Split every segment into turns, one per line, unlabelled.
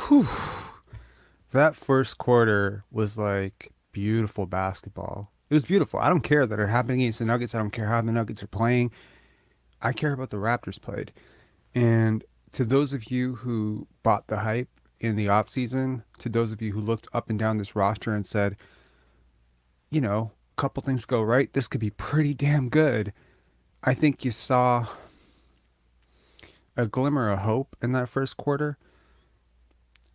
Whew. That first quarter was like beautiful basketball. It was beautiful. I don't care that it happened against the Nuggets. I don't care how the Nuggets are playing. I care about the Raptors played. And to those of you who bought the hype in the offseason, to those of you who looked up and down this roster and said, a couple things go right, this could be pretty damn good. I think you saw a glimmer of hope in that first quarter.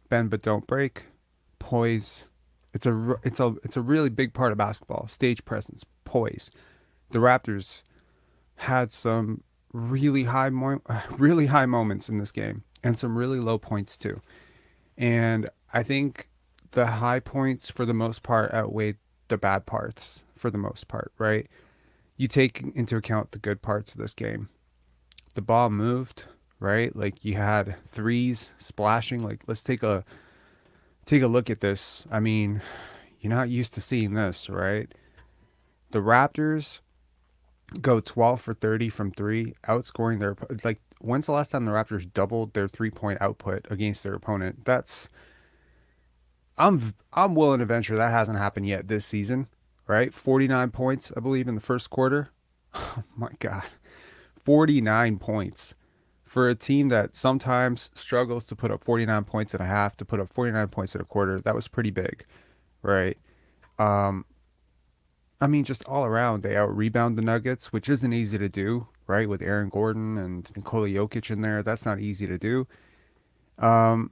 Bend but don't break, poise. It's a really big part of basketball. Stage presence, poise. The Raptors had some really high moments in this game, and some really low points too. And I think the high points for the most part outweighed the bad parts for the most part, right? You take into account the good parts of this game. The ball moved, right? Like you had threes splashing. Like let's take a look at this. I mean, you're not used to seeing this, right? The Raptors go 12 for 30 from three, outscoring their like. When's the last time the Raptors doubled their 3-point output against their opponent? I'm willing to venture that hasn't happened yet this season, right? 49 points, I believe, in the first quarter. Oh my God, 49 points for a team that sometimes struggles to put up 49 points and a half, to put up 49 points in a quarter. That was pretty big, right? Um, I mean, just all around, they out rebound the Nuggets, which isn't easy to do, right? With Aaron Gordon and Nikola Jokic in there, that's not easy to do. Um,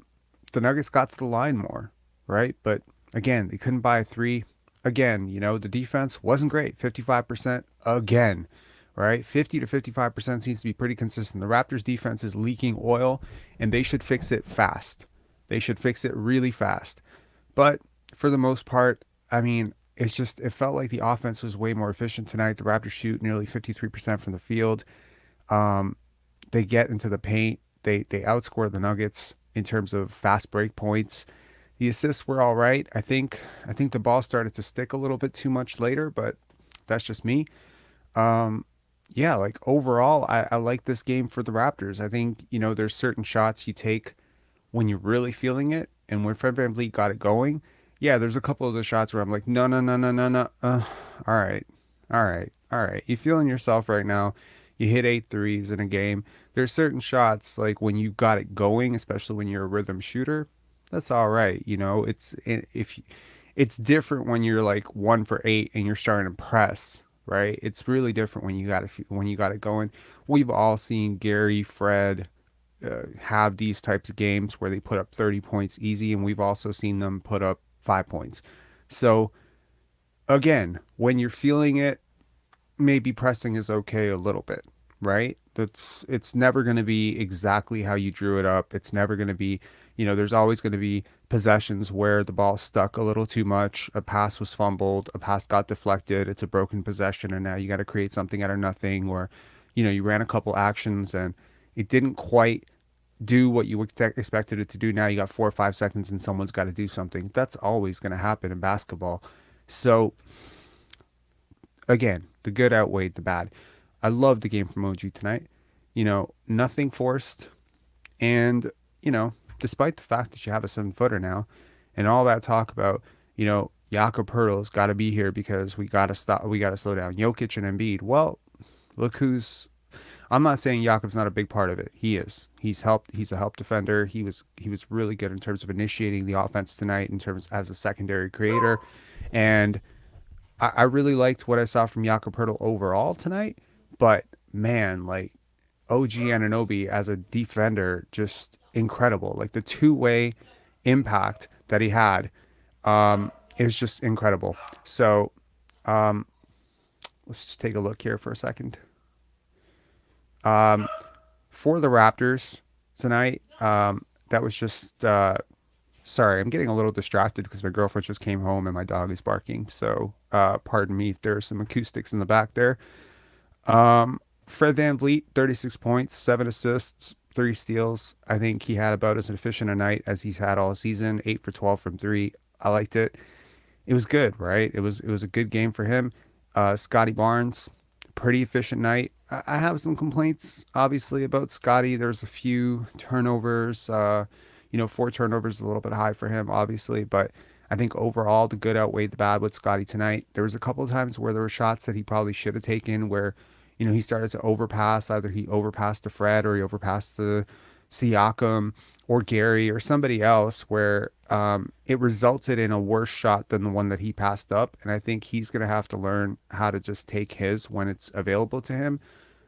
the Nuggets got to the line more, right? But again, they couldn't buy a three. Again, the defense wasn't great. 55% again, right? 50 to 55% seems to be pretty consistent. The Raptors defense is leaking oil, and they should fix it fast. They should fix it really fast. But for the most part, I mean, it felt like the offense was way more efficient tonight. The Raptors shoot nearly 53% from the field. Um, they get into the paint. They outscore the Nuggets in terms of fast break points. The assists were all right. I think the ball started to stick a little bit too much later, but that's just me. Um, yeah, like overall, I like this game for the Raptors. I think, there's certain shots you take when you're really feeling it. And when Fred VanVleet got it going, yeah, there's a couple of the shots where I'm like, no, no, no, no, no, no. All right. All right. All right. You feeling yourself right now. You hit eight threes in a game. There's certain shots like when you got it going, especially when you're a rhythm shooter, that's all right. If it's different when you're like 1 for 8 and you're starting to press, right? It's really different when you got it going. We've all seen Gary, Fred, have these types of games where they put up 30 points easy, and we've also seen them put up 5 points. So, again, when you're feeling it, maybe pressing is okay a little bit, right? It's never going to be exactly how you drew it up. It's never going to be, there's always going to be possessions where the ball stuck a little too much, a pass was fumbled, a pass got deflected, it's a broken possession, and now you got to create something out of nothing, or you ran a couple actions and it didn't quite do what you expected it to do. Now you got 4 or 5 seconds and someone's got to do something. That's always going to happen in basketball. So again, the good outweighed the bad. I love the game from OG tonight. Nothing forced. And, despite the fact that you have a 7-footer now and all that talk about, Jakob Pertl's got to be here because we got to slow down Jokic and Embiid. Well, look I'm not saying Jakob's not a big part of it. He is. He's a help defender. He was really good in terms of initiating the offense tonight in terms as a secondary creator. And I really liked what I saw from Jakob Pertl overall tonight, but man, like OG Anunoby as a defender, just incredible. Like the two-way impact that he had is just incredible. So let's just take a look here for a second. Um, for the Raptors tonight, that was just sorry, I'm getting a little distracted because my girlfriend just came home and my dog is barking. So, pardon me if there's some acoustics in the back there. Fred VanVleet, 36 points, 7 assists, 3 steals. I think he had about as efficient a night as he's had all season. 8 for 12 from three. I liked it. It was good, right? It was a good game for him. Scotty Barnes, pretty efficient night. I have some complaints, obviously, about Scotty. There's a few turnovers. 4 turnovers is a little bit high for him, obviously, but I think overall the good outweighed the bad with Scotty tonight. There was a couple of times where there were shots that he probably should have taken where, he started to overpass. Either he overpassed to Fred or he overpassed to Siakam or Gary or somebody else where it resulted in a worse shot than the one that he passed up. And I think he's going to have to learn how to just take his when it's available to him.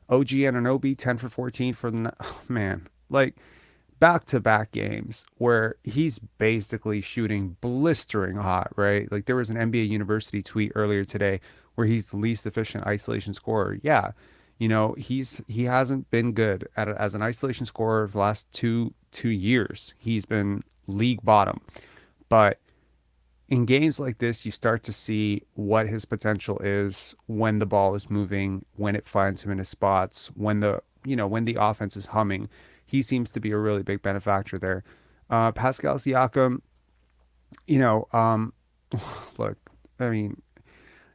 OG Anunoby, 10 for 14 for the, oh, man, like back-to-back games where he's basically shooting blistering hot, right? Like there was an NBA University tweet earlier today where he's the least efficient isolation scorer. Yeah, he hasn't been good as an isolation scorer the last two years. He's been league bottom. But in games like this, you start to see what his potential is when the ball is moving, when it finds him in his spots, when the offense is humming. He seems to be a really big benefactor there. Pascal Siakam, you know, um, look, I mean,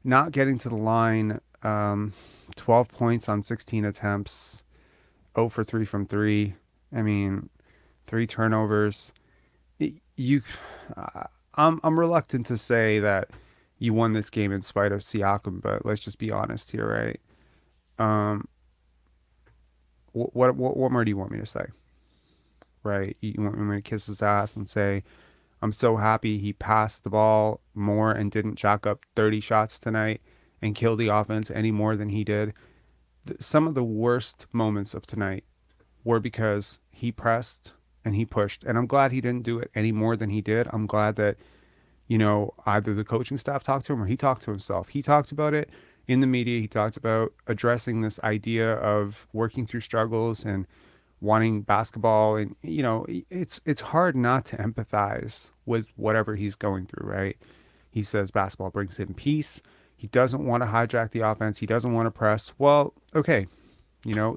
not getting to the line, 12 points on 16 attempts, 0 for 3 from 3. I mean, 3 turnovers. You, uh, I'm reluctant to say that you won this game in spite of Siakam, but let's just be honest here, right? Um, what more do you want me to say, right? You want me to kiss his ass and say I'm so happy he passed the ball more and didn't jack up 30 shots tonight and kill the offense any more than he did. Some of the worst moments of tonight were because he pressed and he pushed, and I'm glad he didn't do it any more than he did. I'm glad that either the coaching staff talked to him or he talked to himself. He talked about it in the media. He talked about addressing this idea of working through struggles and wanting basketball. And, it's hard not to empathize with whatever he's going through, right? He says basketball brings him peace. He doesn't want to hijack the offense. He doesn't want to press. Well, okay,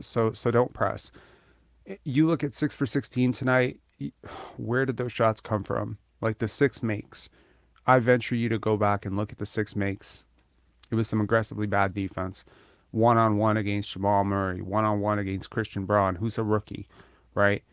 so don't press. You look at 6 for 16 tonight. Where did those shots come from? Like the 6 makes. I venture you to go back and look at the 6 makes. It was some aggressively bad defense. One-on-one against Jamal Murray. One-on-one against Christian Braun, who's a rookie, right?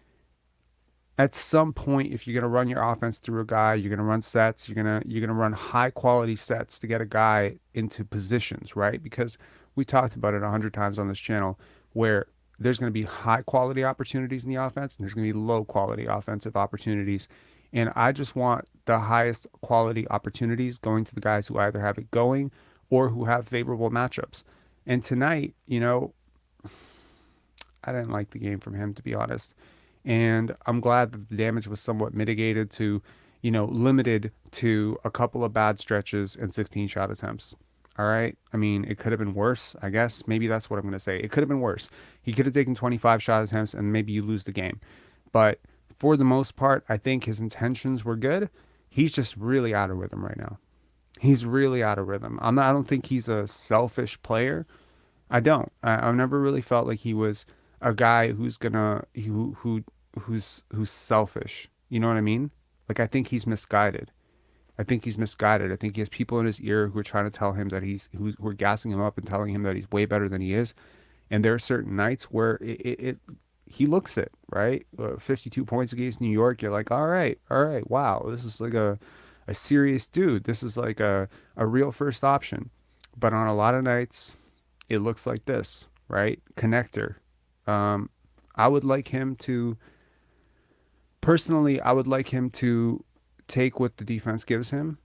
At some point, if you're going to run your offense through a guy, you're going to run sets. You're gonna run high-quality sets to get a guy into positions, right? Because we talked about it 100 times on this channel where there's going to be high-quality opportunities in the offense and there's going to be low-quality offensive opportunities. And I just want the highest quality opportunities going to the guys who either have it going or who have favorable matchups. And tonight, I didn't like the game from him, to be honest. And I'm glad that the damage was somewhat mitigated to, limited to a couple of bad stretches and 16 shot attempts. All right. I mean, it could have been worse, I guess. Maybe that's what I'm going to say. It could have been worse. He could have taken 25 shot attempts and maybe you lose the game. But for the most part, I think his intentions were good. He's just really out of rhythm right now. He's really out of rhythm. I don't think he's a selfish player. I don't. I've never really felt like he was a guy who's selfish. You know what I mean? Like I think he's misguided. I think he's misguided. I think he has people in his ear who are trying to tell him that who are gassing him up and telling him that he's way better than he is. And there are certain nights where he looks it, right? 52 points against New York. You're like, all right, wow, this is like a serious dude. This is like a real first option. But on a lot of nights, it looks like this, right? Connector. Um, I would like him to, personally, I would like him to take what the defense gives him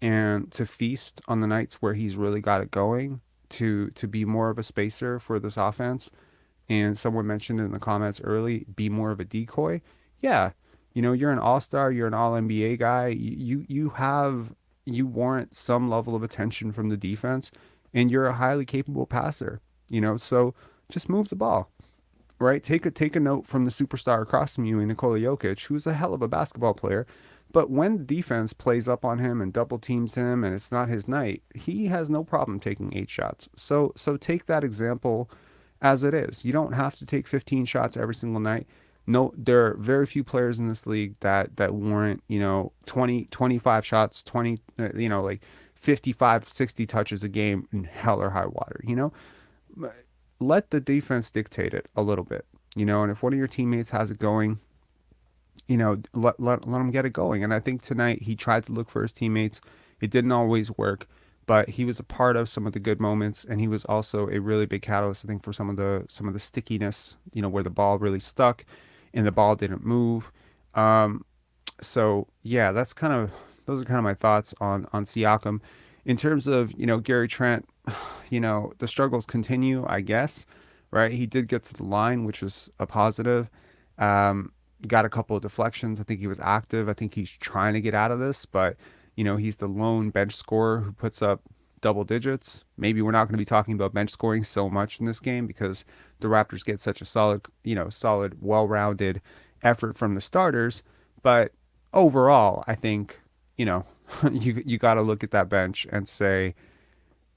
and to feast on the nights where he's really got it going to be more of a spacer for this offense. And someone mentioned in the comments early, be more of a decoy. Yeah, you're an all-star, you're an all-NBA guy. You warrant some level of attention from the defense, and you're a highly capable passer. So just move the ball, right? Take a note from the superstar across from you, Nikola Jokic, who's a hell of a basketball player. But when the defense plays up on him and double teams him, and it's not his night, he has no problem taking 8 shots. So take that example as it is. You don't have to take 15 shots every single night. No, there are very few players in this league that warrant, 20, 25 shots, 20, like 55, 60 touches a game in hell or high water, Let the defense dictate it a little bit, and if one of your teammates has it going, let him get it going. And I think tonight he tried to look for his teammates. It didn't always work, but he was a part of some of the good moments, and he was also a really big catalyst, I think, for some of the stickiness, where the ball really stuck and the ball didn't move. Um, so yeah, that's kind of those are kind of my thoughts on Siakam. In terms of Gary Trent, the struggles continue, I guess. Right, he did get to the line, which was a positive. Um, got a couple of deflections. I think he was active. I think he's trying to get out of this, but he's the lone bench scorer who puts up double digits. Maybe we're not going to be talking about bench scoring so much in this game because the Raptors get such a solid, well-rounded effort from the starters. But overall, I think you got to look at that bench and say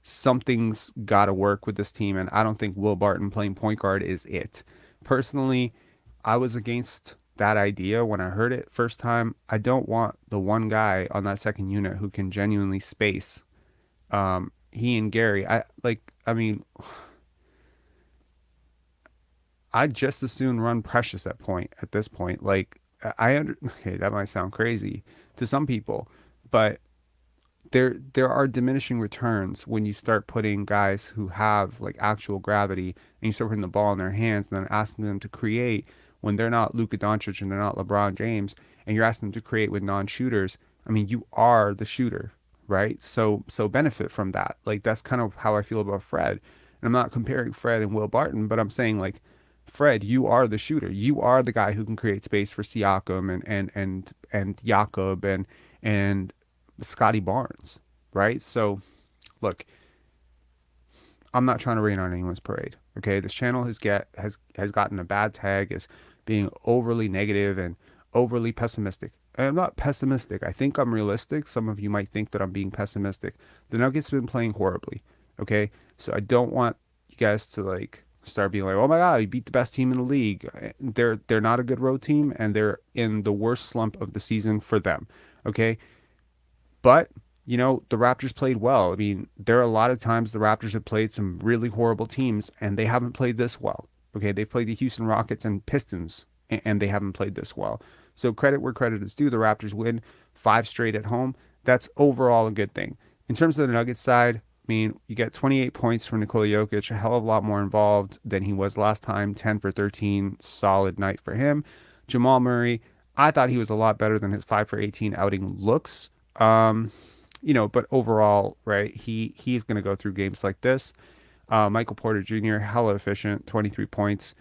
something's got to work with this team, and I don't think Will Barton playing point guard is it. Personally, I was against that idea when I heard it first time. I don't want the one guy on that second unit who can genuinely space. He and Gary, I mean, I'd just as soon run Precious at this point. Okay, that might sound crazy to some people, but there are diminishing returns when you start putting guys who have like actual gravity and you start putting the ball in their hands and then asking them to create when they're not Luka Doncic and they're not LeBron James, and you're asking them to create with non-shooters. I mean, you are the shooter, right? So benefit from that. Like that's kind of how I feel about Fred. And I'm not comparing Fred and Will Barton, but I'm saying like Fred, you are the shooter. You are the guy who can create space for Siakam and Jakob and Scotty Barnes, right? So, look, I'm not trying to rain on anyone's parade. Okay, this channel has gotten a bad tag as being overly negative and overly pessimistic. And I'm not pessimistic. I think I'm realistic. Some of you might think that I'm being pessimistic. The Nuggets have been playing horribly. Okay, so I don't want you guys to like start being like, "Oh my God, you beat the best team in the league." They're not a good road team, and they're in the worst slump of the season for them. Okay, but, the Raptors played well. I mean, there are a lot of times the Raptors have played some really horrible teams and they haven't played this well. Okay. They've played the Houston Rockets and Pistons and they haven't played this well. So credit where credit is due. The Raptors win 5 straight at home. That's overall a good thing. In terms of the Nuggets side, I mean, you get 28 points from Nikola Jokic, a hell of a lot more involved than he was last time. 10 for 13, solid night for him. Jamal Murray, I thought he was a lot better than his 5 for 18 outing looks. But overall, right, he's going to go through games like this. Michael Porter Jr., hella efficient, 23 points.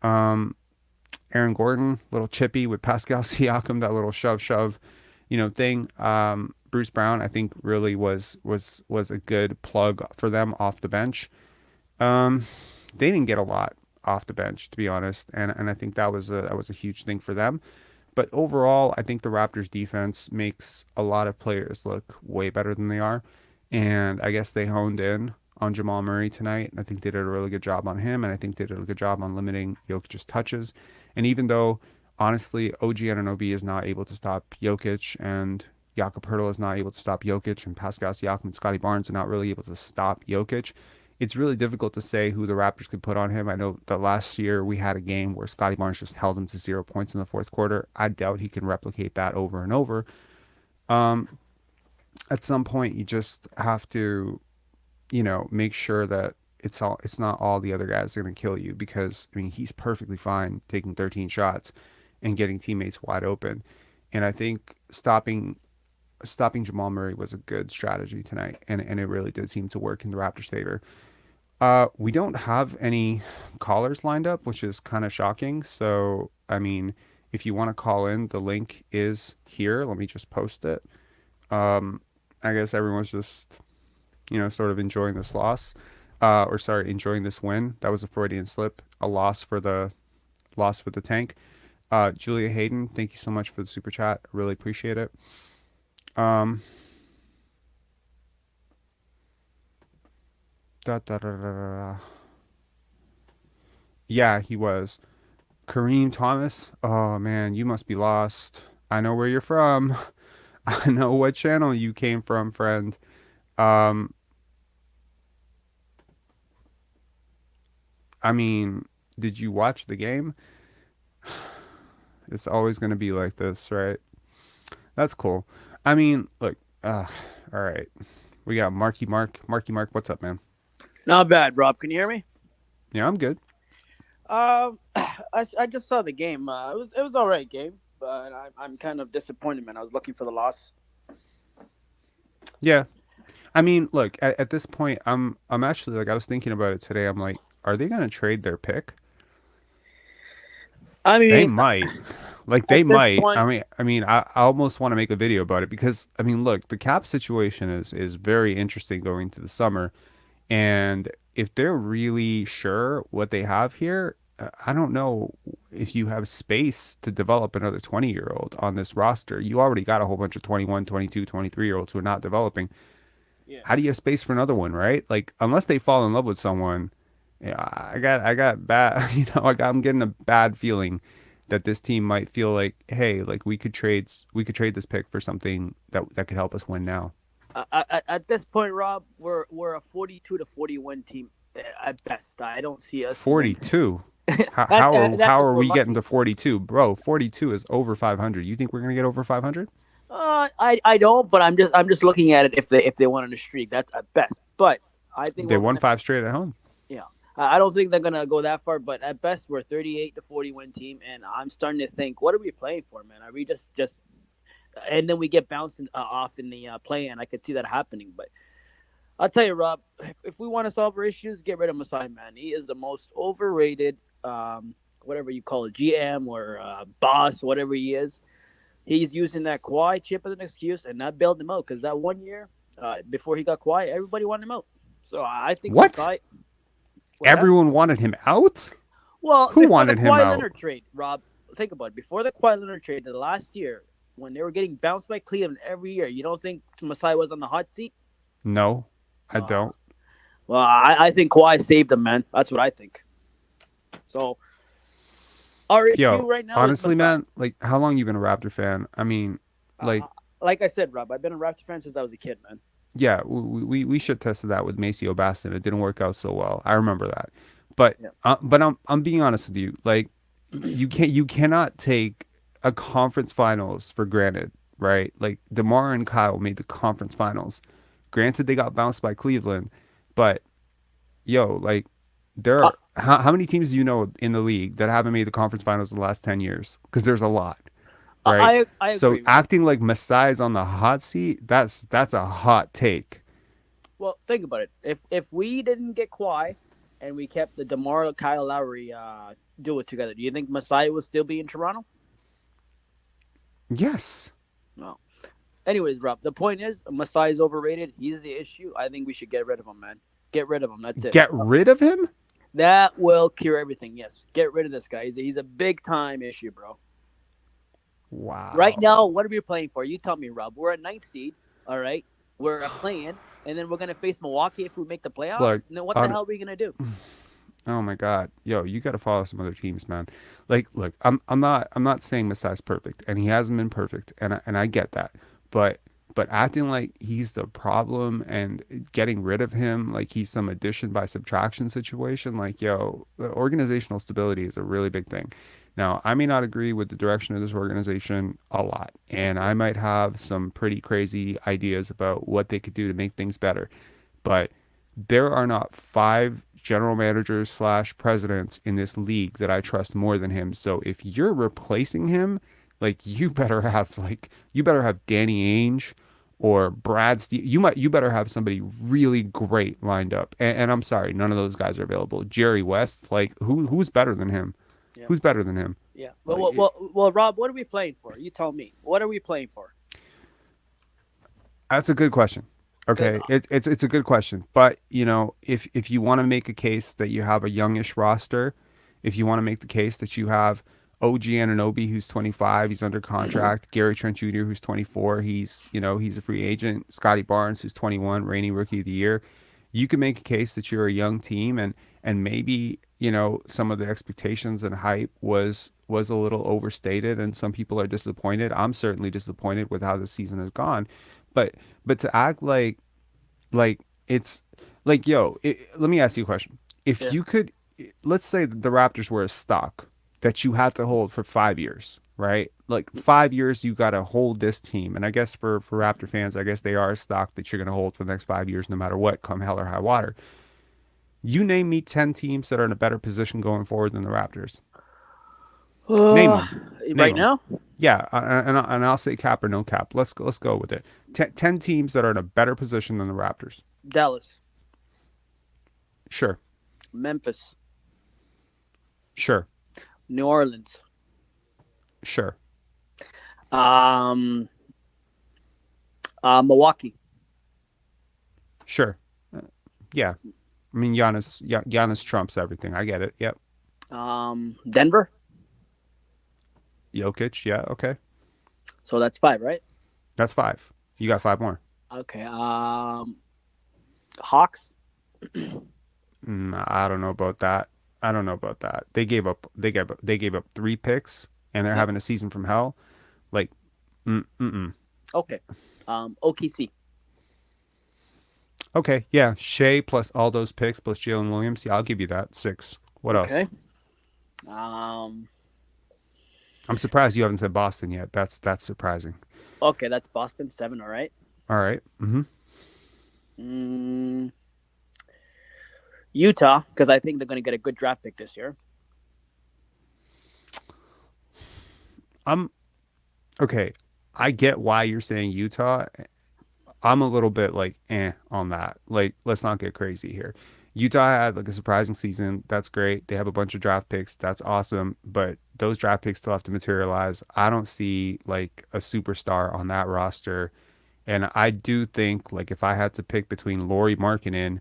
Um, Aaron Gordon, little chippy with Pascal Siakam, that little shove, thing. Bruce Brown, I think, really was a good plug for them off the bench. They didn't get a lot off the bench, to be honest, and I think that was a huge thing for them. But overall, I think the Raptors defense makes a lot of players look way better than they are. And I guess they honed in on Jamal Murray tonight. I think they did a really good job on him. And I think they did a good job on limiting Jokic's touches. And even though, honestly, OG Anunoby is not able to stop Jokic and Jakob Poeltl is not able to stop Jokic and Pascal Siakam and Scotty Barnes are not really able to stop Jokic, it's really difficult to say who the Raptors could put on him. I know that last year we had a game where Scotty Barnes just held him to 0 points in the fourth quarter. I doubt he can replicate that over and over. Um, at some point, you just have to, make sure that it's not all the other guys going to kill you because I mean he's perfectly fine taking 13 shots and getting teammates wide open, and I think stopping Jamal Murray was a good strategy tonight, and it really did seem to work in the Raptors' favor. We don't have any callers lined up, which is kind of shocking. So, I mean, if you want to call in, the link is here. Let me just post it. I guess everyone's just, sort of enjoying this loss, or sorry, enjoying this win. That was a Freudian slip, a loss for the tank. Julia Hayden, thank you so much for the super chat. I really appreciate it. Um, da, da, da, da, da. Yeah, he was. Kareem Thomas. Oh man, you must be lost. I know where you're from. I know what channel you came from, friend. Um, I mean, did you watch the game? It's always going to be like this, right? That's cool. I mean, look, all right. We got Marky Mark. Marky Mark, what's up, man?
Not bad, Rob. Can you hear me?
Yeah, I'm good.
I just saw the game. It was all right game, but I'm kind of disappointed, man. I was looking for the loss.
Yeah. I mean, look, at this point, I'm actually like I was thinking about it today. I'm like, are they going to trade their pick?
I
They
mean,
might. Like
at
they
this
might.
point,
I almost want to make a video about it because I mean, look, the cap situation is very interesting going to the summer, and if they're really sure what they have here, I don't know if you have space to develop another 20-year-old on this roster. You already got a whole bunch of 21, 22, 23-year-olds who are not developing.
yeah.
How do you have space for another one, right? Like unless they fall in love with someone, yeah, I got bad, I'm getting a bad feeling that this team might feel like, hey, like we could trade this pick for something that could help us win now.
At this point, Rob, we're a 42 to 41 team at best. I don't see us win.
42. How,
That,
how are
that's
how
if
are
we're
we getting
lucky.
to 42, bro? 42 is over 500. You think we're gonna get over 500?
I don't, but I'm just looking at it if they won on a streak. That's at best. But I think
They
we're
won
gonna.
five straight at home.
Yeah, I don't think they're gonna go that far. But at best, we're 38 to 41 team, and I'm starting to think, what are we playing for, man? Are we just and then we get bounced off in the play, and I could see that happening. But I'll tell you, Rob, if we want to solve our issues, get rid of Masai, man. He is the most overrated, whatever you call it, GM or boss, whatever he is. He's using that Kawhi chip as an excuse and not bailed him out because that 1 year before he got Kawhi, everybody wanted him out. So I think
What?
Masai, what's that?
Everyone wanted him out?
Well,
Who
before the
wanted him
Kawhi
out?
Leonard trade, Rob, think about it. Before the Kawhi Leonard trade, the last year when they were getting bounced by Cleveland every year, you don't think Masai was on the hot seat?
No, I
Uh,
don't.
well, I think Kawhi saved him, man. That's what I think. So our issue
Yo,
right now is
honestly,
Masai.
man, like how long you been a Raptor fan? I mean, like,
Like I said, Rob, I've been a Raptor fan since I was a kid, man.
yeah, we should tested that with Maceo Baston. It didn't work out so well. I remember that. But
Yeah.
I'm being honest with you. Like you cannot take a conference finals for granted, right? Like DeMar and Kyle made the conference finals. Granted, they got bounced by Cleveland, but yo, like there
Uh,
are how many teams do you know in the league that haven't made the conference finals in the last 10 years? Because there's a lot, right?
I
So
agree, Rob.
acting like Masai's on the hot seat, that's a hot take.
Well, think about it. If we didn't get Kawhi and we kept the Demar Kyle Lowry duo together, do you think Masai would still be in Toronto?
Yes.
No. Anyways, Rob, the point is Masai is overrated. He's the issue. I think we should get rid of him, man. Get rid of him. That's it.
Get rid of him?
That will cure everything. Yes, get rid of this guy. He's a big time issue, bro. Right
Wow.
now, what are we playing for? You tell me, Rob. We're a ninth seed. All right, we're a play-in, and then we're gonna face Milwaukee if we make the playoffs.
Look,
And then what the
on
hell are we gonna do?
oh my god. Yo, you got to follow some other teams, man. Like, look, I'm not saying Masai's perfect and he hasn't been perfect and I get that. But acting like he's the problem and getting rid of him like he's some addition by subtraction situation, like yo, the organizational stability is a really big thing. Now, I may not agree with the direction of this organization a lot, and I might have some pretty crazy ideas about what they could do to make things better. But there are not five general managers slash presidents in this league that I trust more than him. So if you're replacing him, like you better have Danny Ainge or Brad Steve. You better have somebody really great lined up. And I'm sorry, none of those guys are available. Jerry West, like who's better than him?
Yeah,
Who's better than him?
yeah. Well,
Like
well, well, well, Rob, what are we playing for? You tell me. What are we playing for?
that's a good question.
Because
Okay, it's a good question, but if you want to make a case that you have a youngish roster, if you want to make the case that you have OG Ananobi who's 25, he's under contract, Gary Trent Jr. who's 24, he's a free agent, Scotty Barnes who's 21, reigning rookie of the year, you can make a case that you're a young team and maybe some of the expectations and hype was a little overstated and some people are disappointed. I'm certainly disappointed with how the season has gone, but to act like it's like let me ask you a question. If
yeah,
you could, let's say the Raptors were a stock that you had to hold for 5 years, right? Like 5 years, you got to hold this team. And I guess for Raptor fans, I guess they are a stock that you're going to hold for the next 5 years, no matter what, come hell or high water. You name me 10 teams that are in a better position going forward than the Raptors. Name
Uh,
them. Name
right
them.
now,
Yeah, and I'll say cap or no cap. Let's go with it. 10 teams that are in a better position than the Raptors.
Dallas,
Sure,
Memphis,
sure,
New Orleans,
sure,
um, Milwaukee,
sure. Yeah, I mean Giannis trumps everything. I get it. Yep.
Denver.
Jokic. Yeah. Okay.
So that's five, right?
That's five. You got five more.
Okay. Hawks.
I don't know about that. I don't know about that. They gave up three picks, and they're
Yep.
having a season from hell. Like, mm.
Okay. OKC.
Okay, yeah, Shea plus all those picks plus Jalen Williams. Yeah, I'll give you that. Six. What else?
Okay. Um.
I'm surprised you haven't said Boston yet. That's surprising.
Okay, that's Boston. Seven. All right.
All right. Mm-hmm.
Mm, Utah, because I think they're going to get a good draft pick this year.
I'm okay. I get why you're saying Utah. I'm a little bit like on that. Like, let's not get crazy here. Utah had like a surprising season. That's great. They have a bunch of draft picks. That's awesome. But those draft picks still have to materialize. I don't see like a superstar on that roster. And I do think like if I had to pick between Lauri Markkanen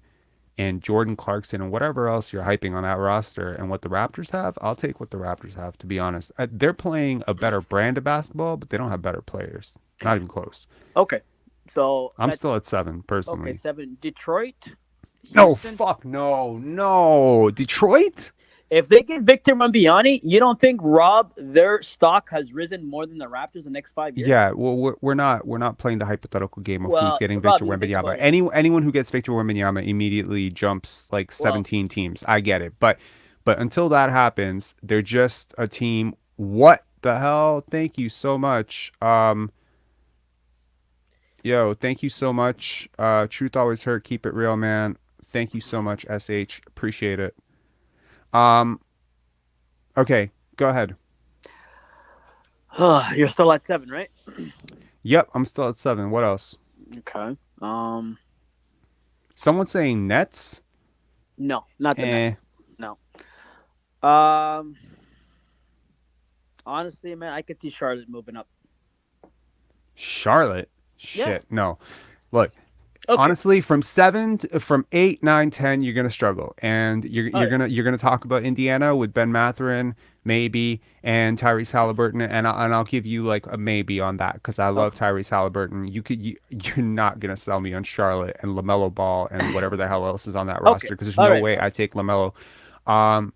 and Jordan Clarkson and whatever else you're hyping on that roster and what the Raptors have, I'll take what the Raptors have, to be honest. They're playing a better brand of basketball, but they don't have better players. Not even close.
Okay. So
I'm still
that's
at seven,
okay.
personally.
Seven. Detroit.
No,
Houston.
fuck, no. Detroit?
If they get Victor Wembanyama, you don't think Rob their stock has risen more than the Raptors in the next 5 years?
Yeah, well, we're not playing the hypothetical game of who's
Well,
getting
Rob,
Victor
you think
Wembanyama.
about it.
Anyone who gets Victor Wembanyama immediately jumps like
Well,
17 teams. I get it, but until that happens, they're just a team. What the hell? Thank you so much. Yo, thank you so much. Truth always hurt. Keep it real, man. Thank you so much, SH. Appreciate it. Um, okay, go ahead.
you're still at seven, right?
Yep, I'm still at seven. What else?
Okay.
Someone saying Nets?
No, not the
Eh.
Nets. No. Um, honestly, man, I could see Charlotte moving up.
Charlotte?
Yeah.
Shit. No. Look,
Okay.
honestly, from 8, 9, 10, you're gonna struggle, and you're
Oh
you're
yeah.
gonna you're gonna talk about Indiana with Ben Matherin maybe and Tyrese Halliburton, and I'll give you like a maybe on that because I love
Okay.
Tyrese Halliburton. You're not gonna sell me on Charlotte and LaMelo Ball and whatever the hell else is on that
Okay.
roster because there's
All
no
right,
way
Rob.
I take LaMelo. Um,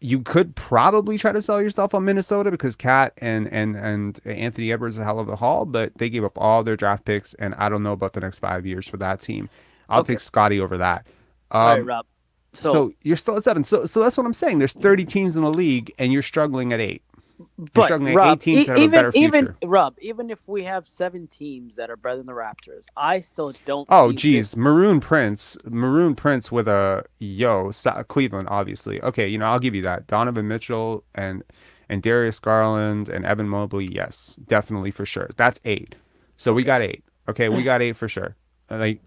you could probably try to sell yourself on Minnesota because Cat and Anthony Edwards is a hell of a haul, but they gave up all their draft picks, and I don't know about the next 5 years for that team. I'll
Okay.
take Scotty over that.
All right,
Um,
Rob. So,
so you're still at seven. So that's what I'm saying. There's 30 teams in the league, and you're struggling at eight. You're
but
struggling at eight
Rob,
teams that have a
even
better
even
future.
Rob, even if we have seven teams that are better than the Raptors, I still don't
Oh,
see
geez, Maroon Prince with a Cleveland, obviously. Okay, I'll give you that. Donovan Mitchell and Darius Garland and Evan Mobley, yes, definitely for sure. That's eight. So we
Okay.
got eight. Okay, we got eight for sure.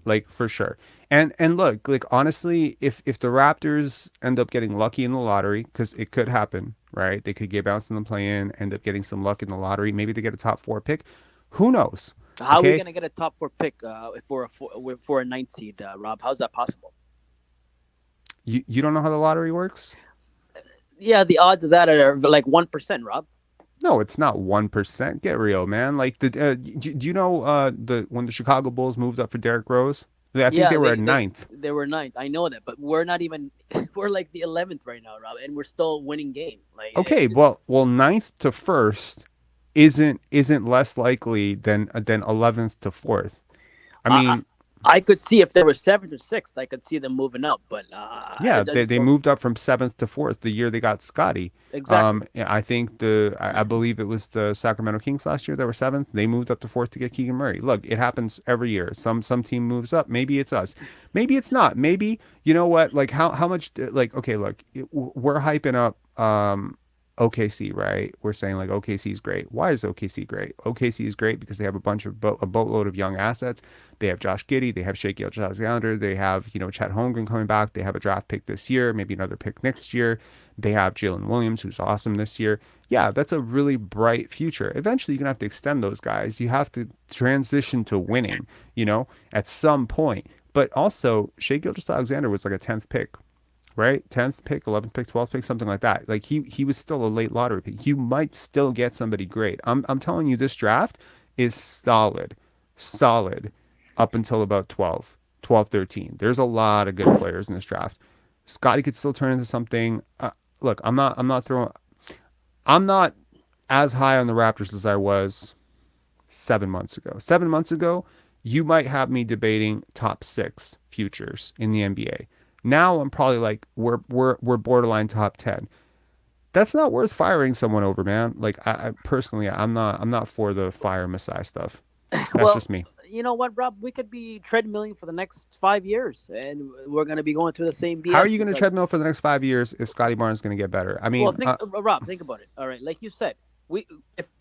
Like for sure. And look, like honestly, if the Raptors end up getting lucky in the lottery, because it could happen, right? They could get bounced in the play-in, end up getting some luck in the lottery. Maybe they get a top four pick. Who knows?
How are we
Okay,
gonna get a top four pick if for a ninth seed, Rob? How's that possible?
you don't know how the lottery works?
Yeah, the odds of that are like 1%, Rob.
No, it's not 1%. Get real, man. Like do you know the when the Chicago Bulls moved up for Derrick Rose? I think
Yeah,
they were at
they
ninth.
they were ninth. I know that, but we're not even. We're like the 11th right now, Rob, and we're still winning game. Like,
Okay, well, ninth to first isn't less likely than 11th to fourth. I
I,
mean,
I could see if there was seventh or sixth, I could see them moving up, but
Yeah,
I
they,
just
they
don't.
moved up from seventh to fourth the year they got Scotty.
Exactly.
Yeah, I think I believe it was the Sacramento Kings last year that were seventh. They moved up to fourth to get Keegan Murray. Look, it happens every year. Some team moves up. Maybe it's us. Maybe it's not. Maybe you know what? Like how much? Like okay, look, we're hyping up OKC, right? We're saying like OKC is great. Why is OKC great? OKC is great because they have a bunch of a boatload of young assets. They have Josh Giddey, they have Shea Gilgeous-Alexander, they have Chet Holmgren coming back. They have a draft pick this year, maybe another pick next year. They have Jalen Williams, who's awesome this year. Yeah, that's a really bright future. Eventually, you're gonna have to extend those guys. You have to transition to winning, at some point. But also, Shea Gilgeous-Alexander was like a 10th pick, right? 10th pick, 11th pick, 12th pick, something like that. Like he was still a late lottery pick. You might still get somebody great. I'm telling you, this draft is solid, solid up until about 12, 13. There's a lot of good players in this draft. Scotty could still turn into something. Look, I'm not as high on the Raptors as I was 7 months ago. 7 months ago, you might have me debating top six futures in the NBA. Now I'm probably like we're borderline top 10. That's not worth firing someone over, man. Like I personally, I'm not for the fire Messiah stuff. That's
Well,
just me.
you know what, Rob? We could be treadmilling for the next 5 years, and we're going to be going through the same
How are
BS
you going to
because,
treadmill for the next 5 years if Scotty Barnes is going to get better? I
well,
mean,
Rob, think about it. All right, like you said, we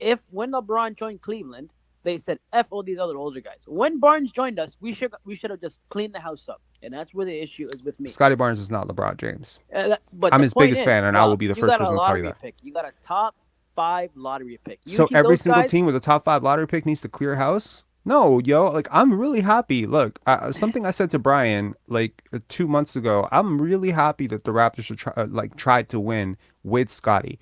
if when LeBron joined Cleveland, they said f all these other older guys. When Barnes joined us, we should have just cleaned the house up, and that's where the issue is with me.
Scotty Barnes is not LeBron James.
But
I'm
the
his
point
biggest
is,
fan, and I will
Rob,
be the
you
first
got a
person to tell you
lottery
that.
pick. You got a top five lottery pick.
So
Usually,
every
those
single
guys.
team with a top five lottery pick needs to clear house? No, yo, like I'm really happy. Look, something I said to Brian like 2 months ago. I'm really happy that the Raptors should tried to win with Scotty.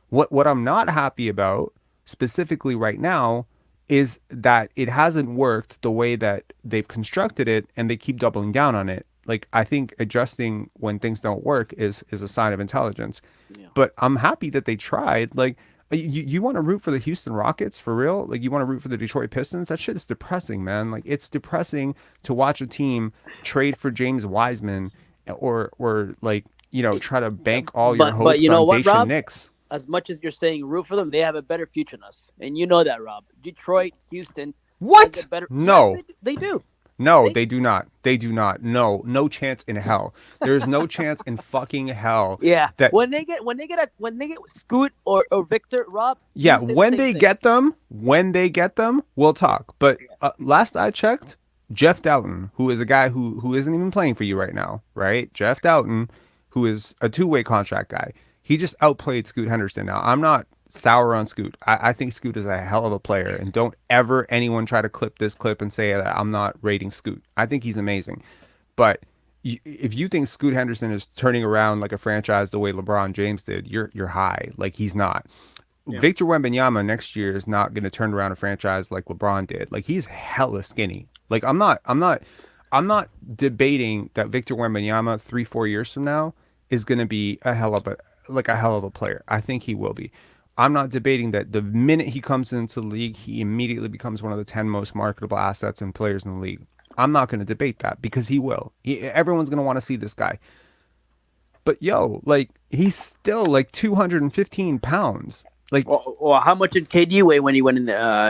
What I'm not happy about specifically right now is that it hasn't worked the way that they've constructed it, and they keep doubling down on it. Like I think adjusting when things don't work is a sign of intelligence.
Yeah.
But I'm happy that they tried. Like you want to root for the Houston Rockets for real? Like you want to root for the Detroit Pistons? That shit is depressing, man. Like it's depressing to watch a team trade for James Wiseman or like, try to bank all your
But
hopes
you know
on
what,
Dacian
Rob?
Nix.
As much as you're saying root for them, they have a better future than us, and you know that, Rob. Detroit, Houston has a
What?
better. Yes,
No.
they do.
No,
They
they do not. They do not. No, no chance in hell. There is no chance in fucking hell
Yeah.
that
When they get Scoot or Victor, Rob, you
yeah,
would say the same thing.
when they get them, we'll talk. But last I checked, Jeff Doughton, who is a guy who isn't even playing for you right now, right? Jeff Doughton, who is a two-way contract guy, he just outplayed Scoot Henderson. Now, I'm not sour on Scoot. I think Scoot is a hell of a player, and don't ever anyone try to clip this clip and say that I'm not rating Scoot. I think he's amazing, but if you think Scoot Henderson is turning around like a franchise the way LeBron James did, you're high. Like he's not.
Yeah.
Victor Wembanyama next year is not going to turn around a franchise like LeBron did. Like he's hella skinny. Like I'm not debating that Victor Wembanyama 3-4 years from now is going to be a hell of a player. I think he will be. I'm not debating that the minute he comes into the league, he immediately becomes one of the 10 most marketable assets and players in the league. I'm not going to debate that because he will. Everyone's going to want to see this guy. But yo, like he's still like 215 pounds. Like
Or how much did KD weigh when he went in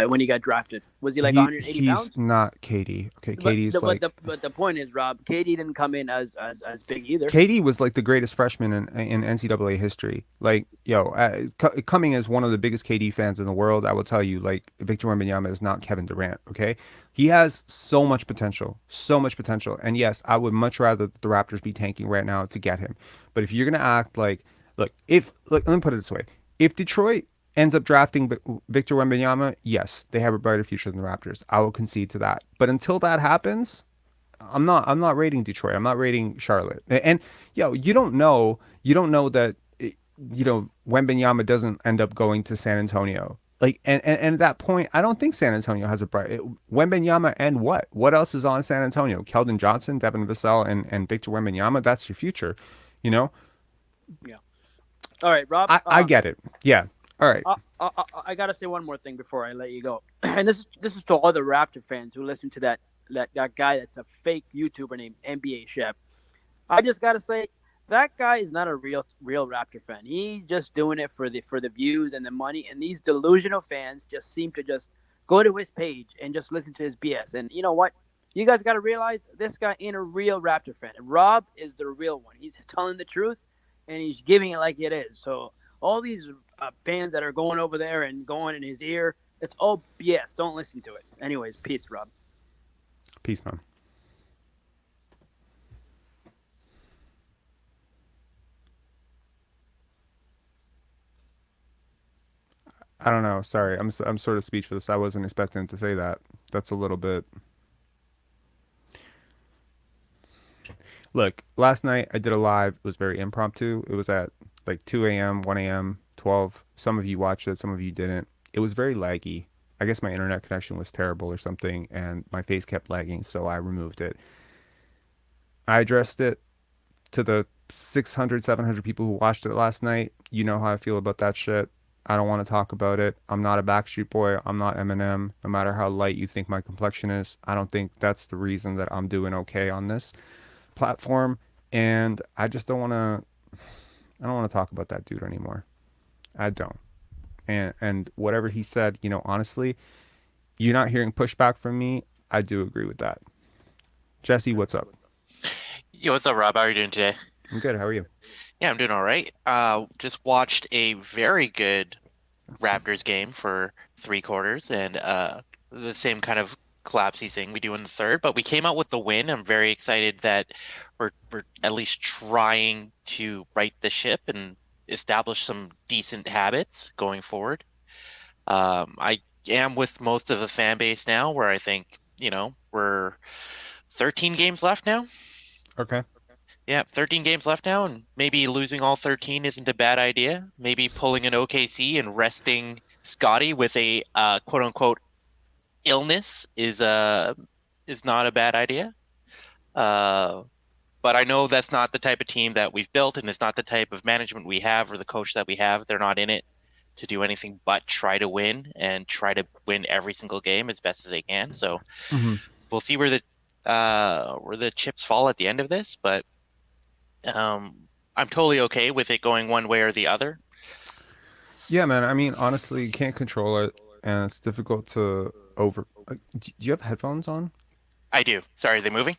when he got drafted? Was he like
he
180
he's
pounds?
not KD. Okay,
But
KD's
the, but
like
the but the point is, Rob, KD didn't come in as big either.
KD was like the greatest freshman in NCAA history. Like, yo, coming as one of the biggest KD fans in the world, I will tell you, like, Victor Wembanyama is not Kevin Durant, okay? He has so much potential, so much potential. And yes, I would much rather the Raptors be tanking right now to get him. But if you're going to act like, let me put it this way. If Detroit ends up drafting Victor Wembanyama, yes, they have a brighter future than the Raptors. I will concede to that. But until that happens, I'm not rating Detroit. I'm not rating Charlotte. And yo, you don't know that Wembanyama doesn't end up going to San Antonio. Like and at that point, I don't think San Antonio has a bright Wembanyama and what else is on San Antonio? Keldon Johnson, Devin Vassell, and Victor Wembanyama. That's your future, you know.
Yeah. All right, Rob.
I get it. Yeah. All right.
I gotta say one more thing before I let you go, and this is to all the Raptor fans who listen to that that guy that's a fake YouTuber named NBA Chef. I just gotta say that guy is not a real Raptor fan. He's just doing it for the views and the money. And these delusional fans just seem to just go to his page and just listen to his BS. And you know what? You guys got to realize this guy ain't a real Raptor fan. Rob is the real one. He's telling the truth and he's giving it like it is. So all these fans that are going over there and going in his ear, it's all BS. Don't listen to it. Anyways, peace, Rob.
Peace, man. I don't know. Sorry, I'm sort of speechless. I wasn't expecting to say that. That's a little bit. Look, last night I did a live. It was very impromptu. It was at like 2 a.m., 1 a.m., 12. Some of you watched it, some of you didn't. It was very laggy. I guess my internet connection was terrible or something, and my face kept lagging, so I removed it. I addressed it to the 600, 700 people who watched it last night. You know how I feel about that shit. I don't want to talk about it. I'm not a Backstreet Boy. I'm not Eminem. No matter how light you think my complexion is, I don't think that's the reason that I'm doing okay on this platform. And I just don't want to. I don't want to talk about that dude anymore. I don't. And whatever he said, honestly, you're not hearing pushback from me. I do agree with that. Jesse, what's up?
Yo, what's up, Rob? How are you doing today?
I'm good. How are you?
Yeah, I'm doing all right. Just watched a very good Raptors game for 3 quarters and the same kind of collapsy thing we do in the third, but we came out with the win. I'm very excited that we're at least trying to right the ship and establish some decent habits going forward. I am with most of the fan base now, where I think, we're 13 games left now.
Okay.
Yeah, 13 games left now, and maybe losing all 13 isn't a bad idea. Maybe pulling an OKC and resting Scotty with a quote unquote illness is not a bad idea. Uh, but I know that's not the type of team that we've built, and it's not the type of management we have or the coach that we have. They're not in it to do anything but try to win and try to win every single game as best as they can. So
Hmm.
we'll see where the chips fall at the end of this, but I'm totally okay with it going one way or the other.
Yeah, man. I mean, honestly, you can't control it, and it's difficult to over. Do you have headphones on?
I do. Sorry, are they moving?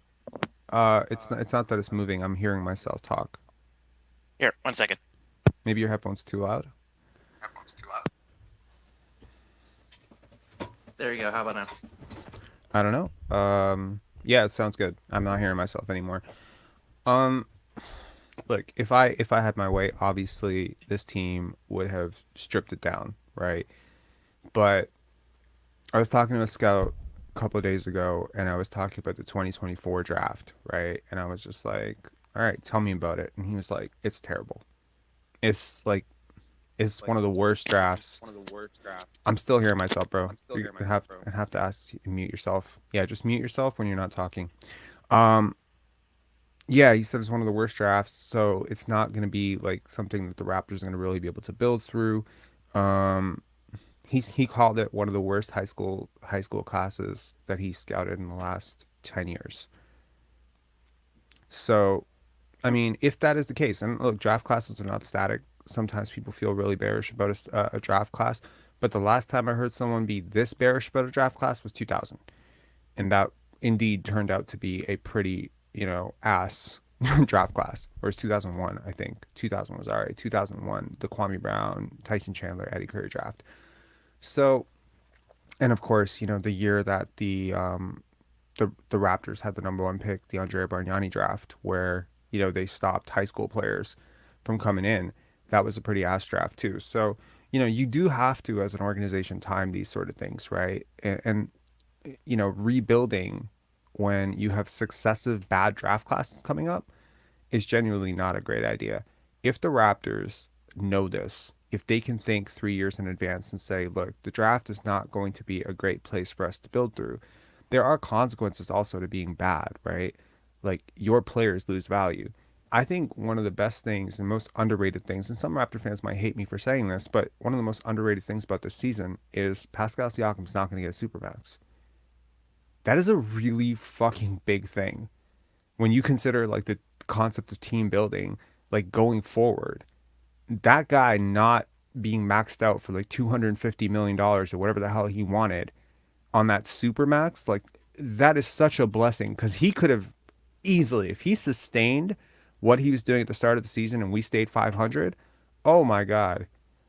It's not that it's moving. I'm hearing myself talk.
Here, 1 second.
Maybe your headphones too loud.
There you go. How about now?
I don't know. Yeah, it sounds good. I'm not hearing myself anymore. Um, Look, if I had my way, obviously this team would have stripped it down, right? But I was talking to a scout a couple of days ago, and I was talking about the 2024 draft, right? And I was just like, "All right, tell me about it." And he was like, "It's terrible. It's like it's one of the worst drafts." I'm still hearing myself, bro. I'd have to ask you to mute yourself. Yeah, just mute yourself when you're not talking. Um, yeah, he said it's one of the worst drafts, so it's not going to be like something that the Raptors are going to really be able to build through. Um, he called it one of the worst high school classes that he scouted in the last 10 years. So, I mean, if that is the case, and look, draft classes are not static. Sometimes people feel really bearish about a draft class, but the last time I heard someone be this bearish about a draft class was 2000, and that indeed turned out to be a pretty, ass draft class. Or it's 2001, I think. 2000 was all right. 2001, the Kwame Brown, Tyson Chandler, Eddie Curry draft. So, and of course, the year that the Raptors had the number one pick, the Andrea Bargnani draft, where they stopped high school players from coming in. That was a pretty ass draft too. So you do have to, as an organization, time these sort of things, right? And rebuilding when you have successive bad draft classes coming up is genuinely not a great idea. If the Raptors know this, if they can think 3 years in advance and say, look, the draft is not going to be a great place for us to build through, there are consequences also to being bad, right? Like your players lose value. I think one of the best things and most underrated things, and some Raptor fans might hate me for saying this, but one of the most underrated things about this season is Pascal Siakam's not going to get a supermax. That is a really fucking big thing when you consider like the concept of team building, like going forward. That guy not being maxed out for like $250 million or whatever the hell he wanted on that super max, like that is such a blessing because he could have easily, if he sustained what he was doing at the start of the season and we stayed 500, oh my God.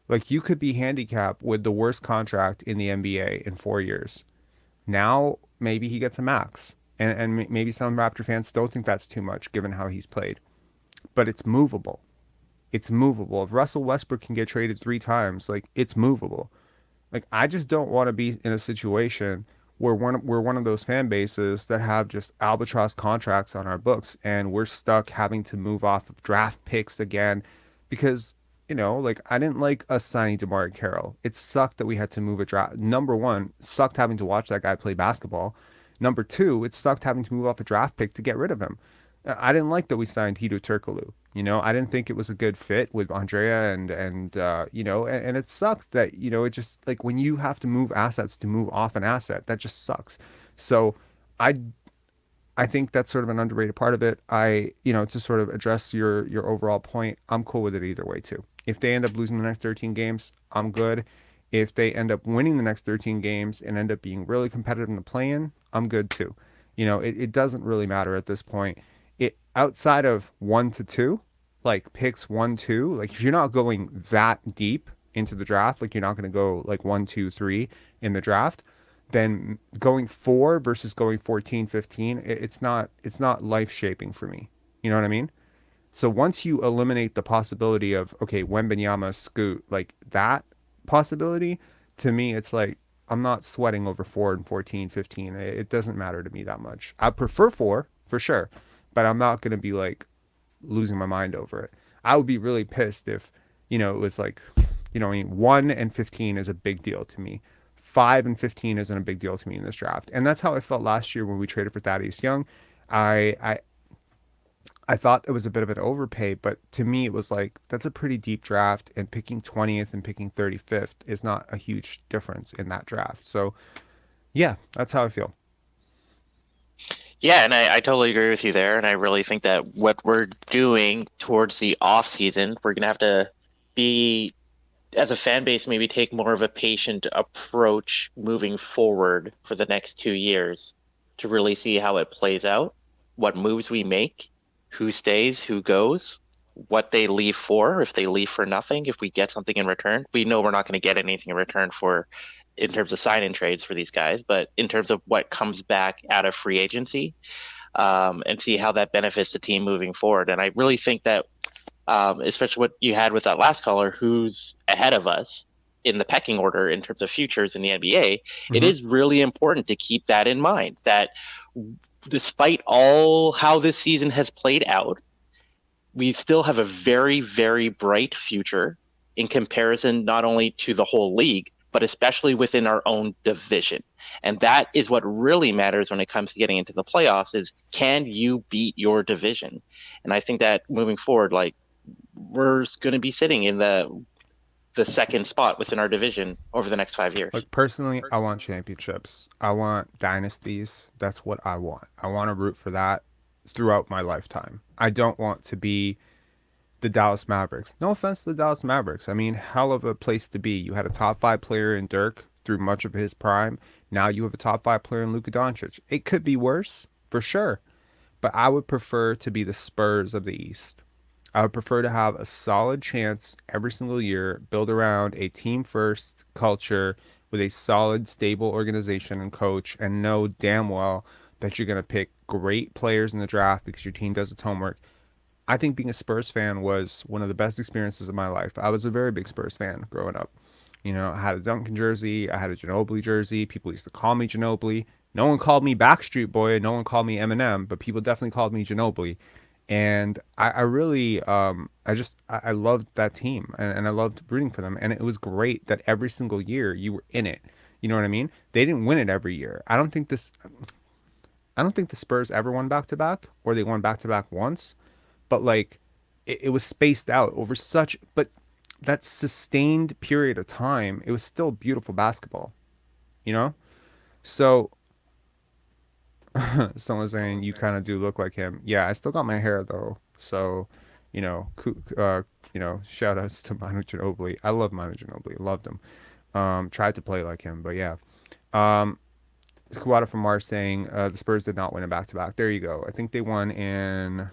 Like you could be handicapped with the worst contract in the NBA in 4 years. Now maybe he gets a max. And maybe some Raptor fans still think that's too much given how he's played. But it's movable. It's movable. If Russell Westbrook can get traded 3 times, like it's movable. Like I just don't want to be in a situation where we're one of those fan bases that have just albatross contracts on our books and we're stuck having to move off of draft picks again because like I didn't like us signing DeMar Carroll. It sucked that we had to move a draft. Number one, sucked having to watch that guy play basketball. Number two, it sucked having to move off a draft pick to get rid of him. I didn't like that we signed Hito Turkoglu. I didn't think it was a good fit with Andrea and it sucked that it just like when you have to move assets to move off an asset, that just sucks. So I I think that's sort of an underrated part of it. To sort of address your overall point, I'm cool with it either way too. If they end up losing the next 13 games, I'm good. If they end up winning the next 13 games and end up being really competitive in the play-in, I'm good too. It doesn't really matter at this point. It outside of 1 to 2, like picks 1, 2, like if you're not going that deep into the draft, like you're not going to go like 1, 2, 3 in the draft, then going 4 versus going 14, 15, it's not life shaping for me. You know what I mean? So once you eliminate the possibility of, okay, Wembanyama, Scoot, like that possibility, to me, it's like, I'm not sweating over 4 and 14, 15. It doesn't matter to me that much. I prefer 4 for sure, but I'm not going to be like losing my mind over it. I would be really pissed if, it was like, 1 and 15 is a big deal to me. 5 and 15 isn't a big deal to me in this draft. And that's how I felt last year when we traded for Thaddeus Young. I thought it was a bit of an overpay, but to me it was like that's a pretty deep draft, and picking 20th and picking 35th is not a huge difference in that draft. So yeah, that's how I feel.
Yeah, and I totally agree with you there. And I really think that what we're doing towards the off season, we're gonna have to be, as a fan base, maybe take more of a patient approach moving forward for the next 2 years to really see how it plays out, what moves we make, who stays, who goes, what they leave for, if they leave for nothing, if we get something in return. We know we're not going to get anything in return for in terms of sign-in trades for these guys, but in terms of what comes back out of free agency, and see how that benefits the team moving forward. And I really think that, especially what you had with that last caller, who's ahead of us in the pecking order in terms of futures in the NBA, it is really important to keep that in mind, that despite all how this season has played out, we still have a very, very bright future in comparison not only to the whole league, but especially within our own division. And that is what really matters when it comes to getting into the playoffs is, can you beat your division? And I think that moving forward, like, we're going to be sitting in the second spot within our division over the next 5 years.
Like personally, I want championships. I want dynasties. That's what I want. I want to root for that throughout my lifetime. I don't want to be the Dallas Mavericks. No offense to the Dallas Mavericks. I mean, hell of a place to be. You had a top 5 player in Dirk through much of his prime. Now you have a top 5 player in Luka Doncic. It could be worse, for sure. But I would prefer to be the Spurs of the East. I would prefer to have a solid chance every single year, build around a team first culture with a solid, stable organization and coach, and know damn well that you're going to pick great players in the draft because your team does its homework. I think being a Spurs fan was one of the best experiences of my life. I was a very big Spurs fan growing up. I had a Duncan jersey. I had a Ginobili jersey. People used to call me Ginobili. No one called me Backstreet Boy. No one called me Eminem, but people definitely called me Ginobili. And I really, I loved that team and I loved rooting for them. And it was great that every single year you were in it. You know what I mean? They didn't win it every year. I don't think the Spurs ever won back to back, or they won back to back once, but like it was spaced out over but that sustained period of time, it was still beautiful basketball, you know? So Someone saying you kind of do look like him. Yeah, I still got my hair though. So, shout outs to Manu Ginobili. I love Manu Ginobili. Loved him. Tried to play like him, but yeah. Um, Squada from Mars saying the Spurs did not win a back to back. There you go. I think they won in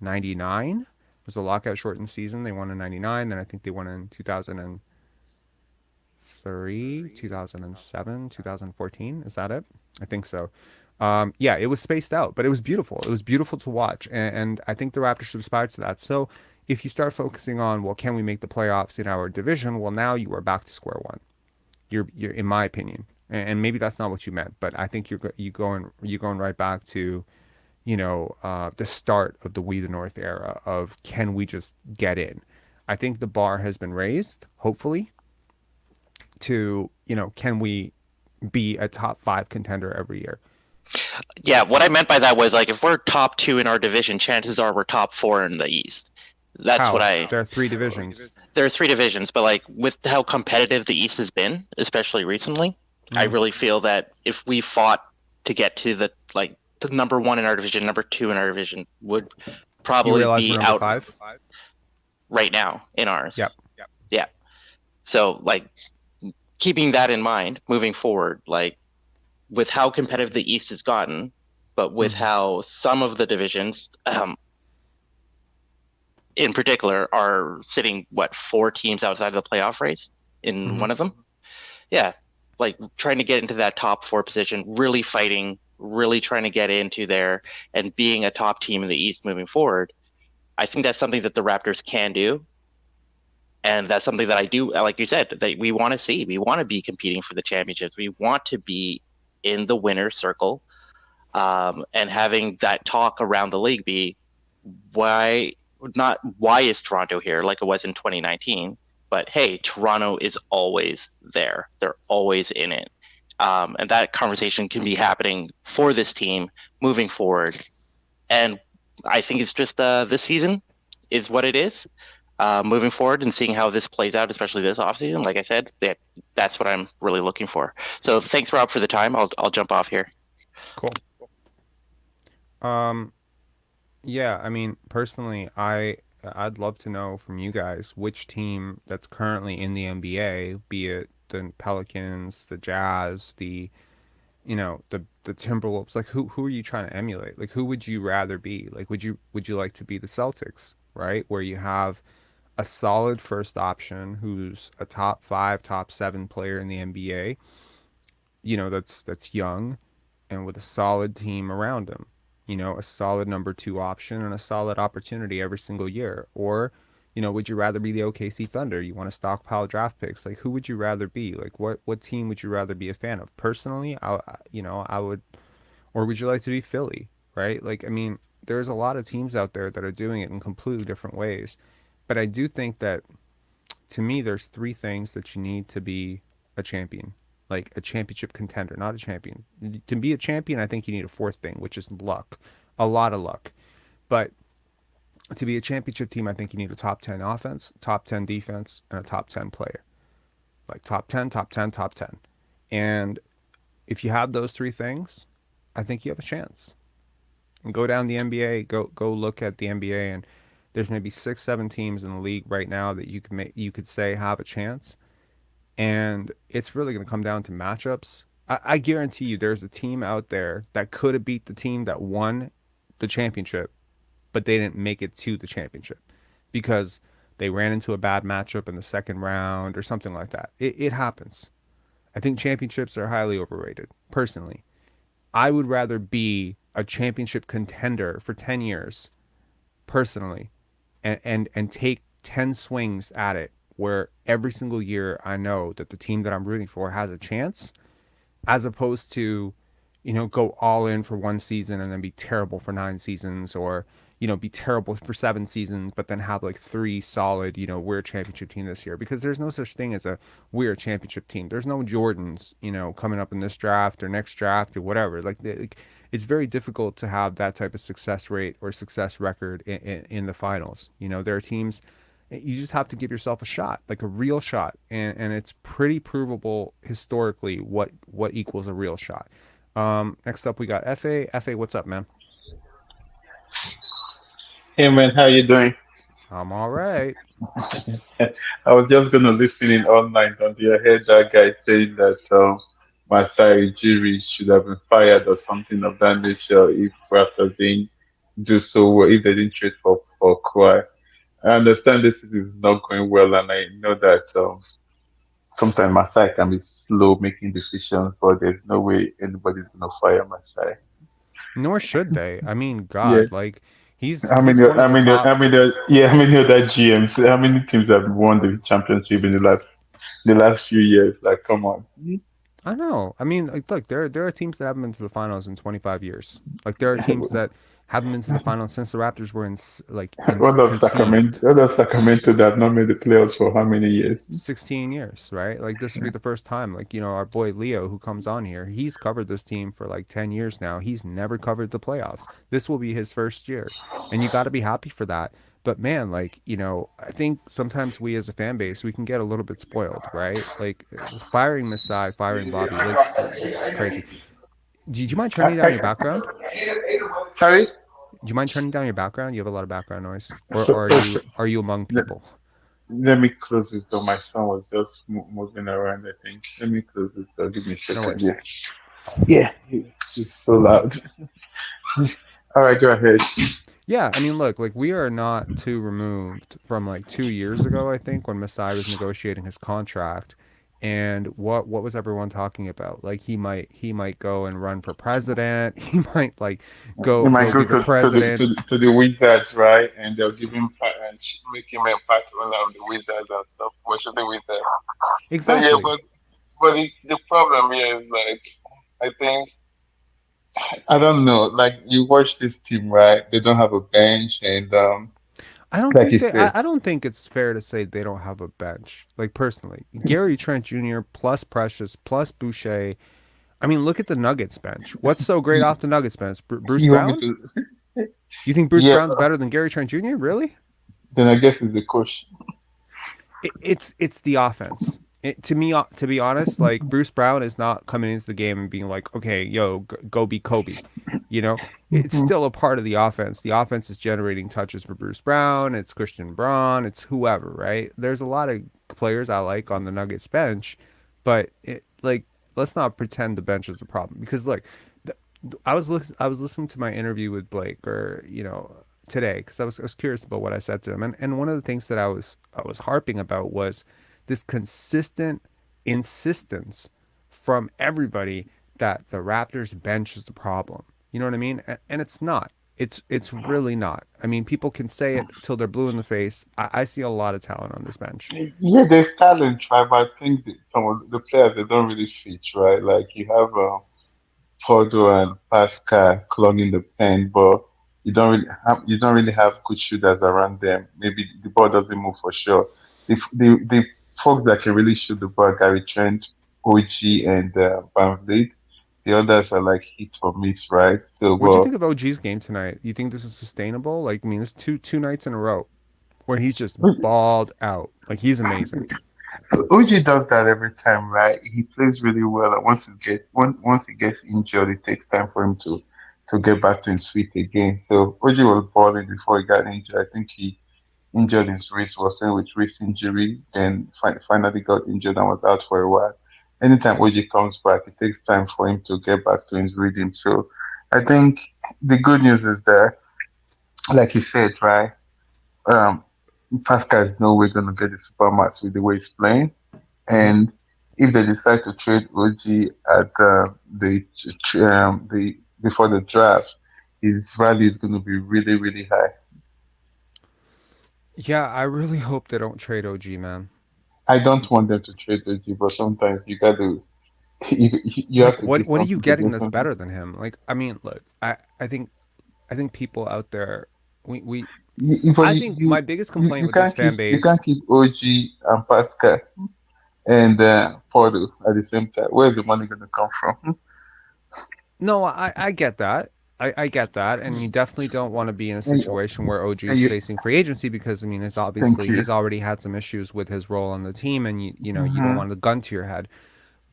'99. It was a lockout shortened season. They won in '99. Then I think they won in 2003, 2007, 2014. Is that it? I think so. Yeah, it was spaced out, but it was beautiful. It was beautiful to watch, and I think the Raptors should aspire to that. So if you start focusing on, well, can we make the playoffs in our division? Well, now you are back to square one. You're in my opinion, and maybe that's not what you meant, but I think you're going right back to, the start of the We the North era of can we just get in? I think the bar has been raised, hopefully, to, can we be a top five contender every year?
Yeah, what I meant by that was like if we're top 2 in our division, chances are we're top 4 in the East. That's what
How?
I.
There are three divisions.
There are 3 divisions, but like with how competitive the East has been, especially recently, I
Mm.
really feel that if we fought to get to the number 1 in our division, number 2 in our division would
You
probably
realize we're
be
number
out
five?
right now in ours.
Yep.
Yeah. So like keeping that in mind moving forward, like with how competitive the East has gotten, but with
Mhm.
how some of the divisions, in particular, are sitting 4 teams outside of the playoff race in
Mhm.
one of them. Yeah, like trying to get into that top 4 position, really fighting, really trying to get into there and being a top team in the East moving forward. I think that's something that the Raptors can do. And that's something that I do, like you said, that we want to see. We want to be competing for the championships. We want to be in the winner's circle, and having that talk around the league be why not why is Toronto here like it was in 2019, but hey, Toronto is always there. They're always in it. And that conversation can be happening for this team moving forward. And I think it's just this season is what it is. Moving forward and seeing how this plays out, especially this offseason, like I said, that's what I'm really looking for. So thanks, Rob, for the time. I'll jump off here.
Cool. Um, yeah, I mean, personally, I'd love to know from you guys which team that's currently in the NBA, be it the Pelicans, the Jazz, the Timberwolves, like who are you trying to emulate? Like who would you rather be? Like would you like to be the Celtics, right? Where you have a solid first option who's a top 5, top 7 player in the NBA, that's young and with a solid team around him, a solid number 2 option and a solid opportunity every single year. Or, would you rather be the OKC Thunder? You want to stockpile draft picks? Like who would you rather be? Like what team would you rather be a fan of? Personally, I would, or would you like to be Philly, right? Like I mean, there's a lot of teams out there that are doing it in completely different ways. But I do think that to me, there's 3 things that you need to be a champion, like a championship contender, not a champion. To be a champion, I think you need a 4th thing, which is luck, a lot of luck. But to be a championship team, I think you need a top 10 offense, top 10 defense, and a top 10 player. Like top 10, top 10, top 10. And if you have those 3 things, I think you have a chance. And go down the NBA, go look at the NBA, and there's maybe 6, 7 teams in the league right now that you could say have a chance. And it's really going to come down to matchups. I guarantee you there's a team out there that could have beat the team that won the championship, but they didn't make it to the championship because they ran into a bad matchup in the second round or something like that. It happens. I think championships are highly overrated, personally. I would rather be a championship contender for 10 years, personally, and take 10 swings at it where every single year I know that the team that I'm rooting for has a chance, as opposed to, go all in for one season and then be terrible for 9 seasons, or, be terrible for 7 seasons, but then have like 3 solid, we're a championship team this year. Because there's no such thing as a we're a championship team. There's no Jordans, coming up in this draft or next draft or whatever. Like it's very difficult to have that type of success rate or success record in the finals. There are teams, you just have to give yourself a shot, like a real shot, and it's pretty provable historically what equals a real shot. Next up we got FA. FA, what's up, man?
Hey man, how you doing?
I'm all right.
I was just gonna listen in online until I heard that guy saying that Masai Ujiri should have been fired or something of that nature if Raptors didn't do so well, if they didn't trade for Kawhi. I understand this is not going well, and I know that sometimes Masai can be slow making decisions, but there's no way anybody's gonna fire Masai.
Nor should they. I mean,
Yeah.
God, like he's
How many?
he's one of the top.
Yeah, how many other GMs? How many teams have won the championship in the last few years? Like, come on.
I know. I mean, like, look, there are teams that haven't been to the finals in 25 years. Like, there are teams that haven't been to the finals since the Raptors were
What of Sacramento?
conceived.
What of Sacramento that have not made the playoffs for how many years?
16 years, right? Like this will be the first time. Like, our boy Leo who comes on here, he's covered this team for like 10 years now. He's never covered the playoffs. This will be his first year. And you got to be happy for that. But man, like, I think sometimes we as a fan base, we can get a little bit spoiled, right? Like firing Masai, firing Bobby, like it's crazy. Did you mind turning down your background?
Sorry.
Do you mind turning down your background? You have a lot of background noise. Or are
Oh,
you among
let,
people?
let me close this door. My son was just moving around, I think. Let me close this door. Give me a
No
second.
worries.
Yeah. Yeah. It's so loud. All right, go ahead.
Yeah, I mean, look, like we are not too removed from like 2 years ago, I think, when Masai was negotiating his contract, and what was everyone talking about? Like he might go and run for president. He might like
He might
go
go
be the president.
to the Wizards, right? And they'll give him and make him a part owner of the Wizards and stuff. Worship the Wizards. So yeah,
Exactly.
but it's, the problem here is like I think I don't know. Like you watch this team, right? They don't have a bench, and
I don't
like
think
you
they.
said,
I don't think it's fair to say they don't have a bench. Like personally, Gary Trent Jr. plus Precious plus Boucher. I mean, look at the Nuggets bench. What's so great
you,
off the Nuggets bench? Bruce
you want me
Brown?
to?
You think Bruce
Yeah.
Brown's better than Gary Trent Jr.? Really?
Then I guess it's the coach.
It's the offense. To me, to be honest, like Bruce Brown is not coming into the game and being like, okay, yo, go be Kobe. You know, it's
Mhm.
still a part of the offense. The offense is generating touches for Bruce Brown. It's Christian Braun. It's whoever, right? There's a lot of players I like on the Nuggets bench, but like let's not pretend the bench is the problem because look, I was listening to my interview with Blake or today because I was curious about what I said to him and one of the things that I was harping about was this consistent insistence from everybody that the Raptors bench is the problem. You know what I mean? And it's not. It's really not. I mean, people can say it till they're blue in the face. I see a lot of talent on this bench.
Yeah, there's talent, right? But I think that some of the players they don't really fit, right? Like you have Porto and Pascal clogging the paint, but you don't really have good shooters around them. Maybe the ball doesn't move for sure. The folks that can really shoot the ball, Gary Trent, OG, and Van Vliet. The others are like hit or miss, right? So,
What'd you think
but
of OG's game tonight? You think this is sustainable? Like, I mean, it's two nights in a row where he's just balled out. Like he's amazing.
OG does that every time, right? He plays really well. And once he gets injured, it takes time for him to get back to his feet again. So OG was balling before he got injured. I think he injured his wrist, was playing with wrist injury, then finally got injured and was out for a while. Anytime OG comes back, it takes time for him to get back to his rhythm. So I think the good news is there, like you said, right? Um, Pascal is no way going to get the supermax with the way he's playing.
Hmm.
And if they decide to trade OG at the before the draft, his value is going to be really really high.
Yeah, I really hope they don't trade OG, man.
I don't want them to trade OG, but sometimes you got to you have
Like,
to do
what are you
something to
getting
get
that's
something.
better than him? Like, I mean, look, I think people out there, we
But
I think my biggest complaint
you
with this
can't
fan
you can't
base.
keep OG and Pascal and Porto at the same time. Where's the money going to come from?
No, I get that. I get that, and you definitely don't want to be in a
And,
situation where OG
and
is
you,
facing free agency because I mean, it's
thank
obviously
you.
he's already had some issues with his role on the team, and you don't
Hmm.
want the gun to your head.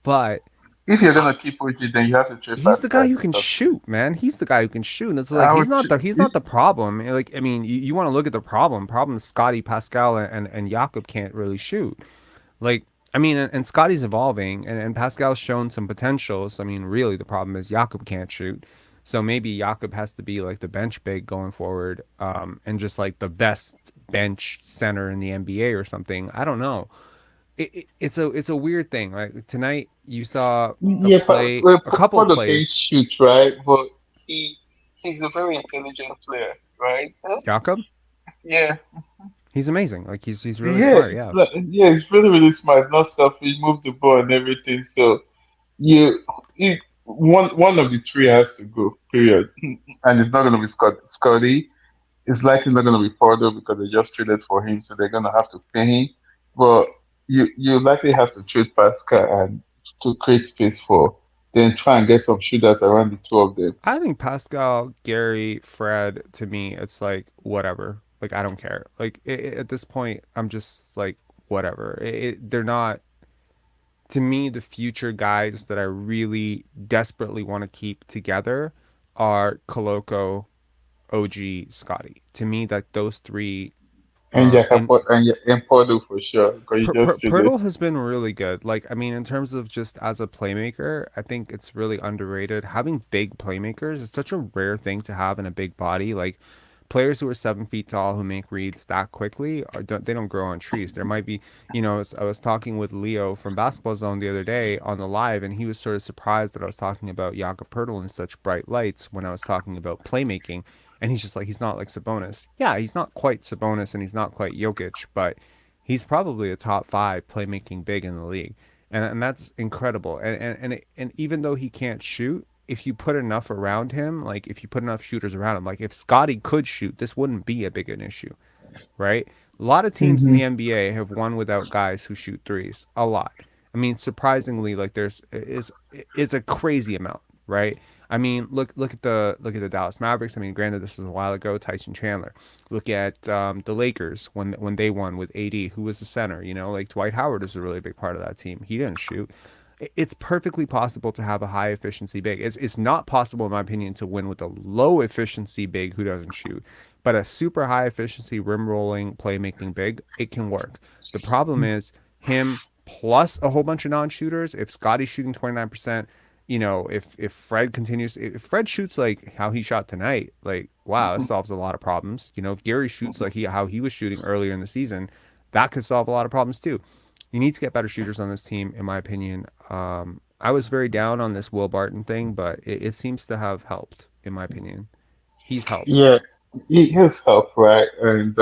But
if you're gonna keep OG, then you have to trade
He's the guy
Pascal
who
for
can
something.
shoot, man. He's the guy who can shoot. And it's like
I
he's
would
not
tr-
the problem. Like I mean, you want to look at the problem. Problem is Scotty, Pascal, and Jakob can't really shoot. Like I mean, and Scotty's evolving, and Pascal's shown some potential. So I mean, really, the problem is Jakob can't shoot. So maybe Jakob has to be like the bench big going forward, and just like the best bench center in the NBA or something. I don't know. It's a weird thing. Like tonight, you saw a
Yeah,
play, a couple of
Porter can
plays.
shoot, right? But he's a very intelligent player, right?
Jakob,
Yeah,
he's amazing. Like he's really
yeah,
smart. Yeah,
yeah. He's really really smart. He's not selfish. Moves the ball and everything. So you, one of the three has to go. Period. And it's not going to be Scotty. It's likely not going to be Porter because they just traded for him, so they're going to have to pay him. But you likely have to trade Pascal and to create space for, then try and get some shooters around the two of them.
I think Pascal, Gary, Fred. To me, it's like whatever. Like I don't care. Like at this point, I'm just like whatever. They're not to me the future guys that I really desperately want to keep together are Koloko, OG, Scotty. To me, that those three
And
in
And Porter for sure, because you just traded.
Pirtle has been really good. Like, I mean, in terms of just as a playmaker, I think it's really underrated. Having big playmakers is such a rare thing to have in a big body. Like, players who are 7 feet tall who make reads that quickly they don't grow on trees. There might be, I was talking with Leo from Basketball Zone the other day on the live, and he was sort of surprised that I was talking about Jakob Pirtle in such bright lights when I was talking about playmaking. And he's just like, he's not like Sabonis. Yeah, he's not quite Sabonis and he's not quite Jokic, but he's probably a top five playmaking big in the league, and that's incredible. And even though he can't shoot, if you put enough around him, like if you put enough shooters around him, like if Scotty could shoot, this wouldn't be a big an issue, right? A lot of teams in
Hmm.
the NBA have won without guys who shoot threes. A lot. I mean, surprisingly, like is a crazy amount, right? I mean, look at the Dallas Mavericks. I mean, granted, this was a while ago. Tyson Chandler. Look at the Lakers when they won with AD, who was the center. Like Dwight Howard is a really big part of that team. He didn't shoot. It's perfectly possible to have a high efficiency big. It's not possible, in my opinion, to win with a low efficiency big who doesn't shoot. But a super high efficiency rim rolling playmaking big, it can work. The problem is him plus a whole bunch of non shooters. If Scotty's shooting 29%, if Fred continues, if Fred shoots like how he shot tonight, like wow, that solves a lot of problems. If Gary shoots like how he was shooting earlier in the season, that could solve a lot of problems too. You need to get better shooters on this team, in my opinion. I was very down on this Will Barton thing, but it seems to have helped, in my opinion. He's helped.
Yeah, he has help, right? And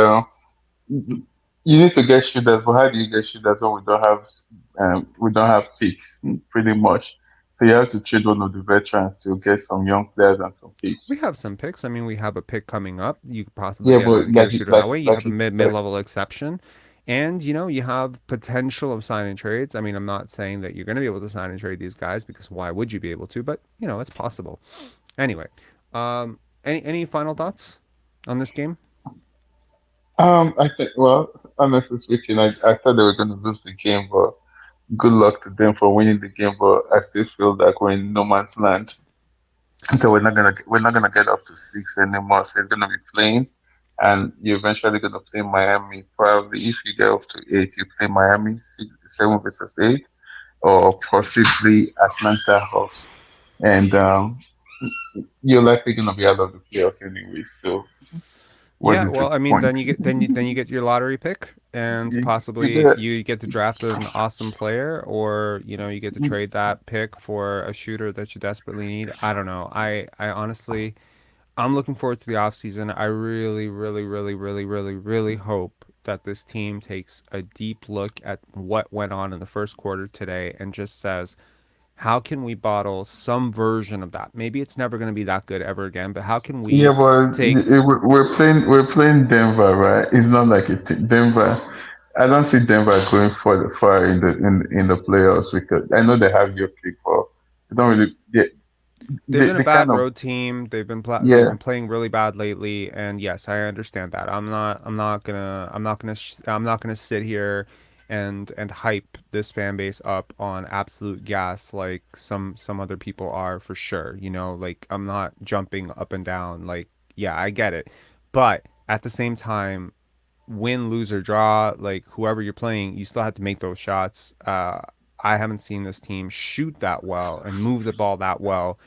you need to get shooters, but how do you get shooters when we don't have picks pretty much? So you have to trade one of the veterans to get some young players and some
We
picks.
have some picks. I mean, we have a pick coming up. You could possibly
Yeah, but
get a shooter that way. You have
like
a
it's
mid level exception, and you have potential of signing trades. I mean, I'm not saying that you're going to be able to sign and trade these guys because why would you be able to? But it's possible. Anyway, any final thoughts on this game?
I think, well, honestly speaking, I thought they were going to lose the game, but good luck to them for winning the game. But I still feel like we're in no man's land. Okay, we're not gonna get up to six anymore. So it's gonna be playing, and you're eventually gonna play Miami. Probably if you get up to eight, you play Miami 7 versus 8, or possibly Atlanta Hawks, and you're likely gonna be out of the playoffs anyway. So what
Yeah,
is the
well, I mean,
point?
then you get your lottery pick, and
You
possibly
did.
you get to draft an awesome player, or you get to trade that pick for a shooter that you desperately need. I don't know. I honestly, I'm looking forward to the offseason. I really, really, really, really, really, really hope that this team takes a deep look at what went on in the first quarter today and just says, how can we bottle some version of that? Maybe it's never going to be that good ever again, but how can
Yeah,
we
but
take
we're playing Denver, right? It's not like Denver. I don't see Denver going far in the playoffs because I know they have your pick for. They don't really.
they've been a
They kind
bad
of,
road team. They've
yeah.
been playing really bad lately, and yes, I understand that. I'm not gonna sit here and hype this fan base up on absolute gas like some other people are for sure. You know, like I'm not jumping up and down. Like, yeah, I get it. But at the same time, win, lose or draw, like whoever you're playing, you still have to make those shots. I haven't seen this team shoot that well and move the ball that well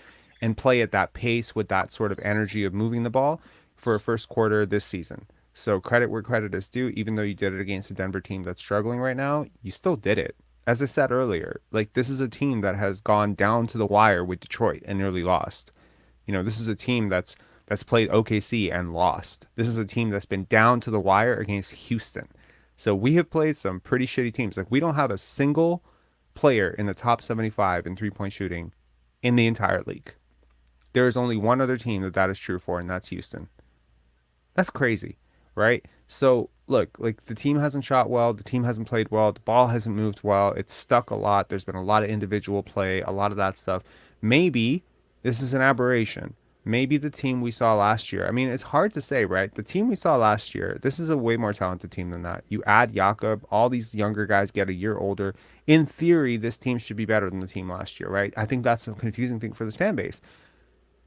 and play at that pace with that sort of energy of moving the ball for a first quarter this season. So credit where credit is due. Even though you did it against a Denver team that's struggling right now, you still did it. As I said earlier, like this is a team that has gone down to the wire with Detroit and nearly lost. You know, this is a team that's played OKC and lost. This is a team that's been down to the wire against Houston. So we have played some pretty shitty teams. Like we don't have a single player in the top 75 in three-point shooting in the entire league. There is only one other team that is true for, and that's Houston. That's crazy, right? So look, like the team hasn't shot well, the team hasn't played well, the ball hasn't moved well, it's stuck a lot. There's been a lot of individual play, a lot of that stuff. Maybe this is an aberration. Maybe the team we saw last year. I mean, it's hard to say, right? The team we saw last year, this is a way more talented team than that. You add Jakob, all these younger guys get a year older. In theory, this team should be better than the team last year, right? I think that's a confusing thing for this fan base.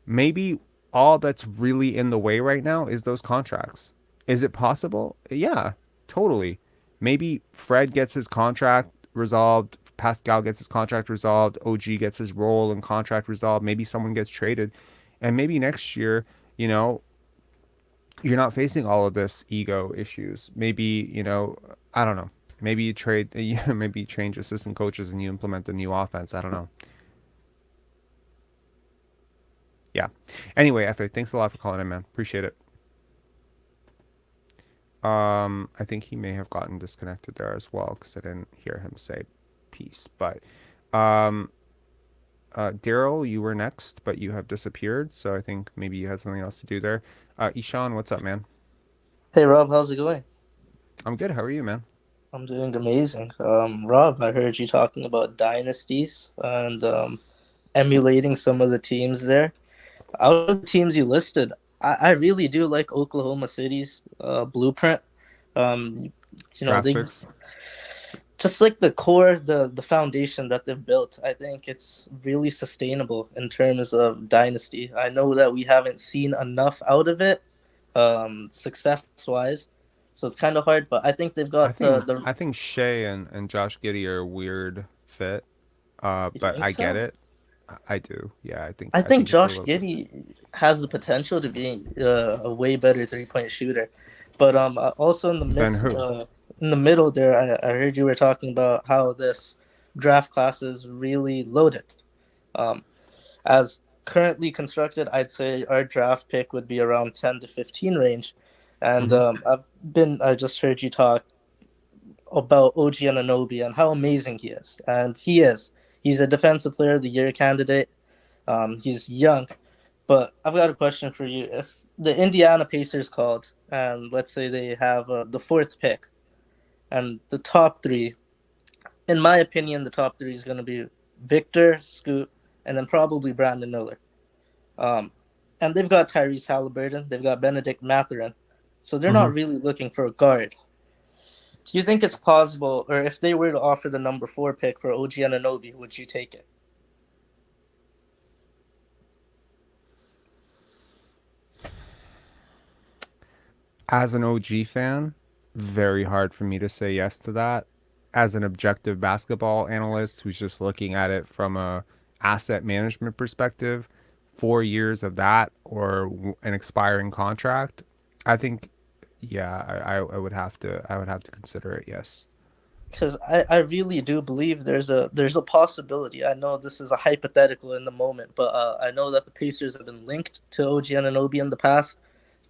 Maybe all that's really in the way right now is those contracts. Is it possible? Yeah, totally. Maybe Fred gets his contract resolved, Pascal gets his contract resolved, OG gets his role and contract resolved, maybe someone gets traded. And maybe next year, you know, you're not facing all of this ego issues. Maybe, you know, I don't know. Maybe you trade, maybe you change assistant coaches and you implement a new offense. I don't know. Yeah. Anyway, Efe, thanks a lot for calling in, man. Appreciate it. I think he may have gotten disconnected there as well because I didn't hear him say peace. But um, Daryl, you were next, but you have disappeared. So I think maybe you had something else to do there. Ishan, what's up, man?
Hey Rob, how's it going?
I'm good. How are you, man?
I'm doing amazing. Rob, I heard you talking about dynasties and emulating some of the teams there. Out of the teams you listed, I really do like Oklahoma City's blueprint. Um,
Draft
they
picks.
just like the core, the foundation that they've built. I think it's really sustainable in terms of dynasty. I know that we haven't seen enough out of it, success wise. So it's kind of hard, but I think they've
I
got
think
the.
I think Shea and Josh Giddey are a weird fit.
You
But
think
I get
so?
it. I do. Yeah,
I
I think
think
it's a
Josh
little bit.
Giddey has the potential to be a way better 3 point shooter, but also
Then who?
in the middle there, I heard you were talking about how this draft class is really loaded. Um, as currently constructed, I'd say our draft pick would be around 10 to 15 range, and
Hmm.
I just heard you talk about OG Anunoby and how amazing he is, and he is. He's a defensive player of the year candidate. He's young, but I've got a question for you. If the Indiana Pacers called, and let's say they have the fourth pick, and the top three, in my opinion, the top three is going to be Victor, Scoot, and then probably Brandon Miller. Um, and they've got Tyrese Halliburton, they've got Benedict Mathurin, so they're
Hmm.
not really looking for a guard. Do you think it's possible, or if they were to offer the number four pick for OG Anunoby, would you take it?
As an OG fan, very hard for me to say yes to that. As an objective basketball analyst who's just looking at it from a asset management perspective, 4 years of that or an expiring contract, I think, yeah, I would have to consider it. Yes.
Because I really do believe there's a possibility. I know this is a hypothetical in the moment, but I know that the Pacers have been linked to OG Anunoby in the past.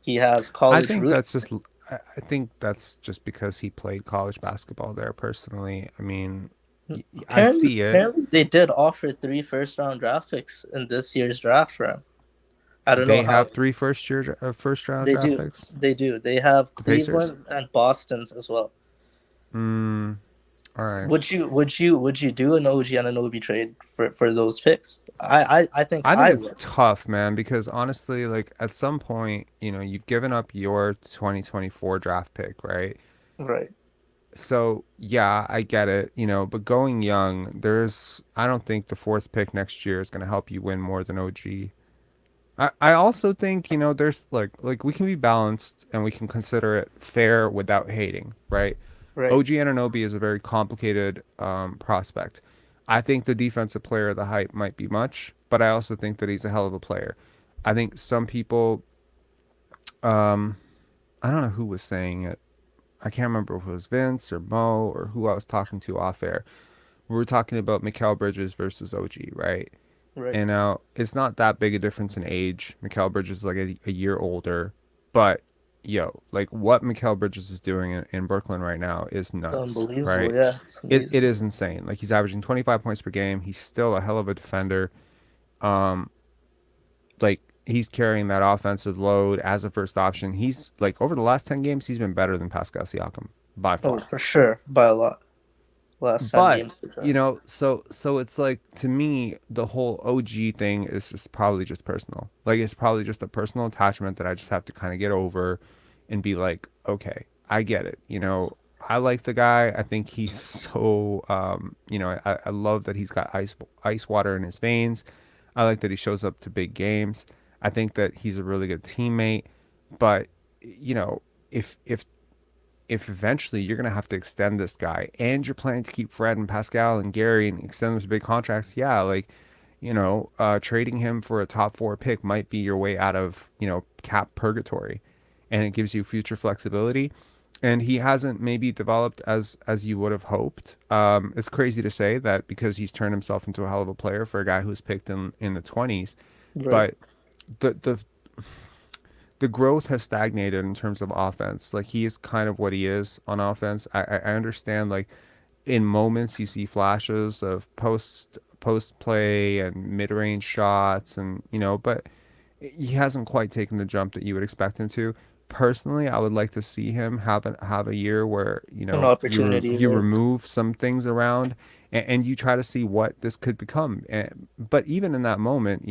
He has
I
college
think
roots.
that's just I think that's just because he played college basketball there personally. I mean, I
Apparently,
see it.
apparently they did offer 3 first round draft picks in this year's draft for him. I don't know
They
how
have three first round
they
draft
do.
picks.
They do. They have
The Pacers.
Cleveland's and Boston's as well.
Mm, all right.
Would you do an OG Anunoby trade for those picks? I think
I think
I
it's
would.
tough, man, because honestly, like at some point, you know, you've given up your 2024 draft pick, right?
Right.
So yeah, I get it, but going young, I don't think the fourth pick next year is going to help you win more than OG. I also think, there's like we can be balanced and we can consider it fair without hating, right?
Right.
OG Ananobi is a very complicated prospect. I think the defensive player of the hype might be much, but I also think that he's a hell of a player. I think some people, um, I don't know who was saying it. I can't remember if it was Vince or Mo or who I was talking to off air. We were talking about Mikal Bridges versus OG, right?
Right.
And now it's not that big a difference in age. Mikal Bridges is like a year older, but like what Mikal Bridges is doing in Brooklyn right now is nuts,
Unbelievable.
right?
Yeah, it's
It
amazing.
is insane. Like he's averaging 25 points per game. He's still a hell of a defender. Um, like he's carrying that offensive load as a first option. He's like over the last 10 games, he's been better than Pascal Siakam by
Oh,
far.
for sure, by a lot. Last 10
But
games for sure.
so it's like to me the whole OG thing is just probably just personal. Like it's probably just a personal attachment that I just have to kind of get over and be like, okay, I get it. I like the guy. I think he's so I love that he's got ice water in his veins. I like that he shows up to big games. I think that he's a really good teammate. But you know, if eventually you're going to have to extend this guy and you're planning to keep Fred and Pascal and Gary and extend them to big contracts, yeah, like, trading him for a top four pick might be your way out of, cap purgatory, and it gives you future flexibility. And he hasn't maybe developed as you would have hoped. It's crazy to say that because he's turned himself into a hell of a player for a guy who's picked in the 20s,
Right.
but the growth has stagnated in terms of offense. Like he is kind of what he is on offense. I understand like in moments you see flashes of post play and mid range shots and but he hasn't quite taken the jump that you would expect him to. Personally, I would like to see him have a year where
An
you
opportunity,
you
right?
remove some things around and you try to see what this could become. But even in that moment,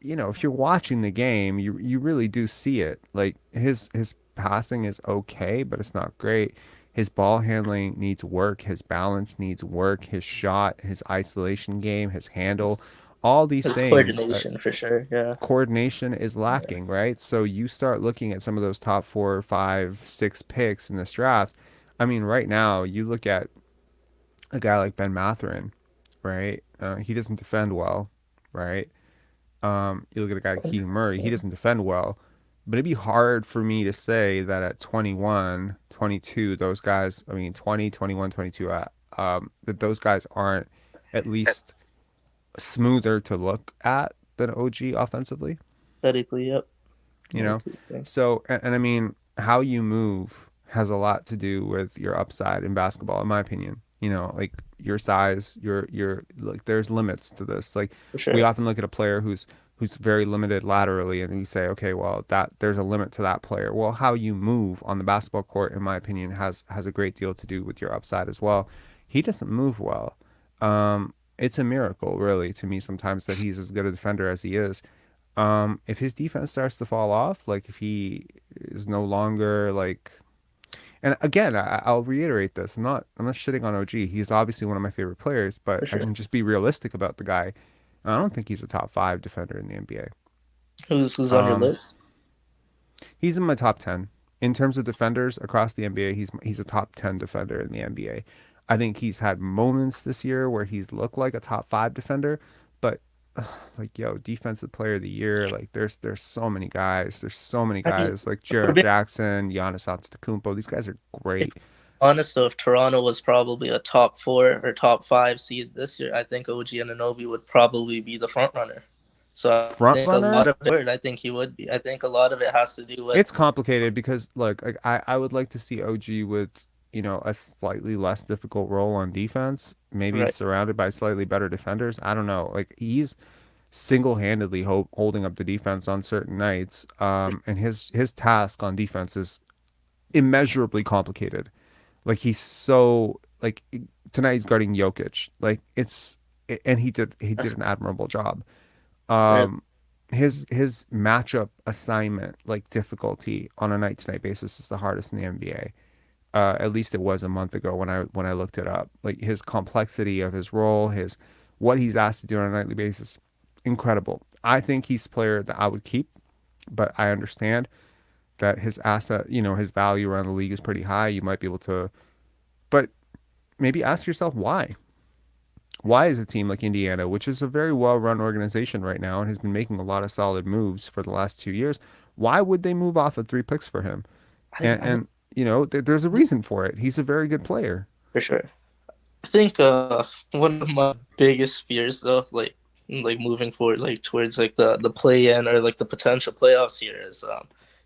if you're watching the game, you really do see it. Like his passing is okay, but it's not great. His ball handling needs work. His balance needs work. His shot, his isolation game, his handle, all these
His
things.
coordination for sure. Yeah.
Coordination is
Yeah.
lacking, right? So you start looking at some of those top 4, 5, 6 picks in this draft. I mean, right now you look at a guy like Ben Matherin, right? He doesn't defend well, right? You look at a guy like Keegan Murray, he doesn't defend well. But it'd be hard for me to say that at 21, 22, those guys, I mean, 20, 21, 22, that those guys aren't at least smoother to look at than OG offensively,
Aesthetically, yep.
you
I
know?
too think.
So, and I mean, how you move has a lot to do with your upside in basketball, in my opinion. Like your size, your like there's limits to this. Like
For
we
sure.
often look at a player who's very limited laterally and we say, okay, well that there's a limit to that player. Well, how you move on the basketball court, in my opinion, has a great deal to do with your upside as well. He doesn't move well. It's a miracle, really, to me sometimes that he's as good a defender as he is. If his defense starts to fall off, like if he is no longer like, and again, I'll reiterate this: I'm not shitting on OG. He's obviously one of my favorite players, but
For
I
sure.
can just be realistic about the guy. I don't think he's a top five defender in the NBA.
Who's on your
Um,
list?
he's in my top 10 in terms of defenders across the NBA. He's a top 10 defender in the NBA. I think he's had moments this year where he's looked like a top five defender, but like defensive player of the year, like there's so many guys. There's so many
I mean,
guys like
if we're
Jared
being,
Jackson, Giannis Antetokounmpo. These guys are
if
great.
honest though, if Toronto was probably a top four or top five seed this year, I think OG Ananobi would probably be the front runner. So I
Front
think a
runner,
lot of it, I think he would be. I think a lot of it has to do with
it's complicated because look, like I would like to see OG with a slightly less difficult role on defense, maybe
right.
surrounded by slightly better defenders. I don't know. Like he's single-handedly holding up the defense on certain nights, and his task on defense is immeasurably complicated. Like he's so like tonight he's guarding Jokic. Like and he did an admirable job.
Right.
Um, his matchup assignment like difficulty on a night to night basis is the hardest in the NBA. At least it was a month ago when I looked it up. Like his complexity of his role, his what he's asked to do on a nightly basis, incredible. I think he's a player that I would keep, but I understand that his asset, his value around the league is pretty high. You might be able to, but maybe ask yourself why. Why is a team like Indiana, which is a very well-run organization right now and has been making a lot of solid moves for the last 2 years, why would they move off of 3 picks for him?
I
And there's a reason for it. He's a very good player.
For sure. I think one of my biggest fears though, like moving forward, like towards like the play in or like the potential playoffs here is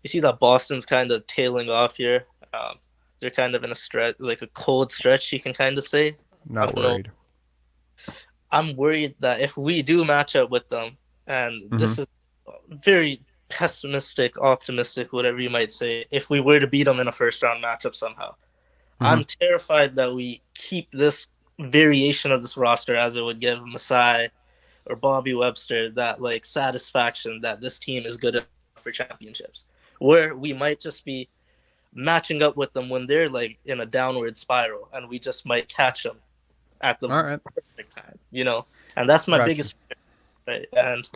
you see that Boston's kind of tailing off here. They're kind of in a stretch, like a cold stretch, you can kind of say. I
Not
don't know.
worried.
I'm worried that if we do match up with them, and
Mm-hmm.
this is very pessimistic, optimistic, whatever you might say, if we were to beat them in a first round matchup somehow, I'm terrified that we keep this variation of this roster as it would give Masai or Bobby Webster that like satisfaction that this team is good enough for championships. Where we might just be matching up with them when they're like in a downward spiral and we just might catch them at the
All right.
perfect time, you know? And that's my
Gotcha.
biggest fear, right? And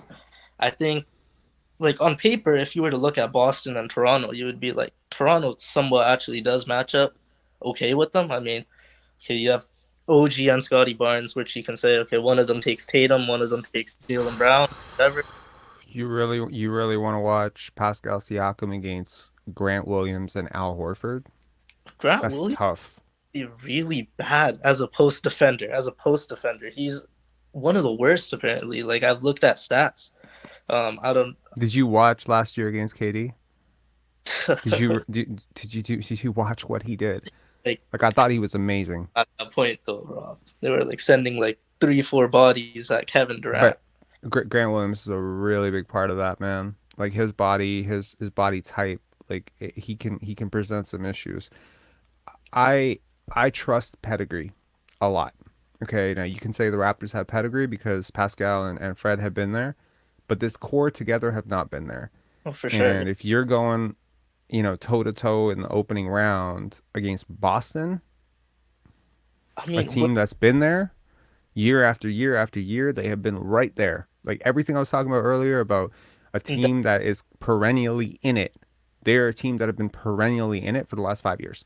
I think like on paper, if you were to look at Boston and Toronto, you would be like Toronto somewhat actually does match up okay with them. I mean, okay, you have OG and Scotty Barnes, which you can say, okay, one of them takes Tatum, one of them takes Jaylen Brown, whatever.
You really want to watch Pascal Siakam against Grant Williams and Al Horford?
Grant
That's
Williams
tough.
is really bad as a post defender. He's one of the worst apparently. Like I've looked at stats. I don't.
Did you watch last year against KD? Did you watch what he did?
Like
Like I thought he was amazing.
at that point though, Rob, they were like sending like 3-4 bodies at Kevin Durant.
But Grant Williams is a really big part of that, man. Like his body, his body type, like he can present some issues. I I trust pedigree a lot. Okay, now you can say the Raptors have pedigree because Pascal and Fred have been there, but this core together have not been there.
Oh, for sure.
And if you're going, toe to toe in the opening round against Boston,
I
a
mean,
team that's been there year after year after year, they have been right there. Like everything I was talking about earlier about a team that is perennially in it. They're a team that have been perennially in it for the last 5 years.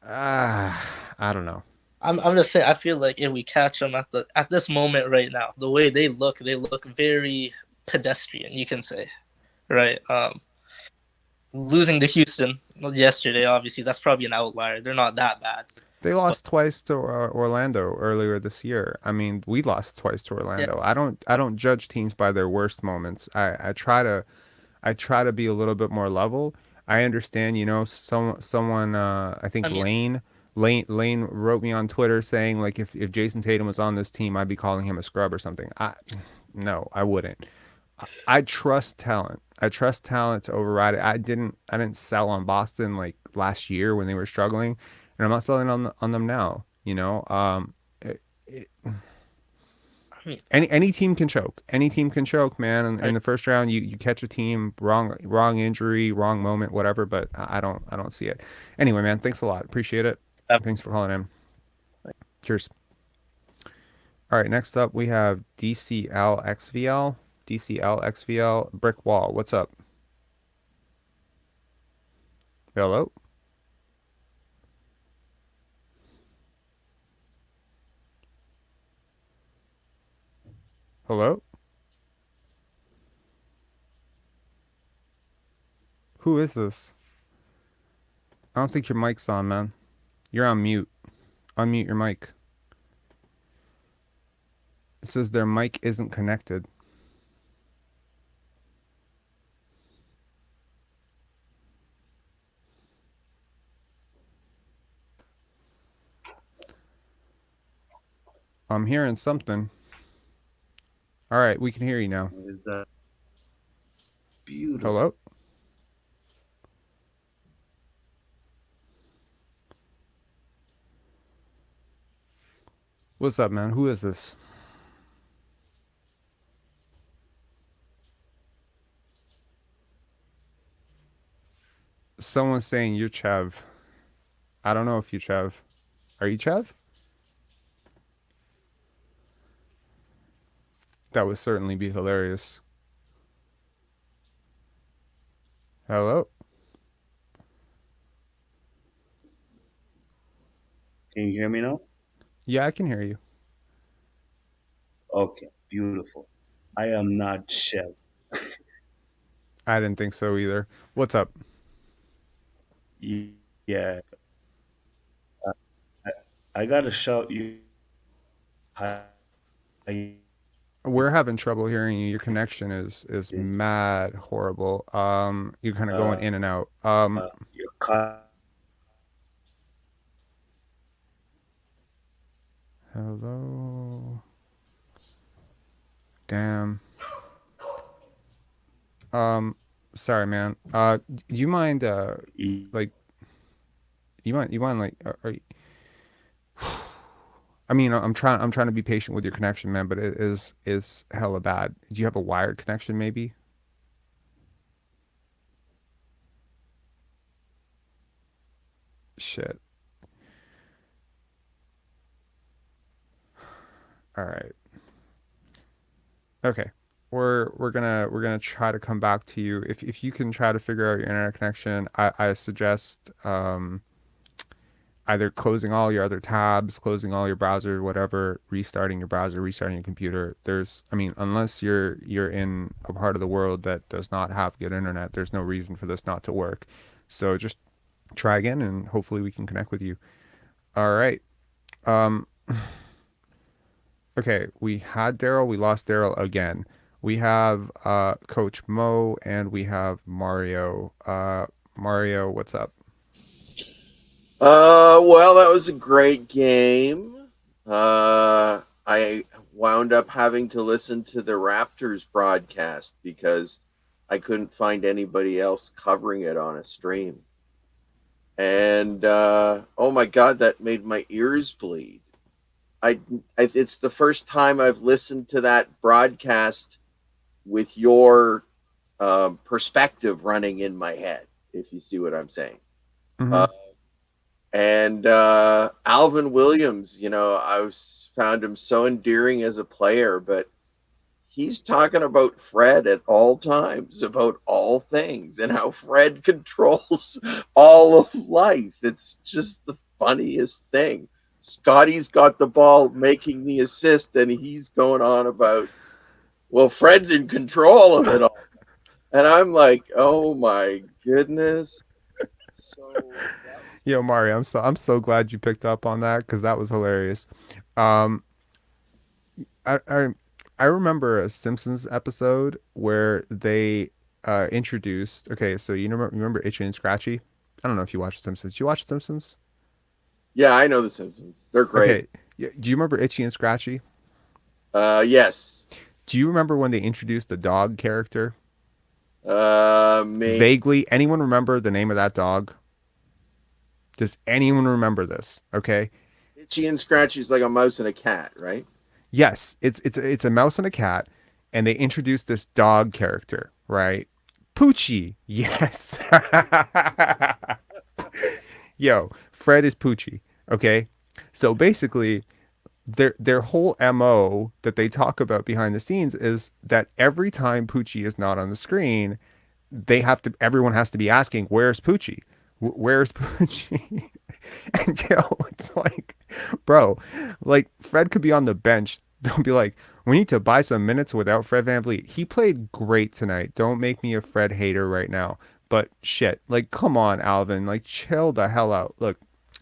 I don't know.
I'm just saying. I feel like if we catch them at this moment right now, the way they look very pedestrian. You can say, right? Losing to Houston yesterday, obviously, that's probably an outlier. They're not that bad.
They lost twice to Orlando earlier this year. I mean, we lost twice to Orlando. I don't judge teams by their worst moments. I try to be a little bit more level. I understand, someone I think
I mean,
Lane wrote me on Twitter saying like if Jason Tatum was on this team, I'd be calling him a scrub or something. No, I wouldn't. I trust talent. I trust talent to override it. I didn't sell on Boston like last year when they were struggling, and I'm not selling on them now.
I mean,
Any team can choke. Any team can choke, man. In the first round, you catch a team wrong injury, wrong moment, whatever. But I don't see it. Anyway, man, thanks a lot. Appreciate it. Thanks for calling in. Cheers. All right, next up we have DCLXVL. DCLXVL Brick Wall. What's up? Hello. Hello? Who is this? I don't think your mic's on, man. You're on mute. Unmute your mic. It says their mic isn't connected. I'm hearing something. All right, we can hear you now.
Is that beautiful?
Hello? What's up, man? Who is this? Someone's saying you're Chev. I don't know if you Chev. Are you Chev? That would certainly be hilarious. Hello?
Can you hear me now?
Yeah, I can hear you.
Okay, beautiful. I am not Chev.
I didn't think so either. What's up?
Yeah, I, I gotta shout you. Hi,
We're having trouble hearing you. Your connection is mad horrible. You're kind of going
uh,
in and out.
your car.
Hello. Damn. Sorry, man. Do you mind like you mind like are you, I mean, I'm trying to be patient with your connection, man, but it is hella bad. Do you have a wired connection maybe? Shit. All right. Okay. We're gonna try to come back to you. If you can try to figure out your internet connection, I suggest either closing all your other tabs, closing all your browser, whatever, restarting your browser, restarting your computer. I mean, unless you're in a part of the world that does not have good internet, there's no reason for this not to work. So just try again, and hopefully we can connect with you. All right. Um, okay, we had Daryl, we lost Daryl again. We have Coach Mo and we have Mario. Mario, what's up?
Well, that was a great game. I wound up having to listen to the Raptors broadcast because I couldn't find anybody else covering it on a stream. And oh my God, that made my ears bleed. It's the first time I've listened to that broadcast with your perspective running in my head, if you see what I'm saying.
Mm-hmm.
And Alvin Williams, found him so endearing as a player, but he's talking about Fred at all times, about all things, and how Fred controls all of life. It's just the funniest thing. Scotty's got the ball making the assist, and he's going on about, well, Fred's in control of it all. And I'm like, oh my goodness. So
Yo, Mario, I'm so glad you picked up on that because that was hilarious. Um, I, I I remember a Simpsons episode where they introduced. Okay, so you remember Itchy and Scratchy? I don't know if you watched Simpsons. Did you watch Simpsons?
yeah, I know the Simpsons. They're great.
Okay, do you remember Itchy and Scratchy?
Yes.
Do you remember when they introduced the dog character?
Maybe.
Vaguely, anyone remember the name of that dog? Does anyone remember this? Okay.
Itchy and Scratchy's like a mouse and a cat, right?
Yes, it's a mouse and a cat, and they introduced this dog character, right? Poochie. Yes. Yo, Fred is Poochie. Okay. So basically, their whole MO that they talk about behind the scenes is that every time Poochie is not on the screen, everyone has to be asking, where's Poochie? Where's Poochie? And Joe, it's like, bro, like Fred could be on the bench. They'll be like, we need to buy some minutes without Fred VanVleet. He played great tonight. Don't make me a Fred hater right now. But shit, like, come on, Alvin, like, chill the hell out. Look,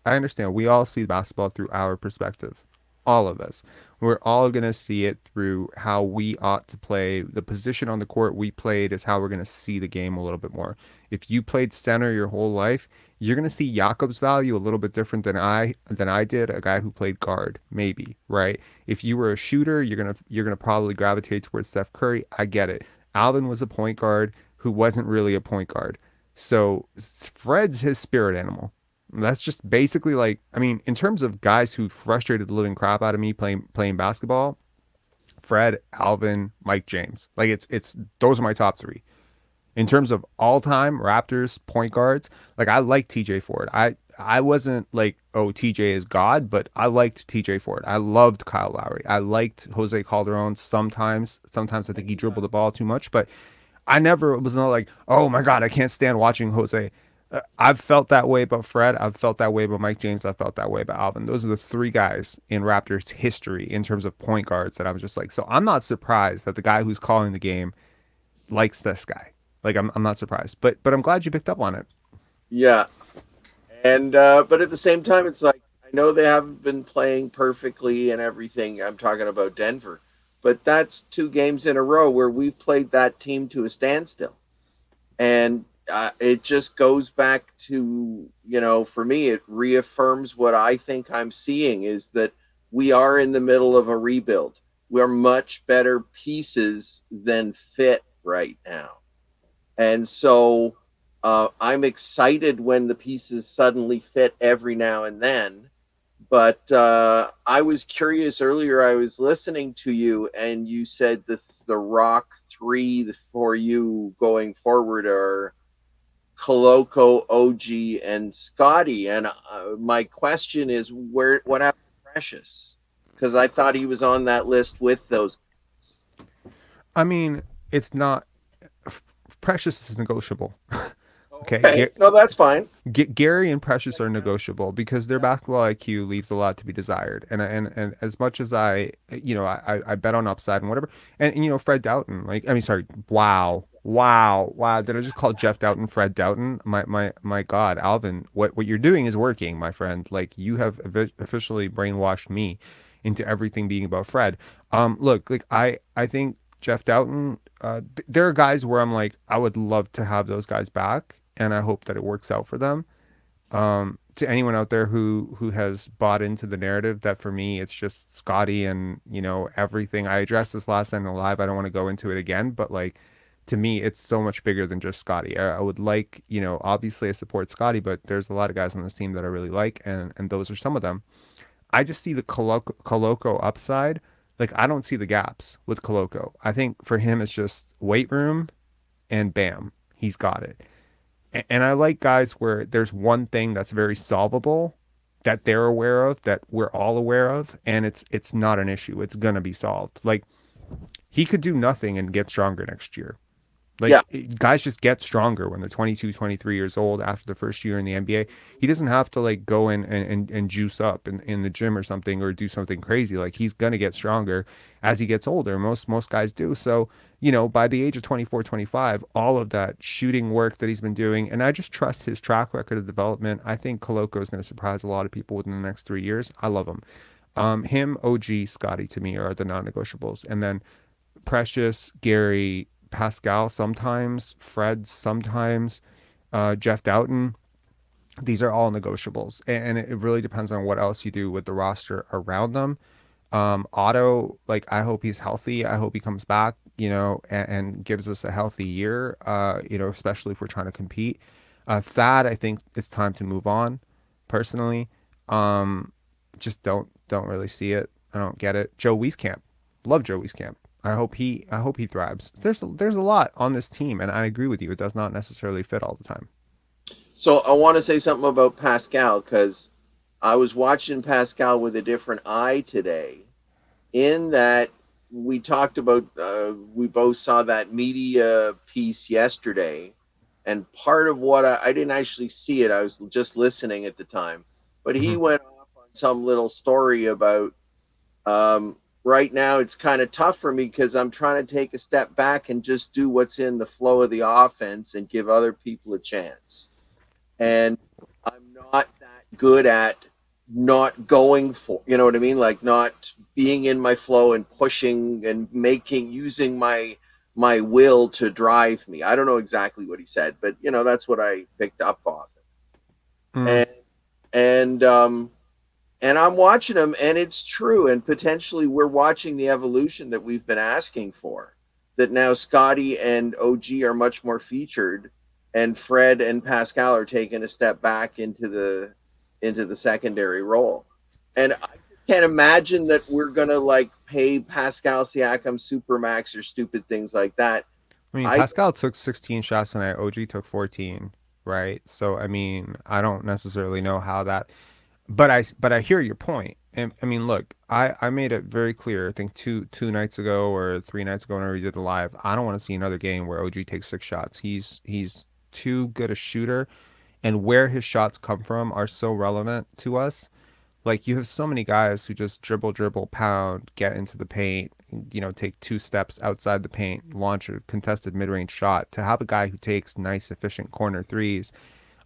I understand. We all see basketball through our perspective. All of us. We're all going to see it through how we ought to play. The position on the court we played is how we're going to see the game a little bit more. If you played center your whole life, you're going to see Jakob's value a little bit different than I did, a guy who played guard, maybe, right? If you were a shooter, you're going to probably gravitate towards Steph Curry. I get it. Alvin was a point guard who wasn't really a point guard. So Fred's his spirit animal. That's just basically like, I mean, in terms of guys who frustrated the living crap out of me playing basketball, Fred, Alvin, Mike James. Like it's those are my top three. In terms of all-time Raptors point guards, like I like TJ Ford. I wasn't like, oh, TJ is God, but I liked TJ Ford. I loved Kyle Lowry. I liked Jose Calderon sometimes. Sometimes I think he dribbled the ball too much, but I never was not like, oh my God, I can't stand watching Jose. I've felt that way about Fred. I've felt that way about Mike James. I've felt that way about Alvin. Those are the three guys in Raptors history in terms of point guards that I was just like, so I'm not surprised that the guy who's calling the game likes this guy. Like I'm not surprised, but I'm glad you picked up on it.
Yeah, and but at the same time, it's like I know they haven't been playing perfectly and everything. I'm talking about Denver, but that's 2 games in a row where we've played that team to a standstill, and it just goes back to, for me, it reaffirms what I think I'm seeing is that we are in the middle of a rebuild. We're much better pieces than fit right now. And so I'm excited when the pieces suddenly fit every now and then. But I was curious earlier. I was listening to you, and you said the rock three for you going forward are Koloko, OG, and Scotty. And my question is, what happened to Precious? Because I thought he was on that list with those.
I mean, it's not Precious is negotiable.
Okay, no, that's fine.
Gary and Precious are negotiable because their basketball IQ leaves a lot to be desired. And as much as I bet on upside and whatever. And Fred Doughton, sorry, wow. Did I just call Jeff Doughton Fred Doughton? My God, Alvin, what you're doing is working, my friend. Like you have officially brainwashed me into everything being about Fred. Look, like I think Jeff Doughton, there are guys where I'm like, I would love to have those guys back, and I hope that it works out for them. To anyone out there who has bought into the narrative that for me it's just Scotty and everything. I addressed this last night in the live. I don't want to go into it again, but like to me, it's so much bigger than just Scotty. I would like, obviously I support Scotty, but there's a lot of guys on this team that I really like, and those are some of them. I just see the Koloko upside. Like I don't see the gaps with Koloko. I think for him it's just weight room and bam, he's got it. And I like guys where there's one thing that's very solvable that they're aware of, that we're all aware of, and it's not an issue. It's gonna be solved. Like he could do nothing and get stronger next year. Guys just get stronger when they're 22, 23 years old after the first year in the NBA. He doesn't have to like go in and juice up in the gym or something or do something crazy. Like he's going to get stronger as he gets older. Most guys do. So, by the age of 24, 25, all of that shooting work that he's been doing, and I just trust his track record of development. I think Koloko is going to surprise a lot of people within the next 3 years. I love him. Him, OG, Scotty to me are the non-negotiables. And then Precious, Gary, Pascal sometimes, Fred sometimes, Jeff Doughton. These are all negotiables, and it really depends on what else you do with the roster around them. Otto, like I hope he's healthy. I hope he comes back, and gives us a healthy year. Especially if we're trying to compete. Thad, I think it's time to move on. Personally, just don't really see it. I don't get it. Joe Wieskamp, love Joe Wieskamp. I hope he thrives. There's a lot on this team, and I agree with you. It does not necessarily fit all the time.
So I want to say something about Pascal because I was watching Pascal with a different eye today. In that we talked about, we both saw that media piece yesterday, and part of what I didn't actually see it. I was just listening at the time, but he went off on some little story about. Right now, it's kind of tough for me because I'm trying to take a step back and just do what's in the flow of the offense and give other people a chance. And I'm not that good at not going for, you know what I mean? Like not being in my flow and pushing and using my will to drive me. I don't know exactly what he said, but that's what I picked up on. And I'm watching them, and it's true. And potentially we're watching the evolution that we've been asking for, that now Scotty and OG are much more featured, and Fred and Pascal are taking a step back into the secondary role. And I can't imagine that we're going to like pay Pascal Siakam Supermax or stupid things like that.
I mean, Pascal took 16 shots tonight. OG took 14. right? So I mean, I don't necessarily know how that, but I hear your point. And I mean, look, I made it very clear. I think two nights ago or 3 nights ago whenever we did the live, I don't want to see another game where OG takes 6 shots. He's too good a shooter, and where his shots come from are so relevant to us. Like you have so many guys who just dribble, pound, get into the paint, take 2 steps outside the paint, launch a contested mid-range shot. To have a guy who takes nice, efficient corner threes,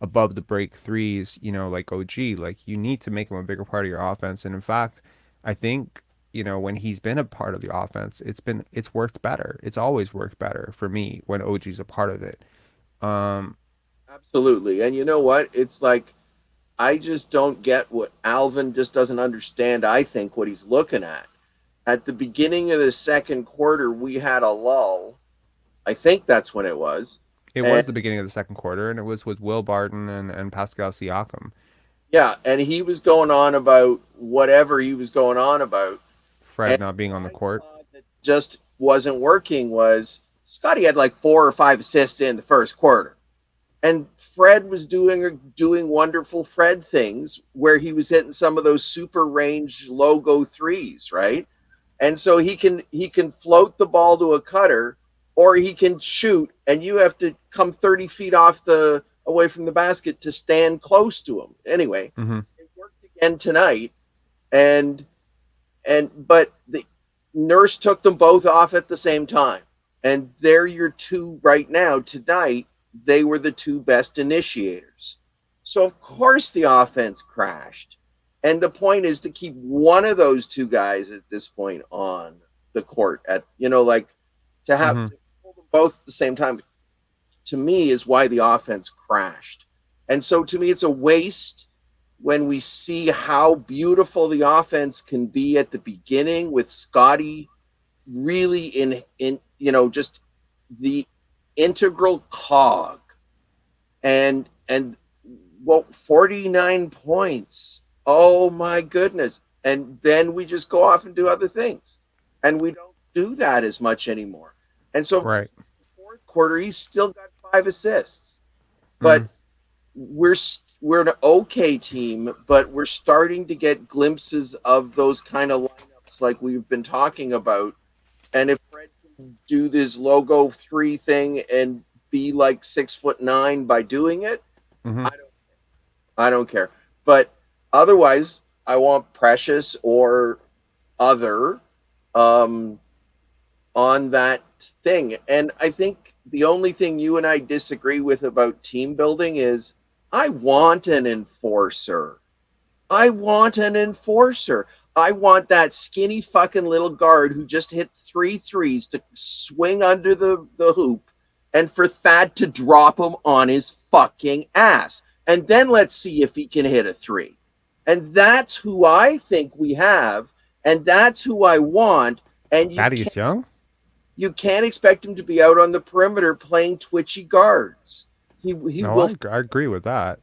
above the break threes, like OG, like you need to make him a bigger part of your offense. And in fact, I think, when he's been a part of the offense, it's worked better. It's always worked better for me when OG's a part of it. Um,
Absolutely. And you know what? It's like I just don't get what Alvin just doesn't understand, I think, what he's looking at. At the beginning of the second quarter, we had a lull. I think that's when it was.
it
And
was the beginning of the second quarter, and it was with Will Barton and Pascal Siakam.
yeah, and he was going on about whatever he was going on about.
Fred
And
not being on the
I
court.
saw that just wasn't working was Scotty had like 4 or 5 assists in the first quarter. And Fred was doing wonderful Fred things where he was hitting some of those super range logo threes, right? And so he can float the ball to a cutter, or he can shoot, and you have to come 30 feet away from the basket to stand close to him. Anyway,
Hmm.
it worked again tonight, and but the Nurse took them both off at the same time, and they're your two right now. Tonight, they were the two best initiators. So of course the offense crashed, and the point is to keep one of those two guys at this point on the court at like to have
Hmm.
to hold them both at the same time. To me, is why the offense crashed, and so to me, it's a waste when we see how beautiful the offense can be at the beginning with Scotty really in just the integral cog and 49 points. Oh my goodness. And then we just go off and do other things. And we don't do that as much anymore. And so
Right.
the fourth quarter he's still got 5 assists. But
Hmm.
we're an okay team, but we're starting to get glimpses of those kind of lineups like we've been talking about. And if Fred can do this logo 3 thing and be like 6'9" by doing it,
Hmm.
I don't I don't care. But otherwise, I want Precious or other um, on that thing. And I think the only thing you and I disagree with about team building is I want an enforcer. I want an enforcer. I want that skinny fucking little guard who just hit 3 threes to swing under the hoop and for Thad to drop him on his fucking ass. And then let's see if he can hit a 3. And that's who I think we have. And that's who I want. And
Thaddeus Young?
you can't expect him to be out on the perimeter playing twitchy guards. He
No, I agree with that.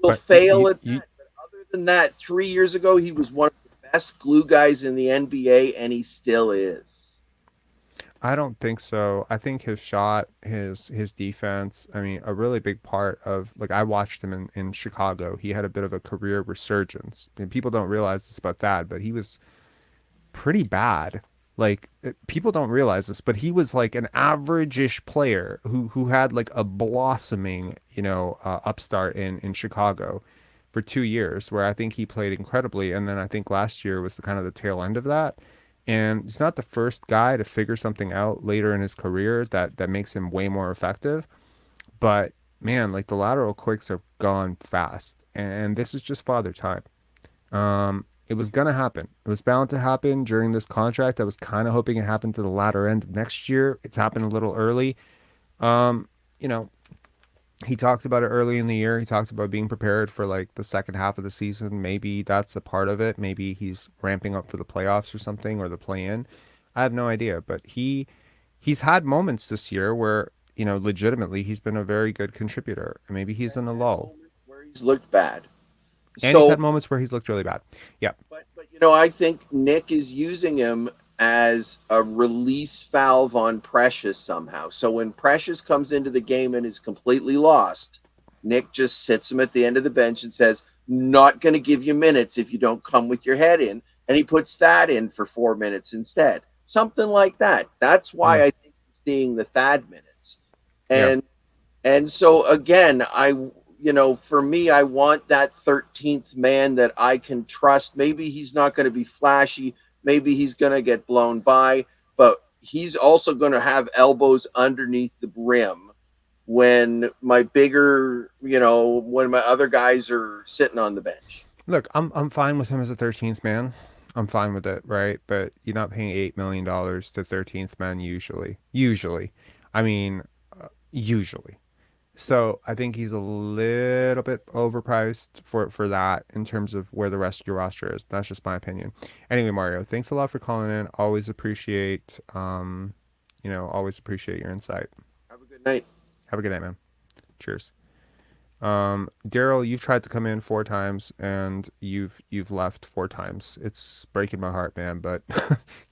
will
But
fail at that. But other than that, 3 years ago, he was one of the best glue guys in the NBA, and he still is.
I don't think so. I think his shot, his defense, I mean, a really big part of like I watched him in Chicago. He had a bit of a career resurgence. And people don't realize this about that, but he was pretty bad. Like people don't realize this, but he was like an average-ish player who had like a blossoming, upstart in Chicago for 2 years, where I think he played incredibly, and then I think last year was the kind of the tail end of that. And he's not the first guy to figure something out later in his career that makes him way more effective. But man, like the lateral quicks have gone fast, and this is just father time. It was gonna happen. It was bound to happen during this contract. I was kind of hoping it happened to the latter end of next year. It's happened a little early. Um, you know, he talked about it early in the year. He talks about being prepared for like the second half of the season. Maybe that's a part of it. Maybe he's ramping up for the playoffs or something or the play in. I have no idea, but he's had moments this year where, legitimately he's been a very good contributor. And maybe he's in a lull.
Where he's looked bad.
And he's
So,
had moments where he's looked really bad. Yeah.
but I think Nick is using him as a release valve on Precious somehow. So when Precious comes into the game and is completely lost, Nick just sits him at the end of the bench and says, "Not going to give you minutes if you don't come with your head in," and he puts that in for 4 minutes instead. Something like that. That's why
Mm,
I think we're seeing the Thad minutes.
yeah.
And so again, for me, I want that 13th man that I can trust. Maybe he's not going to be flashy. Maybe he's going to get blown by, but he's also going to have elbows underneath the rim when when my other guys are sitting on the bench.
Look, I'm fine with him as a 13th man. I'm fine with it, right? But you're not paying $8 million to 13th man usually. Usually, I mean, usually. So I think he's a little bit overpriced for that in terms of where the rest of your roster is. That's just my opinion. Anyway, Mario, thanks a lot for calling in. Always appreciate your insight.
Have a good night.
Have a good night, man. Cheers. Daryl, you've tried to come in 4 times and you've left 4 times. It's breaking my heart, man, but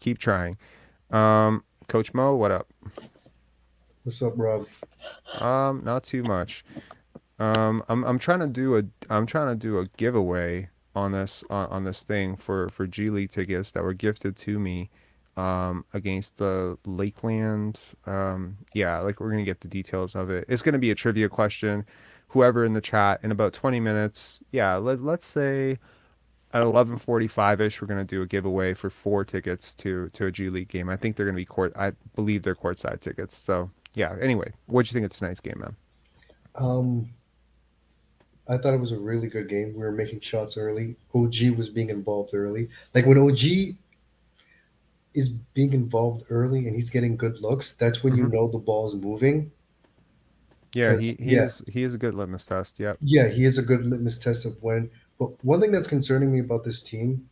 keep trying. Coach Mo, what up?
What's up, Rob?
Not too much. I'm trying to do a giveaway on this thing for G League tickets that were gifted to me against the Lakeland. Yeah, like we're gonna get the details of it. It's gonna be a trivia question. Whoever in the chat in about 20 minutes. Yeah, let's say at 11:45ish, we're gonna do a giveaway for 4 tickets to a G League game. I think they're gonna be I believe they're courtside tickets. So yeah. Anyway, what'd you think of tonight's game, man?
Um, I thought it was a really good game. We were making shots early. OG was being involved early. Like when OG is being involved early and he's getting good looks, that's when you
Hmm.
know the ball is moving.
Yeah, he
Because
he is he is a good litmus test. Yep.
yeah, he is a good litmus test of when. But one thing that's concerning me about this team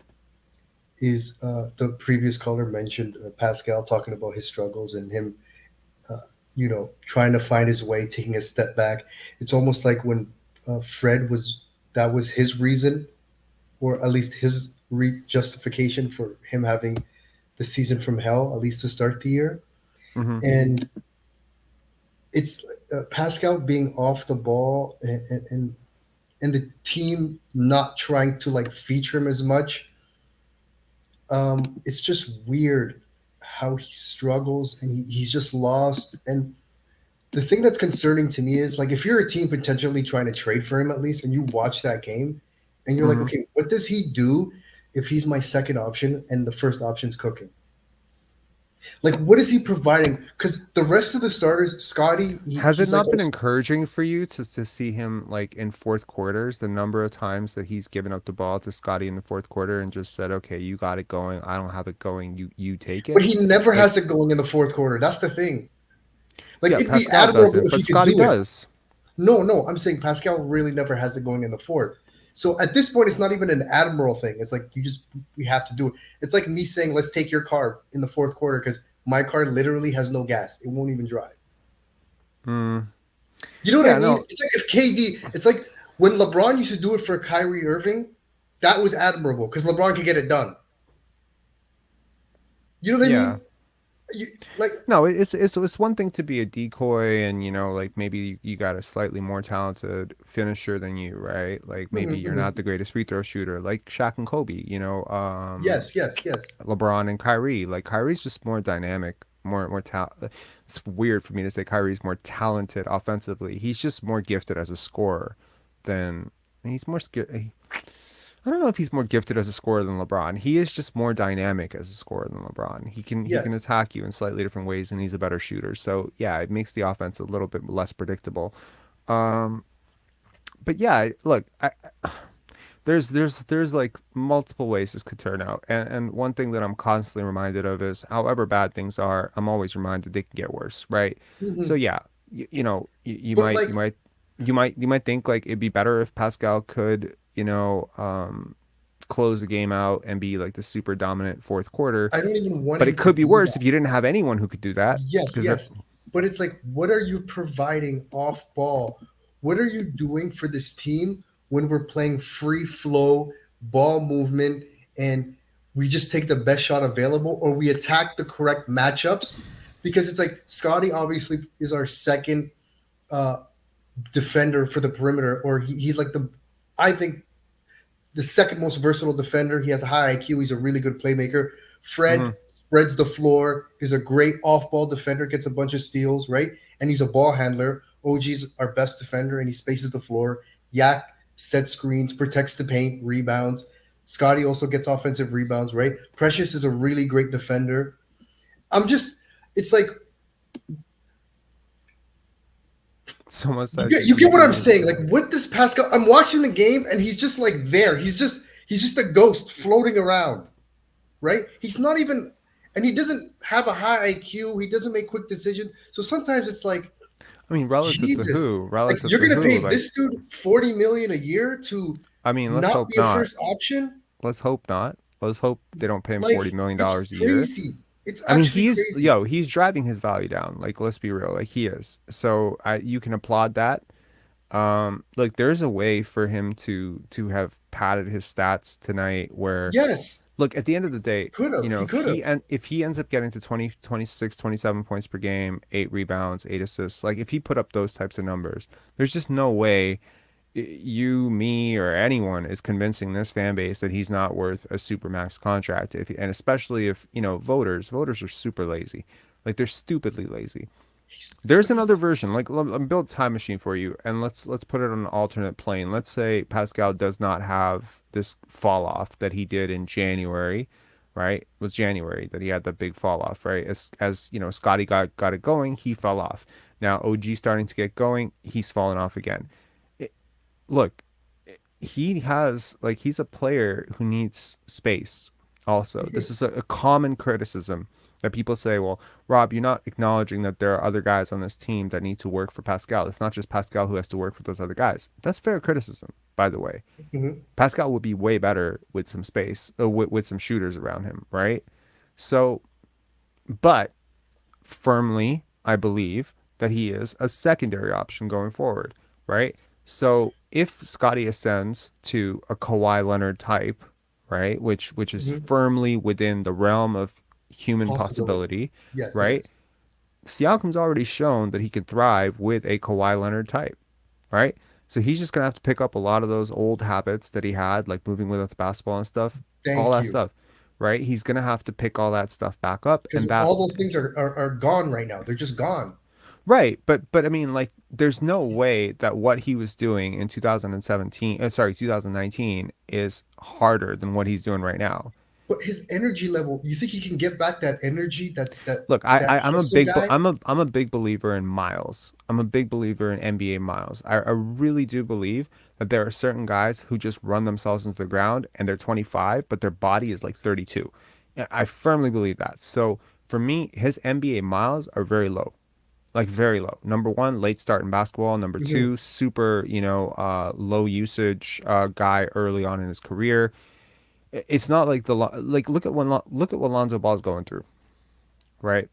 is the previous caller mentioned Pascal talking about his struggles and him, uh, trying to find his way, taking a step back. It's almost like when Fred was that was his reason, or at least his justification for him having the season from hell, at least to start the year.
Hmm.
And it's Pascal being off the ball and the team not trying to like feature him as much. It's just weird how he struggles and he's just lost. And the thing that's concerning to me is like if you're a team potentially trying to trade for him at least, and you watch that game, and you're like,
Hmm.
okay, what does he do if he's my second option and the first option's cooking? Like, what is he providing? Because the rest of the starters, Scotty,
Has it
he's like,
not been encouraging for you to see him like in fourth quarters, the number of times that he's given up the ball to Scotty in the fourth quarter and just said, "Okay, you got it going. I don't have it going. You take
but
it."
he never
Like,
has it going in the fourth quarter. That's the thing. Like,
yeah,
it'd be
Pascal
admirable
doesn't,
if he
but
could
Scotty
do it.
does.
No, I'm saying Pascal really never has it going in the fourth. So at this point, it's not even an admiral thing. It's like we have to do it. It's like me saying, let's take your car in the fourth quarter because my car literally has no gas. It won't even drive.
Mm,
You know what
yeah,
I mean?
no,
It's like if KD, it's like when LeBron used to do it for Kyrie Irving, that was admirable because LeBron could get it done. You know what I
yeah.
mean? You, like,
No, it's one thing to be a decoy and like maybe you got a slightly more talented finisher than you, right? Like maybe
mhm,
you're
mhm.
not the greatest free throw shooter, like Shaq and Kobe,
Yes.
LeBron and Kyrie. Like Kyrie's just more dynamic, more talent. It's weird for me to say Kyrie's more talented offensively. He's just more gifted as a scorer than he's more scared. I don't know if he's more gifted as a scorer than LeBron. He is just more dynamic as a scorer than LeBron. He can
Yes.
attack you in slightly different ways, and he's a better shooter. So yeah, it makes the offense a little bit less predictable. Um, but yeah, look, there's like multiple ways this could turn out, and one thing that I'm constantly reminded of is however bad things are, I'm always reminded they can get worse, right? So
Mhm.
yeah, you
But
might
like,
you might think like it'd be better if Pascal could close the game out and be like the super dominant fourth quarter,
I don't even want
but it
him to
could be
be
worse
that.
if you didn't have anyone who could do that
Yes,
because they're
yes. But it's like, what are you providing off ball? What are you doing for this team when we're playing free flow, ball movement, and we just take the best shot available or we attack the correct matchups? Because it's like Scotty obviously is our second uh, defender for the perimeter, or he's like I think, the second most versatile defender. He has a high IQ. He's a really good playmaker. Fred spreads the floor, is a great off-ball defender, gets a bunch of steals, right? And he's a ball handler. OG's our best defender, and he spaces the floor. Yak sets screens, protects the paint, rebounds. Scotty also gets offensive rebounds, right? Precious is a really great defender. It's like,
Someone said
you get what I'm saying. Like, what does Pascal? I'm watching the game, and he's just like there. He's just a ghost floating around, right? He's not even, and he doesn't have a high IQ. He doesn't make quick decisions. So sometimes it's like,
I mean, relative
Jesus,
to who?
like,
Relative
you're
to
gonna
who?
pay
Like,
this dude $40 million a year to
I mean, let's
not
hope
be a
not.
first option.
Let's hope not. Let's hope they don't pay him
Like,
$40 million
it's
a year.
crazy. It's
I mean,
actually crazy.
he's driving his value down. Like, let's be real. Like, he is. So you can applaud that. Like, there's a way for him to have padded his stats tonight where,
Yes,
look, at the end of the day,
could have.
you know,
He could have.
if he ends up getting to 20, 26, 27 points per game, 8 rebounds, 8 assists, like, if he put up those types of numbers, there's just no way you, me, or anyone is convincing this fan base that he's not worth a supermax contract. And especially if, you know, voters are super lazy. Like, they're stupidly lazy. There's another version. Like, let me build a time machine for you, and let's put it on an alternate plane. Let's say Pascal does not have this fall off that he did in January, right? It was January that he had the big fall off, right? As you know, Scotty got it going, he fell off. Now OG starting to get going, he's fallen off again. Look, he has, like, he's a player who needs space. Also, this is a common criticism that people say, well, Rob, you're not acknowledging that there are other guys on this team that need to work for Pascal. It's not just Pascal who has to work for those other guys. That's fair criticism, by the way.
Mhm.
Pascal would be way better with some space, with some shooters around him, right? So, but firmly, I believe that he is a secondary option going forward, right? So if Scotty ascends to a Kawhi Leonard type, right, which is firmly within the realm of human possibility,
Yes, it
right?
is.
Siakam's already shown that he can thrive with a Kawhi Leonard type, right? So he's just gonna have to pick up a lot of those old habits that he had, like moving without the basketball and stuff, all that
Thank you.
stuff, right? He's gonna have to pick all that stuff back up,
Because
and that,
all those things are gone right now. They're just gone.
right? But I mean, like, there's no way that what he was doing in 2017, sorry, 2019, is harder than what he's doing right now.
But his energy level, you think he can get back that energy, that
Look, I'm a
hustle
big
guy?
I'm a big believer in miles. I'm a big believer in NBA miles. I really do believe that there are certain guys who just run themselves into the ground and they're 25, but their body is like 32. I firmly believe that. So for me, his NBA miles are very low. Like, very low. Number one, late start in basketball. Number two, super, low usage guy early on in his career. It's not like look at what Lonzo Ball's going through, right?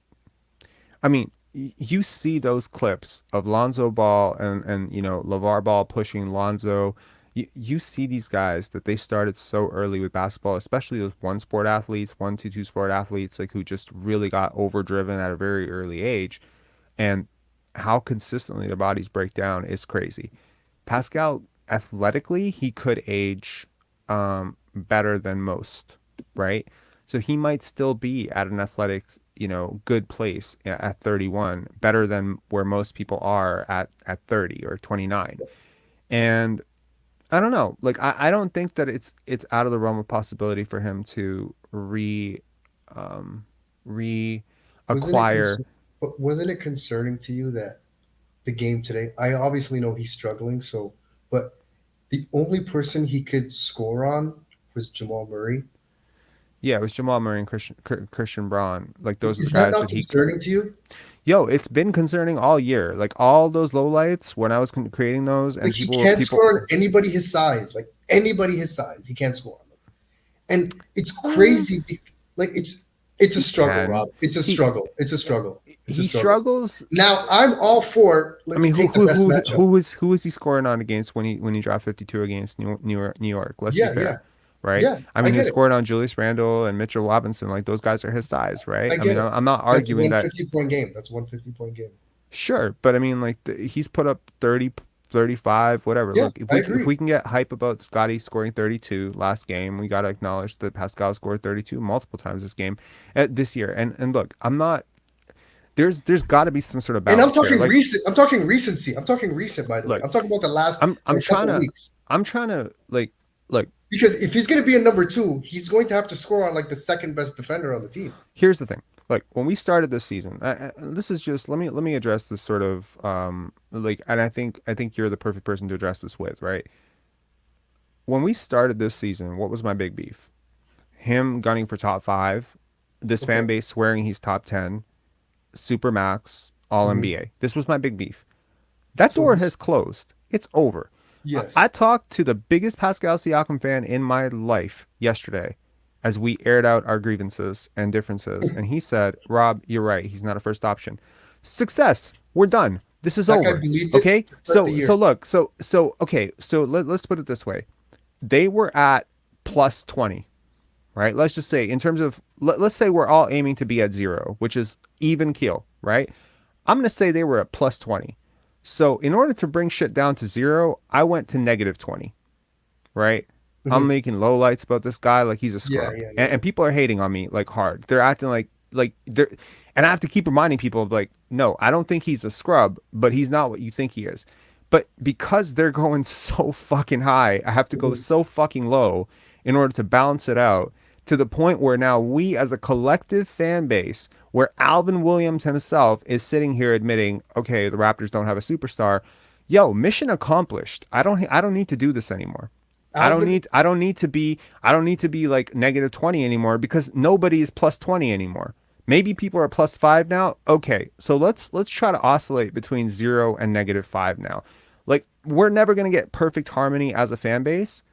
I mean, you see those clips of Lonzo Ball and LeVar Ball pushing Lonzo. You see these guys that they started so early with basketball, especially those one sport athletes, 1-2 sport athletes, like, who just really got overdriven at a very early age, and how consistently their bodies break down is crazy. Pascal, athletically, he could age better than most, right? So he might still be at an athletic, good place at 31, better than where most people are at 30 or 29. And I don't know, like, I don't think that it's out of the realm of possibility for him to reacquire.
Wasn't it concerning to you that the game today? I obviously know he's struggling, but the only person he could score on was Jamal Murray.
Yeah, it was Jamal Murray and Christian Braun. Like, those are the
Is that
guys
not
that he.
concerning to you?
Yo, it's been concerning all year. Like, all those lowlights when I was creating those, and
Like, he can't score on anybody his size. Like, anybody his size, he can't score on them. And it's crazy. Like, it's a struggle,
can.
Rob. It's a struggle. It's a struggle. It's a
He
struggle.
struggles.
Now, I'm all for. Let's take the best matchup.
Who was he scoring on against when he dropped 52 against New York? Let's be fair, right?
Yeah,
I mean,
I
he
get it.
scored on Julius Randle and Mitchell Robinson. Like, those guys are his size, right?
I
I
get
mean,
it.
I'm not arguing
That's
that.
150-point game. That's 150-point game.
Sure, but I mean, like, he's put up 30 35, whatever.
Yeah,
Look,
I
if
agree.
we can get hype about Scotty scoring 32 last game, we got to acknowledge that Pascal scored 32 multiple times this year. And look, I'm not. There's got to be some sort of
And I'm
balance here.
talking
Like,
recent. I'm talking recency. I'm talking recent, by the way.
look,
I'm talking about the last
I'm trying
couple
to
weeks.
like look.
Because if he's going to be a number 2, he's going to have to score on like the second best defender on the team.
Here's the thing. Like when we started this season, this is just let me address this sort of like, and I think you're the perfect person to address this with, right? When we started this season, what was my big beef? Him gunning for top 5, this fan base swearing he's top 10, super max, all NBA. This was my big beef. That door has closed. It's over.
Yes.
I talked to the biggest Pascal Siakam fan in my life yesterday as we aired out our grievances and differences. And he said, Rob, you're right. He's not a first option. Success. We're done. This is
That guy
over.
believed it
Okay.
to start the year.
So let's put it this way. They were at plus 20, right? Let's just say in terms of, let's say we're all aiming to be at 0, which is even keel, right? I'm going to say they were at plus 20. So in order to bring shit down to 0, I went to negative 20, right? I'm making low lights about this guy like he's a scrub.
Yeah.
And people are hating on me like hard. They're acting like they're, and I have to keep reminding people like, no, I don't think he's a scrub, but he's not what you think he is. But because they're going so fucking high, I have to go so fucking low in order to balance it out, to the point where now we as a collective fan base, where Alvin Williams himself is sitting here admitting, okay, the Raptors don't have a superstar. Yo, mission accomplished. I don't need to do this anymore. I don't need to be like negative 20 anymore, because nobody is plus 20 anymore. Maybe people are plus 5 now. Okay, so let's try to oscillate between 0 and negative 5 now. Like, we're never going to get perfect harmony as a fan base,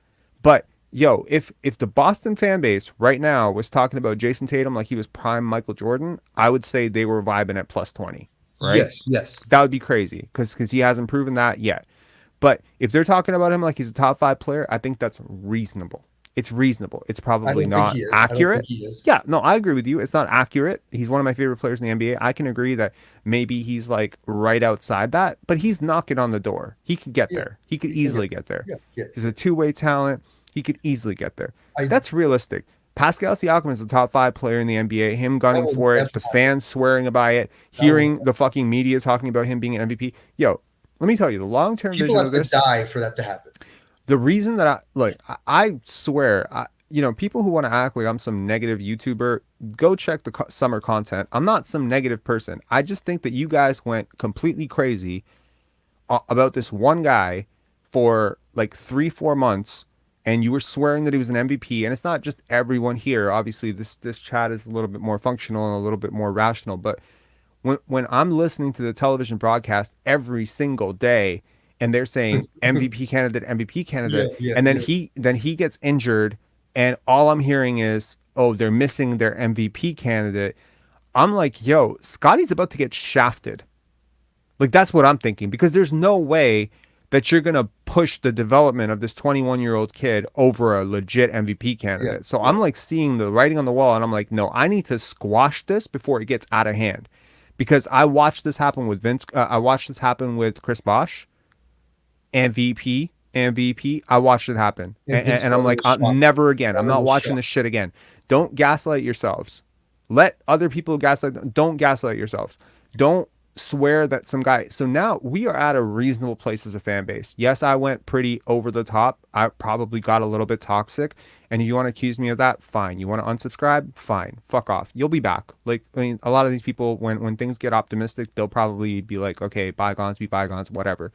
but yo, if the Boston fan base right now was talking about Jason Tatum like he was prime Michael Jordan, I would say they were vibing at plus 20, right?
Yes.
That would be crazy because he hasn't proven that yet. But if they're talking about him like he's a top 5 player, I think that's reasonable. It's reasonable. It's probably not accurate. Yeah, no, I agree with you. It's not accurate. He's one of my favorite players in the NBA. I can agree that maybe he's like right outside that, but he's knocking on the door. He could get there. He could easily get there.
Yeah.
He's a two-way talent. He could easily get there. That's realistic. Pascal Siakam is a top 5 player in the NBA. Him gunning for it, the fans swearing by it, hearing the fucking media talking about him being an MVP. Yo, let me tell you, the long-term vision of this.
People have to die for that to happen.
The reason that I swear, people who want to act like I'm some negative YouTuber, go check the summer content. I'm not some negative person. I just think that you guys went completely crazy about this one guy for like 3-4 months, and you were swearing that he was an MVP. And it's not just everyone here. Obviously, this chat is a little bit more functional and a little bit more rational. But when I'm listening to the television broadcast every single day, and they're saying MVP candidate, and then he gets injured, and all I'm hearing is, oh, they're missing their MVP candidate. I'm like, yo, Scotty's about to get shafted. Like, that's what I'm thinking, because there's no way that you're gonna push the development of this 21-year-old kid over a legit MVP candidate. So I'm like seeing the writing on the wall, and I'm like, no, I need to squash this before it gets out of hand, because I watched this happen with Vince. I watched this happen with Chris Bosh. MVP. I watched it happen. And I'm like, never again. I'm not watching this shit again. Don't gaslight yourselves. Let other people gaslight them. Don't gaslight yourselves. Don't swear that some guy. So now we are at a reasonable place as a fan base. Yes, I went pretty over the top. I probably got a little bit toxic. And if you want to accuse me of that, fine. You want to unsubscribe? Fine. Fuck off. You'll be back. Like, I mean, a lot of these people, when things get optimistic, they'll probably be like, okay, bygones be bygones, whatever.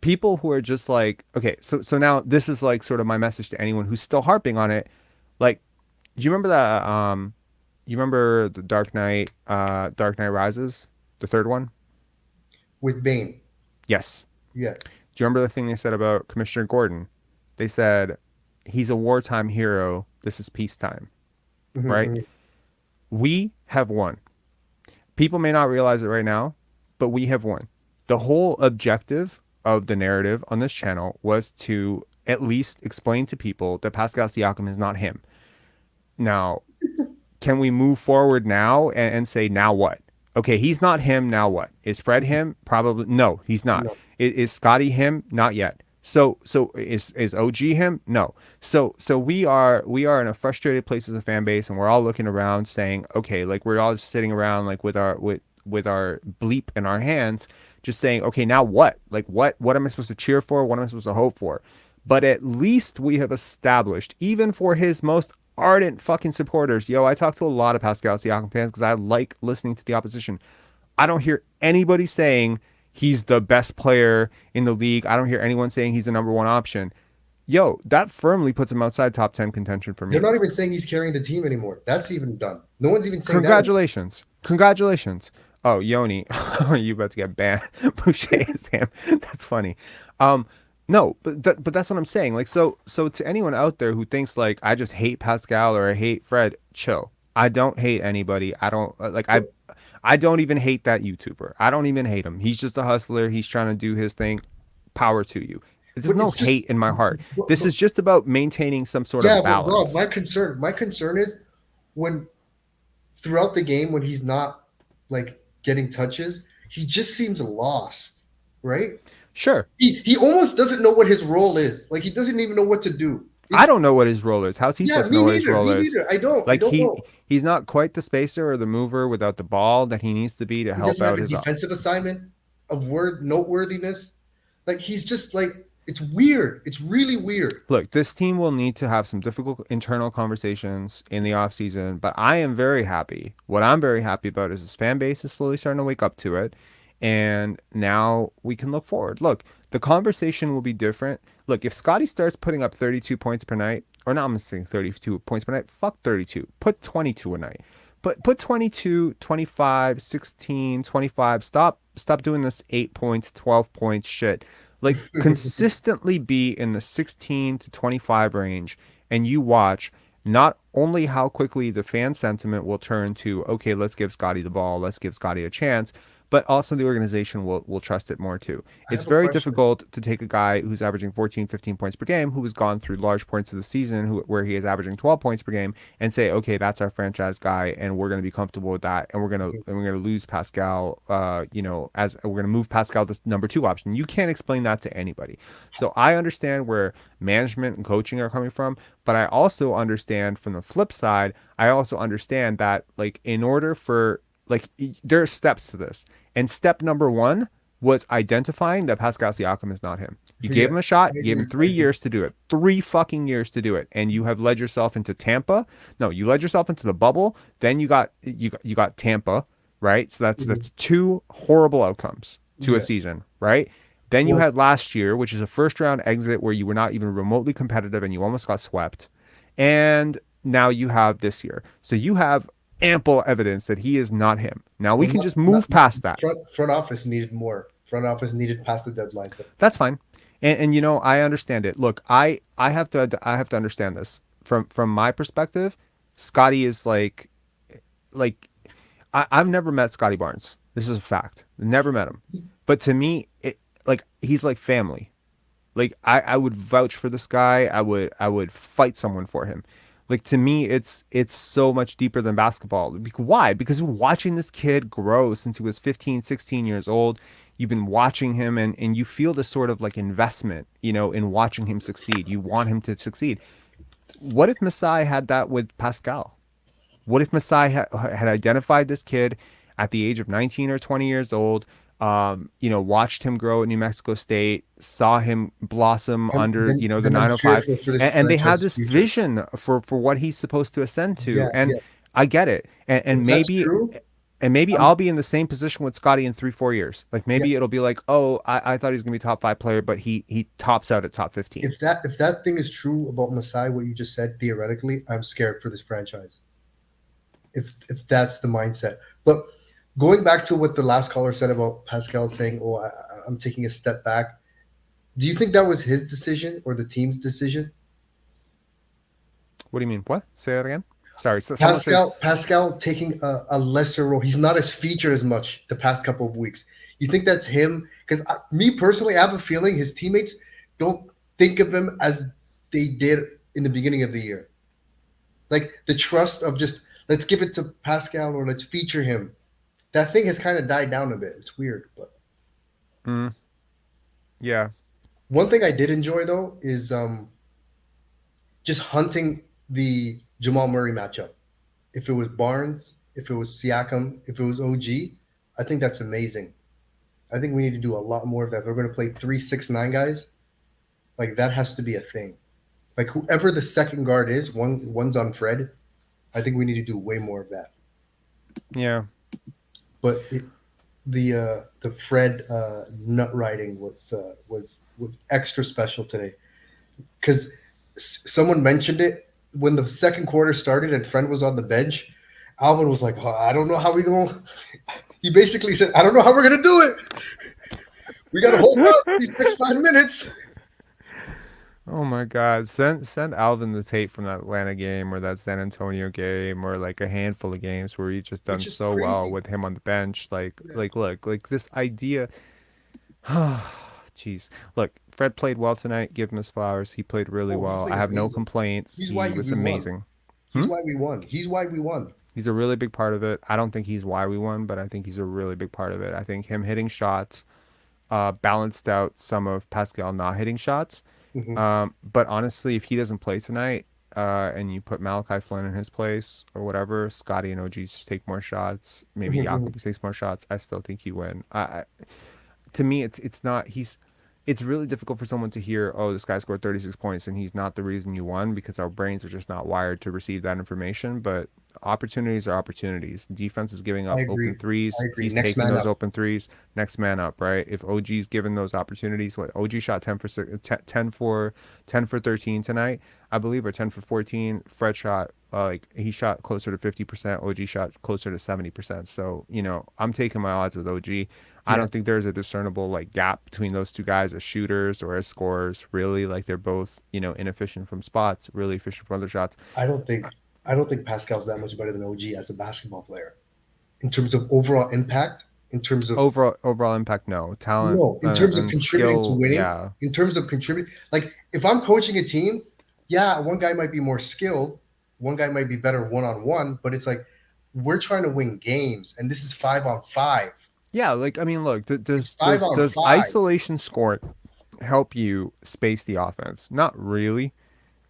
People who are just like, okay, so now this is like sort of my message to anyone who's still harping on it. Like, do you remember that? You remember the Dark Knight Rises, the third one
with Bane?
Yes.
Yeah.
Do you remember the thing they said about Commissioner Gordon? They said he's a wartime hero. This is peacetime, right? We have won. People may not realize it right now, but we have won. The whole objective of the narrative on this channel was to at least explain to people that Pascal Siakam is not him. Now, can we move forward now and say, now what? Okay, he's not him. Now what? Is Fred him? Probably no, he's not.
No.
Is Scotty him? Not yet. So is OG him? No. So we are in a frustrated place as a fan base, and we're all looking around saying, okay, like we're all just sitting around like with our bleep in our hands, just saying, okay, now what? Like what am I supposed to cheer for? What am I supposed to hope for? But at least we have established, even for his most ardent fucking supporters. Yo, I talk to a lot of Pascal Siakam fans because I like listening to the opposition. I don't hear anybody saying he's the best player in the league. I don't hear anyone saying he's the number one option. Yo, that firmly puts him outside top 10 contention for me.
They're not even saying he's carrying the team anymore. That's even done. No one's even saying
Congratulations. Congratulations. Oh, Yoni, you about to get banned. Boucher is him. That's funny. No, but that's what I'm saying. Like, so to anyone out there who thinks like I just hate Pascal or I hate Fred, chill. I don't hate anybody. I don't like I don't even hate that YouTuber. I don't even hate him. He's just a hustler. He's trying to do his thing. Power to you. There's
But
no
it's just-
hate in my heart.
but-
This
but-
is just about maintaining some sort
yeah,
of
but Rob,
balance.
my concern is when throughout the game when he's not like getting touches, he just seems lost, right?
Sure.
He almost doesn't know what his role is. Like he doesn't even know what to do.
I don't know what his role is. How's he
Yeah,
supposed to
me
know what his
neither.
role
Me
is?
neither. I don't. I
Like
don't know.
he's not quite the spacer or the mover without the ball that he needs to be to
He
help
doesn't have
out
a
his
defensive assignment of noteworthiness. Like he's just like it's weird. It's really weird.
Look, this team will need to have some difficult internal conversations in the offseason, but I am very happy. What I'm very happy about is this fan base is slowly starting to wake up to it. And now we can look forward. Look, the conversation will be different. Look, if Scotty starts putting up 32 points per night, or not, I'm saying 32 points per night, fuck 32. Put 22 a night. Put 22, 25, 16, 25. Stop doing this 8 points, 12 points shit. Like consistently be in the 16 to 25 range, and you watch not only how quickly the fan sentiment will turn to, okay, let's give Scotty the ball, let's give Scotty a chance, but also the organization will trust it more too. It's
have a
very
question.
difficult to take a guy who's averaging 14, 15 points per game, who has gone through large points of the season, where he is averaging 12 points per game, and say, okay, that's our franchise guy, and we're going to be comfortable with that, and we're going to lose Pascal. As we're going to move Pascal to number 2 option. You can't explain that to anybody. So I understand where management and coaching are coming from, but I also understand from the flip side. I also understand that like in order for like there are steps to this. And step number 1 was identifying that Pascal Siakam is not him. You gave him a shot, you gave him 3 years to do it. 3 fucking years to do it. And you have led yourself into Tampa. No, you led yourself into the bubble. Then you got Tampa, right? So that's 2 horrible outcomes to a season, right? Then you had last year, which is a first round exit where you were not even remotely competitive and you almost got swept. And now you have this year. So you have ample evidence that he is not him. Now we can just move past that.
Front office needed more. Front office needed past the deadline.
That's fine. And I understand it. Look, I have to understand this from my perspective. Scotty is like I've never met Scotty Barnes. This is a fact. Never met him. But to me, he's like family. Like I would vouch for this guy. I would fight someone for him. Like to me, it's so much deeper than basketball. Why? Because you're watching this kid grow since he was 15, 16 years old. You've been watching him and you feel this sort of like investment, in watching him succeed. You want him to succeed. What if Masai had that with Pascal? What if Masai had identified this kid at the age of 19 or 20 years old, watched him grow at New Mexico State, saw him blossom under, the 905, and they had this vision for what he's supposed to ascend to. I get it. And maybe I'll be in the same position with Scotty in 3-4 years. Like maybe it'll be like, oh, I thought he was gonna be top 5 player, but he tops out at top 15.
If that thing is true about Masai, what you just said, theoretically, I'm scared for this franchise. If that's the mindset. But going back to what the last caller said about Pascal saying, "Oh, I'm taking a step back," do you think that was his decision or the team's decision?
What do you mean? What? Say that again. Sorry. So
Pascal taking a lesser role. He's not as featured as much the past couple of weeks. You think that's him? Because me personally, I have a feeling his teammates don't think of him as they did in the beginning of the year. Like the trust of just let's give it to Pascal or let's feature him. that thing has kind of died down a bit. It's weird, but
Yeah.
one thing I did enjoy though is just hunting the Jamal Murray matchup. If it was Barnes, if it was Siakam, if it was OG, I think that's amazing. I think we need to do a lot more of that. If we're going to play 3-6-9 guys, like that has to be a thing. Like whoever the second guard is, one's on Fred. I think we need to do way more of that.
Yeah.
But the Fred nut riding was extra special today because someone mentioned it when the second quarter started and Fred was on the bench. Alvin was like, oh, I don't know how we going. He basically said, I don't know how we're gonna do it. We gotta hold up these next 5 minutes.
Oh my God! Send Alvin the tape from that Atlanta game or that San Antonio game or like a handful of games where he just done
Which is
so well
crazy.
with him on the bench. Like
Yeah.
look, like this idea. Jeez, look, Fred played well tonight. Give him his flowers. He played really
Oh, he
well. I
played
have no
amazing.
complaints.
He's
He
why
was
we won.
amazing.
He's why we won. He's why we won.
He's a really big part of it. I don't think he's why we won, but I think he's a really big part of it. I think him hitting shots balanced out some of Pascal not hitting shots. But honestly, if he doesn't play tonight, and you put Malachi Flynn in his place or whatever, Scotty and OG just take more shots. Maybe Jakob takes more shots. I still think you win. To me, it's not. It's really difficult for someone to hear, oh, this guy scored 36 points and he's not the reason you won, because our brains are just not wired to receive that information. But opportunities are opportunities. Defense is giving up
I agree.
open threes.
I agree.
He's
Next
taking
man
those
up.
open threes. Next man up, right? If OG's given those opportunities, what OG shot 10 for 13 tonight, I believe, or 10 for 14. Fred shot he shot closer to 50%. OG shot closer to 70%. So, I'm taking my odds with OG. I don't think there's a discernible like gap between those two guys as shooters or as scorers. Really, like they're both, inefficient from spots, really efficient from other shots.
I don't think Pascal's that much better than OG as a basketball player in terms of overall impact. In terms of
overall impact, no. Talent,
no, in terms of
and
contributing
skill,
to winning.
yeah.
In terms of contributing, like if I'm coaching a team, yeah, one guy might be more skilled, one guy might be better one-on-one, but it's like we're trying to win games, and this is 5-on-5.
Yeah, like I mean, look, does
5-on-5.
isolation scoring help you space the offense? Not really.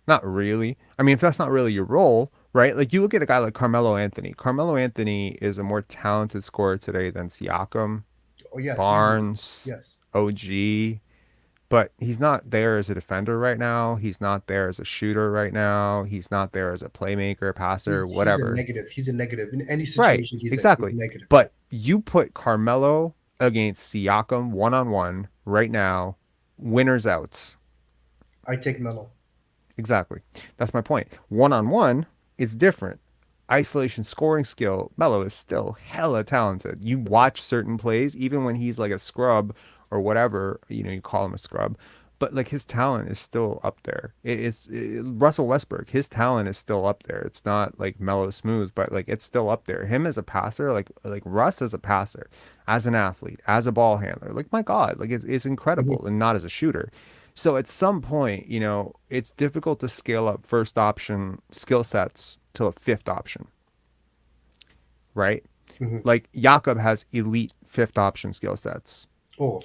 Not really. I mean, if that's not really your role, right? Like you look at a guy like Carmelo Anthony. Carmelo Anthony is a more talented scorer today than Siakam,
Oh yes,
Barnes,
yes.
OG, but he's not there as a defender right now. He's not there as a shooter right now. He's not there as a playmaker, passer, whatever.
He's a negative in any
Right,
situation. He's
exactly.
a negative.
But you put Carmelo against Siakam one-on-one right now, winners outs.
I take Melo.
Exactly. That's my point. One-on-one is different. Isolation scoring skill, Melo is still hella talented. You watch certain plays, even when he's like a scrub or whatever, you call him a scrub, but like his talent is still up there. Russell Westbrook, his talent is still up there. It's not like Melo smooth, but like it's still up there. Him as a passer, like Russ as a passer, as an athlete, as a ball handler, like my God, like it's incredible, and not as a shooter. So at some point, it's difficult to scale up first option skill sets to a fifth option, right? Like Jakob has elite fifth option skill sets.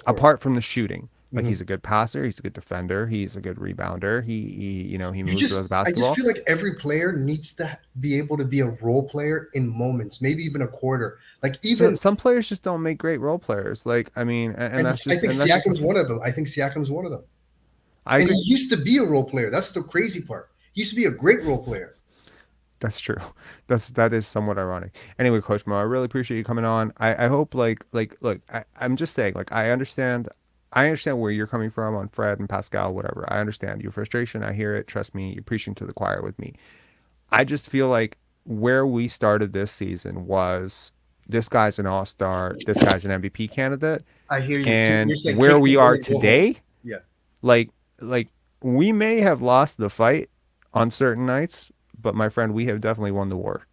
Apart from the shooting, like he's a good passer, he's a good defender, he's a good rebounder. He moves with the basketball.
I just feel like every player needs to be able to be a role player in moments, maybe even a quarter. Like even
some players just don't make great role players. Like I mean, and that's just.
I think Siakam's one of them. I think Siakam's one of them.
I agree.
And he used to be a role player. That's the crazy part. He used to be a great role player.
That's true. That is somewhat ironic. Anyway, Coach Mo, I really appreciate you coming on. I hope look, I'm just saying, like I understand where you're coming from on Fred and Pascal, whatever. I understand your frustration. I hear it. Trust me, you're preaching to the choir with me. I just feel like where we started this season was this guy's an all-star, this guy's an MVP candidate.
I hear you.
And where we are today,
yeah,
like we may have lost the fight on certain nights, but my friend, we have definitely won the war.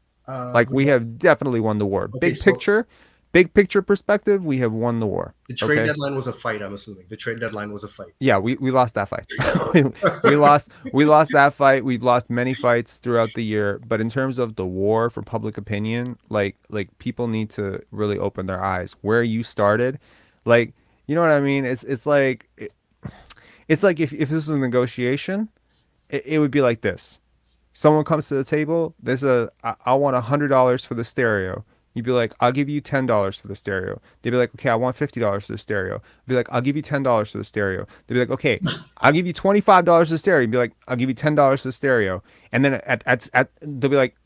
We have definitely won the war.
Okay,
Big picture, big picture perspective, we have won the war.
The trade
Okay?
deadline was a fight, I'm assuming. The trade deadline was a fight.
Yeah, we lost that fight. we lost that fight. We've lost many fights throughout the year, but in terms of the war for public opinion, like people need to really open their eyes. Where you started, like, you know what I mean? It's like if this was a negotiation, it would be like this. Someone comes to the table, I want $100 for the stereo. You'd be like, I'll give you $10 for the stereo. They'd be like, okay, I want $50 for the stereo. I'd be like, I'll give you $10 for the stereo. They'd be like, okay, I'll give you $25 for the stereo. You'd be like, I'll give you $10 for the stereo. And then they'll be like,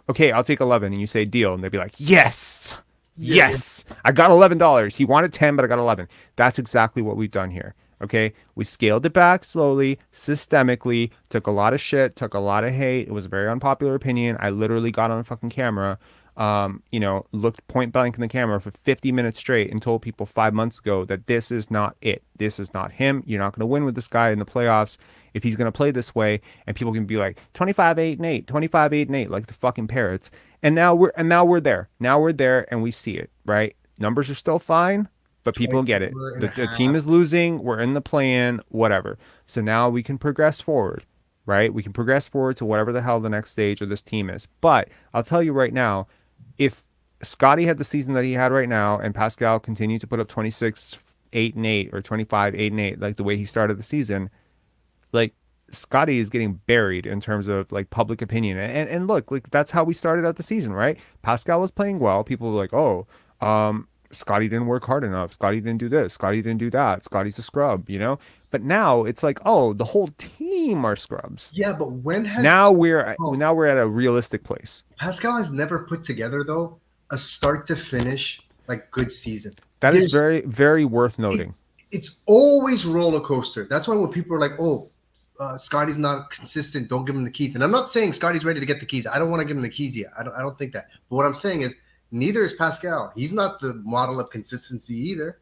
okay, I'll take 11. And you say deal. And they'd be like, yes, yes, I got $11. He wanted 10, but I got 11. That's exactly what we've done here. Okay, we scaled it back slowly, systemically, took a lot of shit, took a lot of hate. It was a very unpopular opinion. I literally got on a fucking camera, looked point blank in the camera for 50 minutes straight and told people 5 months ago that this is not it. This is not him. You're not going to win with this guy in the playoffs if he's going to play this way. And people can be like 25-8-8, 25-8-8, like the fucking parrots. And now we're there. Now we're there and we see it, right? Numbers are still fine. But people get it. The team is losing. We're in the play-in, whatever. So now we can progress forward, right? We can progress forward to whatever the hell the next stage of this team is. But I'll tell you right now, if Scotty had the season that he had right now and Pascal continued to put up 26-8-8 or 25-8-8, like the way he started the season, like Scotty is getting buried in terms of like public opinion. And look, like that's how we started out the season, right? Pascal was playing well. People were like, oh, Scotty didn't work hard enough. Scotty didn't do this. Scotty didn't do that. Scotty's a scrub, you know? But now it's like, oh, the whole team are scrubs.
Yeah, but when has
now we're at a realistic place.
Pascal has never put together though a start to finish like good season.
That is very, very worth noting.
It's always roller coaster. That's why when people are like, oh, Scotty's not consistent, don't give him the keys. And I'm not saying Scotty's ready to get the keys. I don't want to give him the keys yet. I don't think that. But what I'm saying is neither is Pascal. He's not the model of consistency either.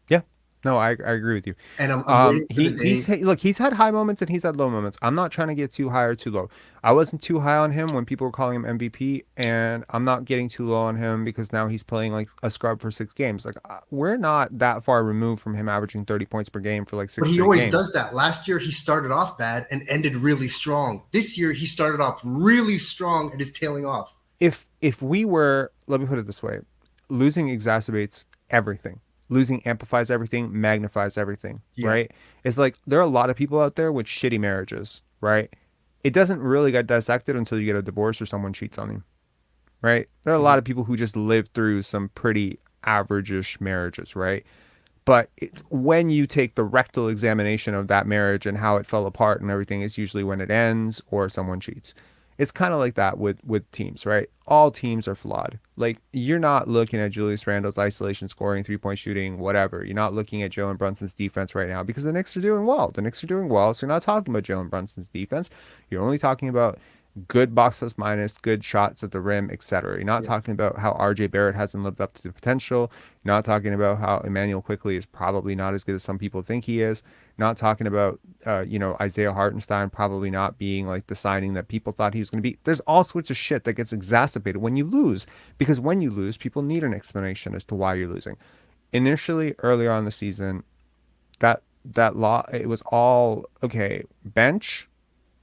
Yeah, no, I agree with you.
And
he's had high moments and he's had low moments. I'm not trying to get too high or too low. I wasn't too high on him when people were calling him MVP, and I'm not getting too low on him because now he's playing like a scrub for 6 games. Like we're not that far removed from him averaging 30 points per game for like 6 games. But he always
does that. Last year he started off bad and ended really strong. This year he started off really strong and is tailing off.
If we were, let me put it this way, losing exacerbates everything. Losing amplifies everything, magnifies everything, right? It's like there are a lot of people out there with shitty marriages, right? It doesn't really get dissected until you get a divorce or someone cheats on you, right? There are a lot of people who just live through some pretty average-ish marriages, right? But it's when you take the rectal examination of that marriage and how it fell apart and everything is usually when it ends or someone cheats. It's kind of like that with teams, right? All teams are flawed. Like, you're not looking at Julius Randle's isolation scoring, 3-point shooting, whatever. You're not looking at Jalen Brunson's defense right now because the Knicks are doing well. The Knicks are doing well, so you're not talking about Jalen Brunson's defense. You're only talking about good box plus minus, good shots at the rim, etc. You're not talking about how RJ Barrett hasn't lived up to the potential. You're not talking about how Emmanuel Quickley is probably not as good as some people think he is. You're not talking about, Isaiah Hartenstein probably not being like the signing that people thought he was going to be. There's all sorts of shit that gets exacerbated when you lose, because when you lose, people need an explanation as to why you're losing. Initially, earlier on in the season, that law, it was all, okay, bench,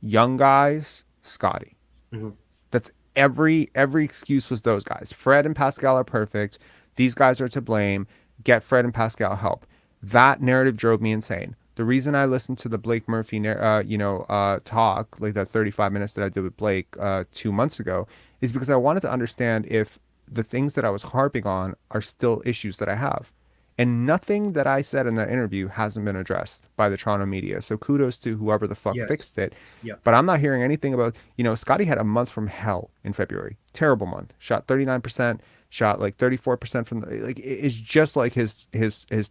young guys, Scotty.
Mm-hmm.
That's every excuse was those guys. Fred and Pascal are perfect. These guys are to blame. Get Fred and Pascal help. That narrative drove me insane. The reason I listened to the Blake Murphy, talk, like that 35 minutes that I did with Blake 2 months ago, is because I wanted to understand if the things that I was harping on are still issues that I have. And nothing that I said in that interview hasn't been addressed by the Toronto media. So kudos to whoever the fuck fixed it.
Yeah.
But I'm not hearing anything about, Scotty had a month from hell in February. Terrible month. Shot 39%, shot like 34% from it's just like his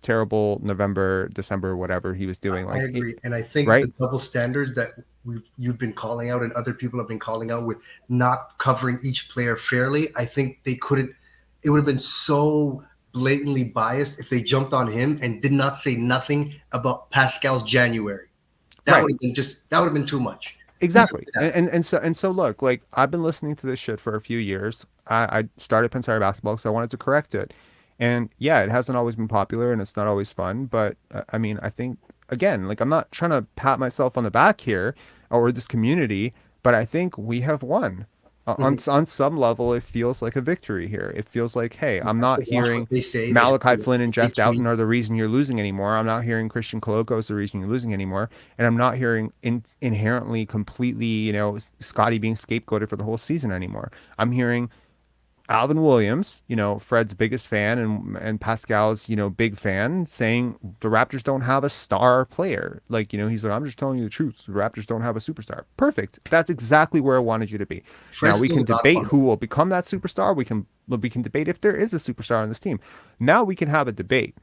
terrible November, December, whatever he was doing.
I agree. And I think the double standards that you've been calling out and other people have been calling out with not covering each player fairly, I think it would have been so blatantly biased if they jumped on him and did not say nothing about Pascal's January. That would have been too much.
Exactly. And so look, like I've been listening to this shit for a few years. I started Pensari basketball because I wanted to correct it. And yeah, it hasn't always been popular and it's not always fun, but I mean, I think again, like I'm not trying to pat myself on the back here or this community, but I think we have won. On some level, it feels like a victory here. It feels like, hey,
You
I'm
have
not
to watch
hearing
what they say. They have
Malachi
to,
Flynn and
they
Jeff
tweet.
Doughton are the reason you're losing anymore. I'm not hearing Christian Koloko is the reason you're losing anymore. And I'm not hearing inherently, completely, Scotty being scapegoated for the whole season anymore. I'm hearing Alvin Williams, Fred's biggest fan and Pascal's, big fan, saying the Raptors don't have a star player. Like, he's like, I'm just telling you the truth. The Raptors don't have a superstar. Perfect. That's exactly where I wanted you to be. Now
Fred's
we
still
can
the
debate
godfather.
who will become that superstar. We can debate if there is a superstar on this team. Now we can have a debate.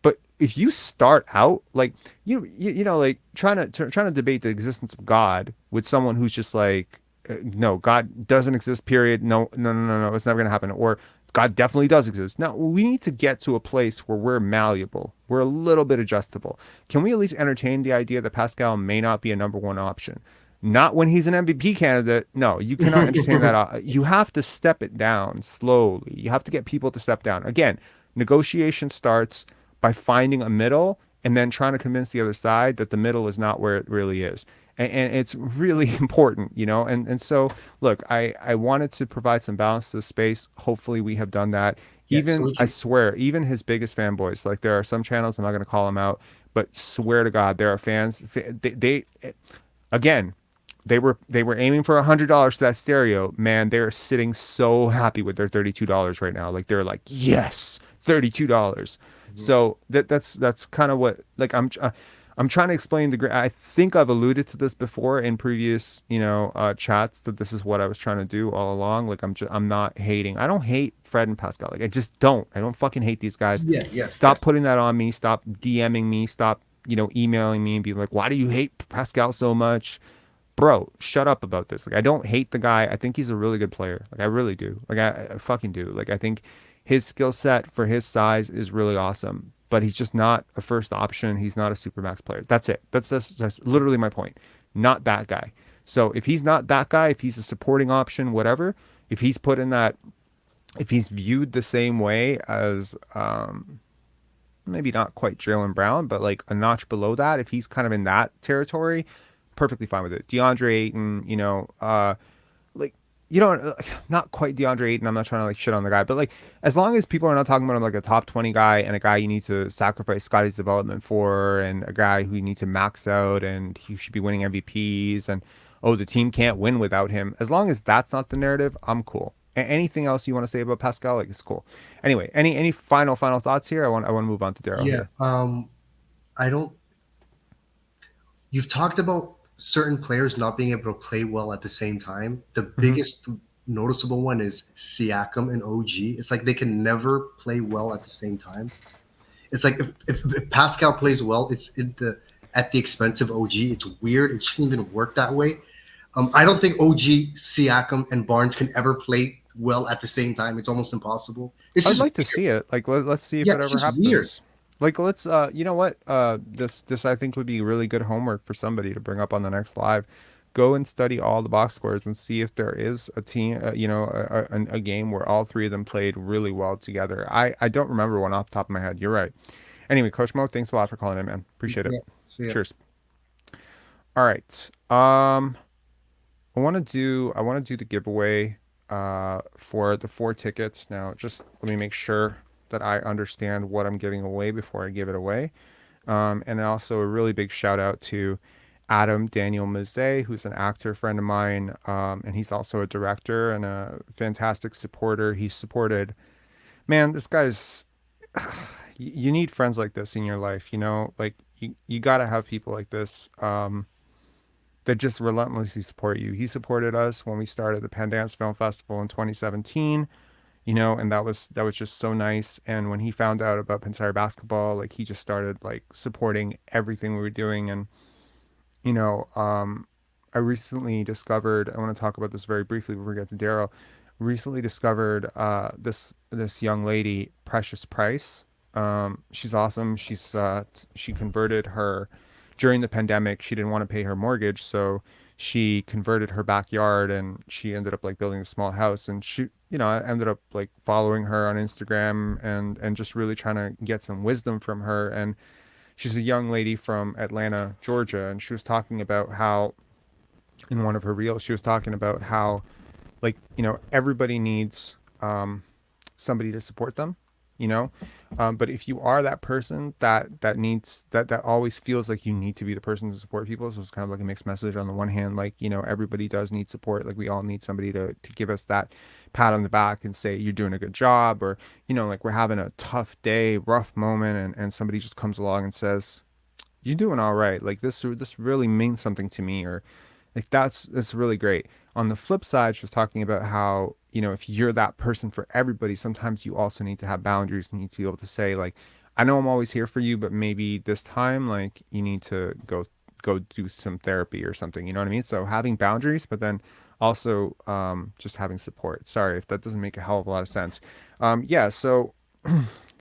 But if you start out like like trying to debate the existence of God with someone who's just like, no, God doesn't exist. Period. No, no, no, no, no. It's never gonna happen. Or God definitely does exist. Now we need to get to a place where we're malleable. We're a little bit adjustable. Can we at least entertain the idea that Pascal may not be a number one option? Not when he's an MVP candidate. No, you cannot entertain that. You have to step it down slowly. You have to get people to step down. Again, negotiation starts by finding a middle and then trying to convince the other side that the middle is not where it really is. And it's really important, and so look, I wanted to provide some balance to the space. Hopefully we have done that.
Yeah, so
Even, I swear, even his biggest fanboys, like there are some channels, I'm not going to call them out, but swear to God, there are fans. They again, they were aiming for $100 for that stereo. Man, they're sitting so happy with their $32 right now. Like they're like, yes, $32. So that's kind of what, like, I'm trying to explain I think I've alluded to this before in previous, chats, that this is what I was trying to do all along. Like I'm not hating. I don't hate Fred and Pascal. Like I just don't. I don't fucking hate these guys.
yeah, yes,
Stop putting that on me. Stop DMing me. Stop, emailing me and be like, why do you hate Pascal so much? Bro, shut up about this. Like, I don't hate the guy. I think he's a really good player. Like, I really do. Like, I fucking do. Like, I think his skill set for his size is really awesome, but he's just not a first option. He's not a supermax player. That's it. That's literally my point. Not that guy. So if he's not that guy, if he's a supporting option, whatever, if he's put in that, if he's viewed the same way as, maybe not quite Jaylen Brown, but like a notch below that, if he's kind of in that territory, perfectly fine with it. DeAndre Ayton, like, not quite DeAndre Ayton. I'm not trying to like shit on the guy, but like, as long as people are not talking about him like a top 20 guy and a guy you need to sacrifice Scotty's development for, and a guy who you need to max out and he should be winning MVPs, and oh, the team can't win without him. As long as that's not the narrative, I'm cool. Anything else you want to say about Pascal? Like, it's cool. Anyway, any final thoughts here? I want to move on to Daryl
yeah.
here.
I don't. You've talked about certain players not being able to play well at the same time. The biggest noticeable one is Siakam and OG. It's like they can never play well at the same time. It's like if Pascal plays well, it's at the expense of OG. It's weird. It shouldn't even work that way. I don't think OG, Siakam, and Barnes can ever play well at the same time. It's almost impossible. It's
I'd
just
like to see it. Like, let's see if
Yeah,
it
it's
ever
just
happens.
weird.
Like, let's you know what? This I think would be really good homework for somebody to bring up on the next live. Go and study all the box scores and see if there is a team, a game where all three of them played really well together. I don't remember one off the top of my head. You're right. Anyway, Coach Mo, thanks a lot for calling in, man. Appreciate it.
Yeah. So, yeah.
Cheers. All right. I want to do the giveaway for the 4 tickets. Now, just let me make sure that I understand what I'm giving away before I give it away. And also a really big shout out to Adam Daniel Mazet, who's an actor friend of mine, and he's also a director and a fantastic supporter. He's supported, man, this guy's, you need friends like this in your life, like you got to have people like this that just relentlessly support you. He supported us when we started the Pendance Film Festival in 2017. And that was just so nice. And when he found out about Pensari basketball, like he just started like supporting everything we were doing. And I recently discovered, I want to talk about this very briefly before we get to Daryl. Recently discovered this young lady, Precious Price. She's awesome. She converted her during the pandemic. She didn't want to pay her mortgage, so she converted her backyard and she ended up like building a small house. And she, I ended up like following her on Instagram and just really trying to get some wisdom from her. And she's a young lady from Atlanta, Georgia, and she was talking about how in one of her reels, she was talking about how like, everybody needs somebody to support them, you know but if you are that person that needs that always feels like you need to be the person to support people, so it's kind of like a mixed message. On the one hand, like, everybody does need support, like we all need somebody to give us that pat on the back and say you're doing a good job, or like we're having a tough day, rough moment, and somebody just comes along and says you're doing all right, like this really means something to me, or like that's really great. On the flip side, she was talking about how, if you're that person for everybody, sometimes you also need to have boundaries. You need to be able to say, like, I know I'm always here for you, but maybe this time, like, you need to go do some therapy or something. You know what I mean? So having boundaries, but then also just having support. Sorry if that doesn't make a hell of a lot of sense. Yeah. So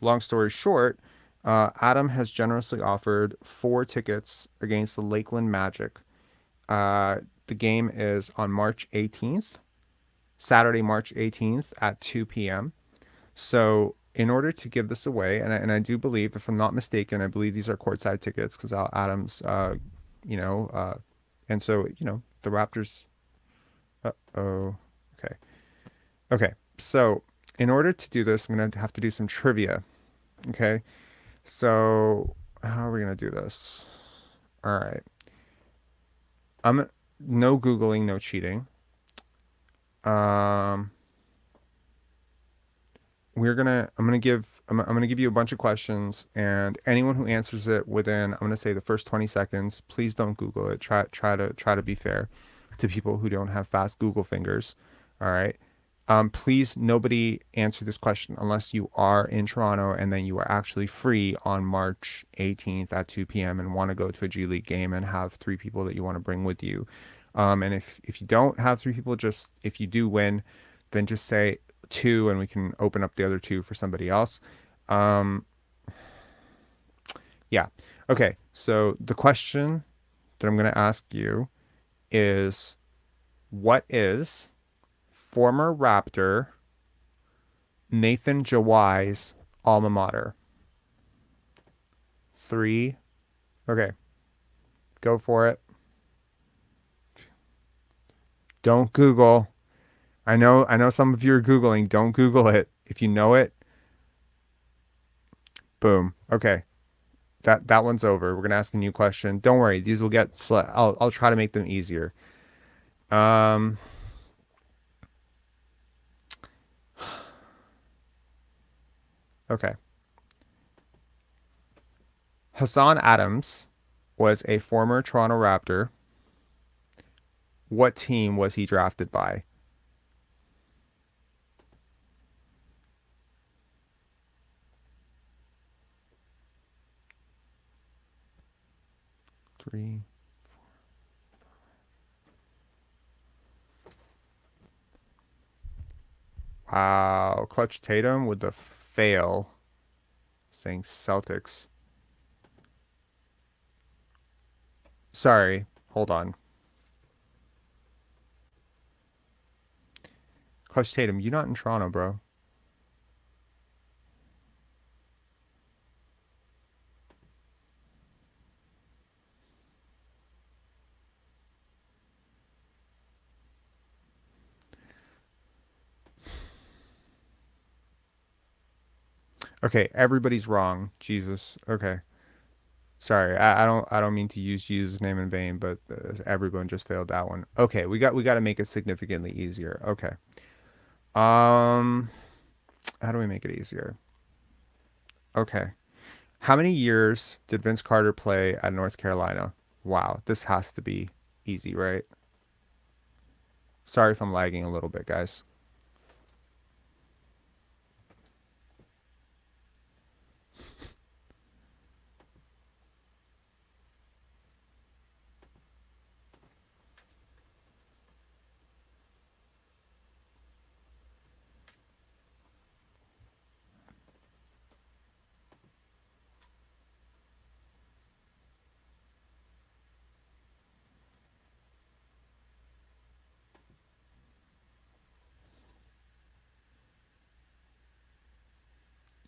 long story short, Adam has generously offered 4 tickets against the Lakeland Magic. The game is on March 18th, Saturday, March 18th at 2 p.m. So in order to give this away, and I do believe, if I'm not mistaken, I believe these are courtside tickets because Adams, and so, the Raptors. Oh, okay. Okay. So in order to do this, I'm going to have to do some trivia. Okay. So how are we going to do this? All right. I'm no Googling, no cheating. Um, I'm gonna give you a bunch of questions, and anyone who answers it within, I'm gonna say, the first 20 seconds, please don't Google it. Try to be fair to people who don't have fast Google fingers. All right. Please, nobody answer this question unless you are in Toronto and then you are actually free on March 18th at 2 p.m. and want to go to a G League game and have 3 people that you want to bring with you. And if you don't have 3 people, just if you do win, then just say 2 and we can open up the other 2 for somebody else. Yeah. Okay. So the question that I'm going to ask you is, what is former Raptor Nathan Jawai's alma mater? 3. Okay. Go for it. Don't Google. I know some of you are Googling. Don't Google it. If you know it, boom. Okay. That one's over. We're gonna ask a new question. Don't worry. These will get I'll try to make them easier. Okay. Hassan Adams was a former Toronto Raptor. What team was he drafted by? 3. Wow. Clutch Tatum with the fail, saying Celtics. Sorry. Hold on. Clutch Tatum, you're not in Toronto, bro. Okay, everybody's wrong. Jesus. Okay. Sorry, I don't mean to use Jesus' name in vain, but everyone just failed that one. Okay, we got to make it significantly easier. Okay. How do we make it easier? Okay. How many years did Vince Carter play at North Carolina? Wow, this has to be easy, right? Sorry if I'm lagging a little bit, guys.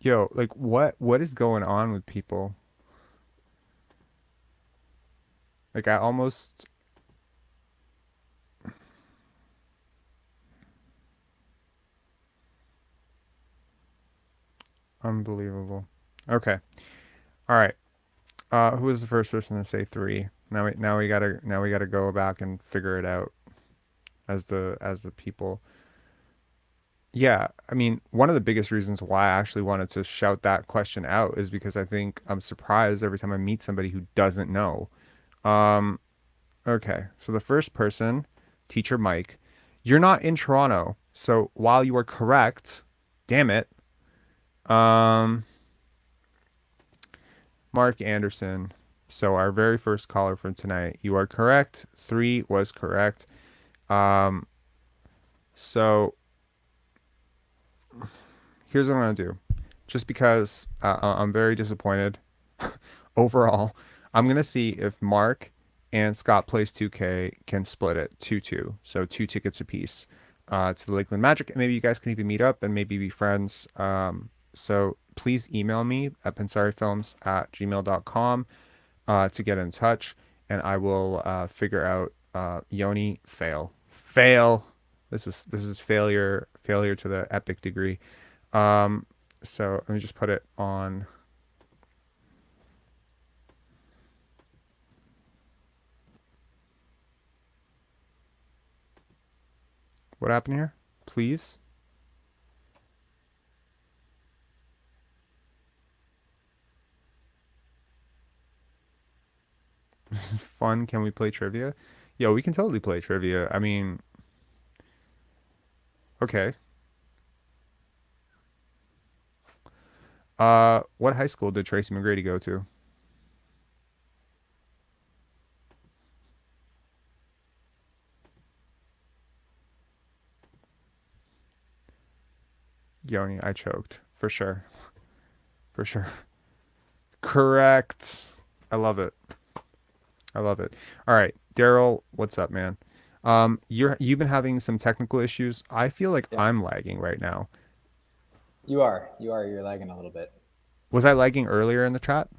Yo, like what is going on with people? Like I almost unbelievable. Okay. All right. Who was the first person to say three? Now we gotta go back and figure it out as the people. Yeah, I mean, one of the biggest reasons why I actually wanted to shout that question out is because I think I'm surprised every time I meet somebody who doesn't know. Um, okay, so the first person, teacher Mike, you're not in Toronto, so while you are correct, damn it, um, Mark Anderson. So our very first caller from tonight, you are correct. Three was correct. Um, so here's what I'm gonna do. Just because I'm very disappointed overall, I'm gonna see if Mark and Scott Plays 2K can split it 2-2. So 2 tickets apiece to the Lakeland Magic, and maybe you guys can even meet up and maybe be friends. So please email me at pensarifilms@gmail.com to get in touch, and I will figure out Yoni fail. This is failure to the epic degree. Um, so let me just put it on. What happened here? Please. This is fun. Can we play trivia? Yo, we can totally play trivia. I mean, okay. What high school did Tracy McGrady go to? Yoni, I choked. For sure. For sure. Correct. I love it. I love it. All right, Daryl, what's up, man? You've been having some technical issues. I feel like
Yeah,
I'm lagging right now.
you are. You are. You're lagging a little bit.
Was I lagging earlier in the chat?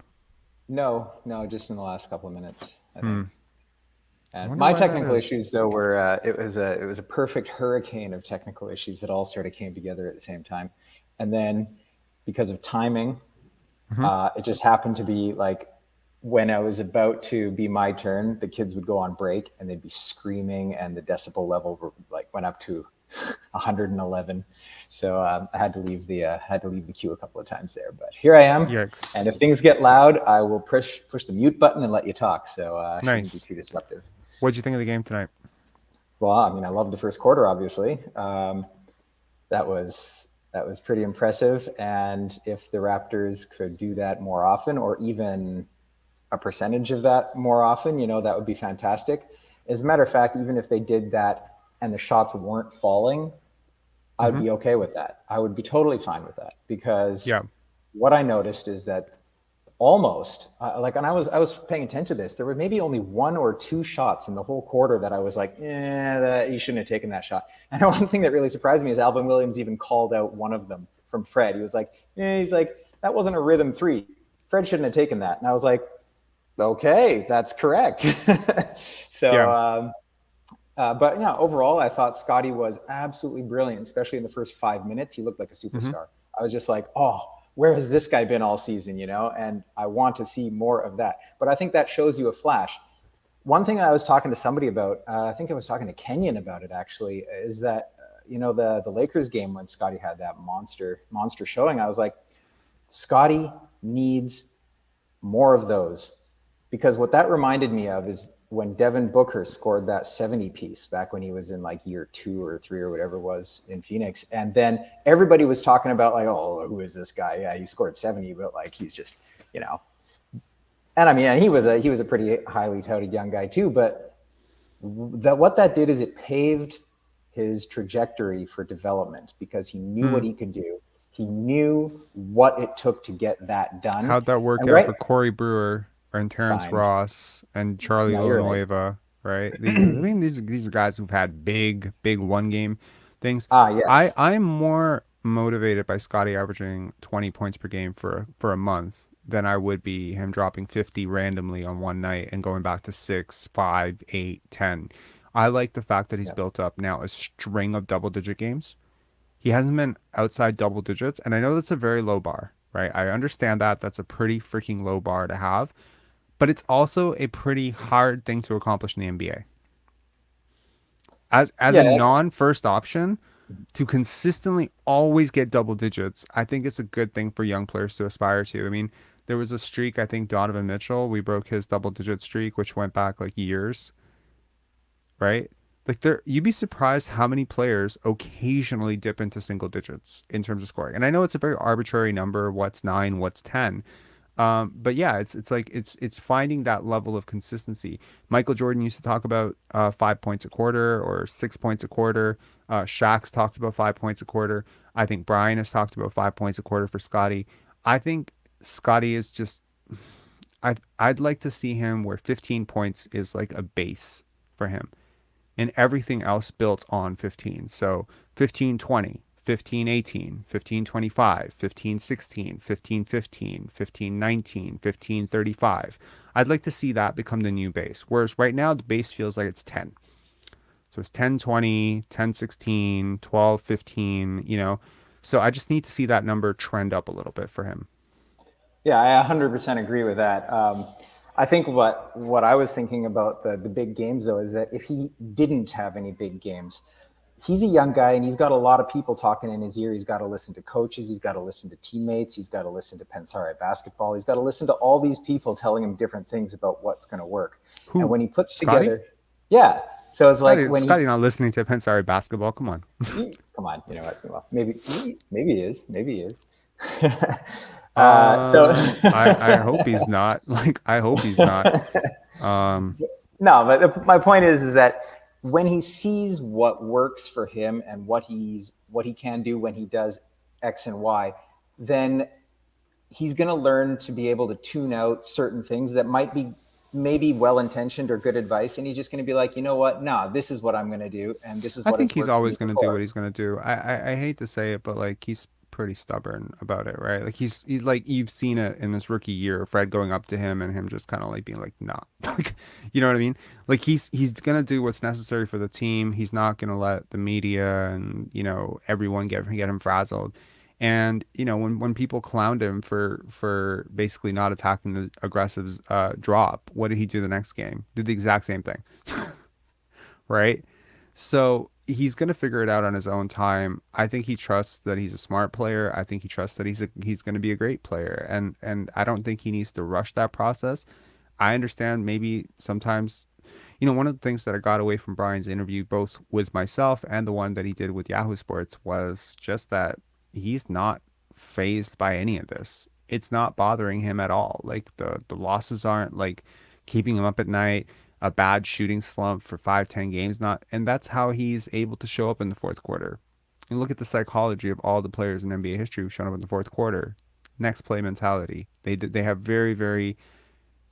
No, no, just in the last couple of minutes, I
Hmm.
think.
I
And
wonder
my
why that
technical
is.
issues, though, were it was a perfect hurricane of technical issues that all sort of came together at the same time. And then, because of timing,
Hmm.
it just happened to be like when I was about to be my turn, the kids would go on break and they'd be screaming, and the decibel level went up to 111. So I had to leave the queue a couple of times there. But here I am,
Yikes.
and if things get loud, I will push the mute button and let you talk. So shouldn't be
Nice.
too disruptive.
What'd you think of the game tonight?
Well, I mean, I loved the first quarter. Obviously, that was pretty impressive. And if the Raptors could do that more often, or even a percentage of that more often, that would be fantastic. As a matter of fact, even if they did that and the shots weren't falling, I'd
Hmm.
be okay with that. I would be totally fine with that, because
Yeah.
what I noticed is that almost and I was paying attention to this. There were maybe only one or two shots in the whole quarter that I was like, you shouldn't have taken that shot. And one thing that really surprised me is Alvin Williams even called out one of them from Fred. He was like, that wasn't a rhythm three. Fred shouldn't have taken that. And I was like, okay, that's correct. so,
Yeah.
but yeah, overall, I thought Scotty was absolutely brilliant, especially in the first 5 minutes. He looked like a
Hmm.
superstar. I was just like, oh, where has this guy been all season? And I want to see more of that. But I think that shows you a flash. One thing I was talking to somebody about, I think I was talking to Kenyon about it actually, is that the Lakers game when Scotty had that monster showing. I was like, Scotty needs more of those, because what that reminded me of is when Devin Booker scored that 70 piece back when he was in like year 2 or 3 or whatever it was in Phoenix. And then everybody was talking about like, oh, who is this guy? Yeah, he scored 70, but like he's just, you know. And I mean, he was a pretty highly touted young guy too, but what that did is it paved his trajectory for development, because he knew what
Mm.
he could do. He knew what it took to get that done.
How'd that work
And
out
right,
for Corey Brewer and Terrence
fine.
Ross and Charlie
No, you're right.
Villanueva, right? These are guys who've had big one game things.
Yes.
I'm more motivated by Scotty averaging 20 points per game for a month than I would be him dropping 50 randomly on one night and going back to 6, 5, 8, 10. I like the fact that he's built up now a string of double-digit games. He hasn't been outside double digits, and I know that's a very low bar, right? I understand that. That's a pretty freaking low bar to have, but it's also a pretty hard thing to accomplish in the NBA. As a non-first option, to consistently always get double digits, I think it's a good thing for young players to aspire to. I mean, there was a streak, I think Donovan Mitchell, we broke his double-digit streak, which went back like years, right? Like you'd be surprised how many players occasionally dip into single digits in terms of scoring. And I know it's a very arbitrary number, what's 9, what's 10. But yeah, it's finding that level of consistency. Michael Jordan used to talk about 5 points a quarter or 6 points a quarter. Shaq's talked about 5 points a quarter. I think Brian has talked about 5 points a quarter for Scotty. I think Scotty is just I'd like to see him where 15 points is like a base for him and everything else built on 15. So 15-20, 15-18, 15-25, 15-16, 15-15, 15-19, 15-35. I'd like to see that become the new base. Whereas right now the base feels like it's 10. So it's 10-20, 10-16, 12-15, you know. So I just need to see that number trend up a little bit for him.
Yeah, I 100% agree with that. I think what I was thinking about the big games, though, is that if he didn't have any big games, he's a young guy and he's got a lot of people talking in his ear. He's got to listen to coaches. He's got to listen to teammates. He's got to listen to Pensare basketball. He's got to listen to all these people telling him different things about what's going to work.
Who?
And when he puts
Scotty?
together, yeah. So it's like when
Scotty not listening to Pensare basketball. Come on.
Come on, you know basketball. Maybe he is. Maybe he is.
I hope he's not. I hope he's not.
No, but my point is that when he sees what works for him and what he can do when he does X and Y, then he's going to learn to be able to tune out certain things that might be maybe well-intentioned or good advice, and he's just going to be like, you know what? No, this is what I'm going to do, and this is what
I think he's always going to do what he's going to do. I hate to say it, but like he's pretty stubborn about it, right? Like he's like, you've seen it in this rookie year, Fred going up to him and him just kind of like being like, nah. Like, you know what I mean? Like he's gonna do what's necessary for the team. He's not gonna let the media and, you know, everyone get him frazzled. And, you know, when people clowned him for basically not attacking the aggressives drop, what did he do the next game? Did the exact same thing. Right? So he's going to figure it out on his own time. I think he trusts that he's a smart player. I think he trusts that he's going to be a great player. And I don't think he needs to rush that process. I understand maybe sometimes, you know, one of the things that I got away from Brian's interview, both with myself and the one that he did with Yahoo Sports, was just that he's not fazed by any of this. It's not bothering him at all. Like the losses aren't like keeping him up at night. A bad shooting slump for 5-10 games, and that's how he's able to show up in the fourth quarter. And look at the psychology of all the players in NBA history who've shown up in the fourth quarter. Next play mentality. They have very, very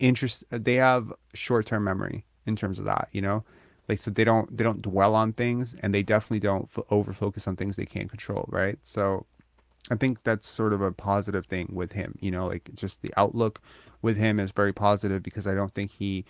they have short-term memory in terms of that, you know? Like, so they don't dwell on things, and they definitely don't over focus on things they can't control, right? So I think that's sort of a positive thing with him, you know, like just the outlook with him is very positive, because I don't think he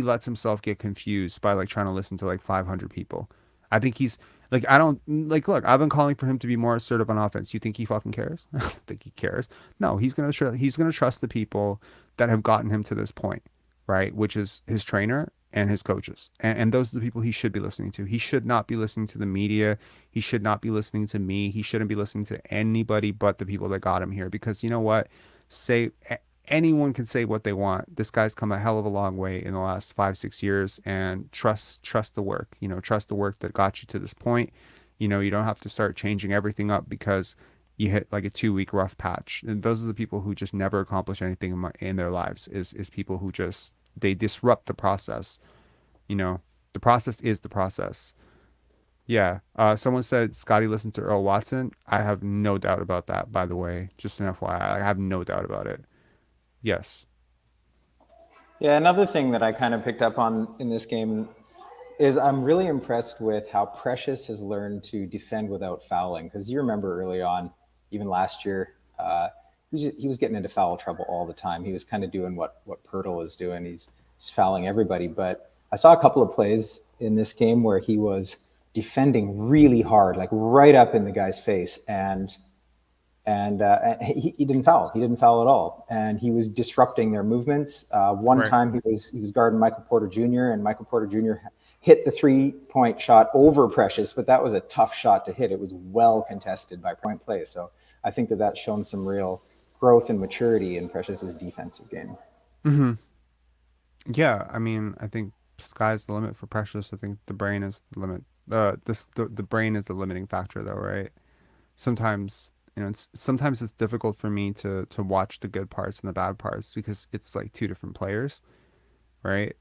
lets himself get confused by like trying to listen to like 500 people. I think he's like, look, I've been calling for him to be more assertive on offense. You think he fucking cares? I don't think he cares. No, he's going to trust the people that have gotten him to this point, right? Which is his trainer and his coaches. And those are the people he should be listening to. He should not be listening to the media. He should not be listening to me. He shouldn't be listening to anybody but the people that got him here, because you know what? Anyone can say what they want. This guy's come a hell of a long way in the last 5-6 years, and trust the work, you know, trust the work that got you to this point. You know, you don't have to start changing everything up because you hit like a 2-week rough patch. And those are the people who just never accomplish anything in their lives, is people who just, they disrupt the process. You know, the process is the process. Yeah. Someone said Scotty listened to Earl Watson. I have no doubt about that, by the way. Just an FYI. I have no doubt about it. Yes.
Yeah, another thing that I kind of picked up on in this game is I'm really impressed with how Precious has learned to defend without fouling. Because you remember early on, even last year, he was getting into foul trouble all the time. He was kind of doing what Pirtle is doing. He's fouling everybody. But I saw a couple of plays in this game where he was defending really hard, like right up in the guy's face, and he didn't foul. He didn't foul at all, and he was disrupting their movements. One
Right.
time he was guarding Michael Porter Jr. and Michael Porter Jr. hit the 3-point shot over Precious, but that was a tough shot to hit. It was well contested by point play. So I think that's shown some real growth and maturity in Precious's defensive game.
Mm-hmm. Yeah, I mean, I think sky's the limit for Precious. I think the brain is the limit. The brain is the limiting factor, though, right? Sometimes, sometimes it's difficult for me to watch the good parts and the bad parts because it's like two different players, right?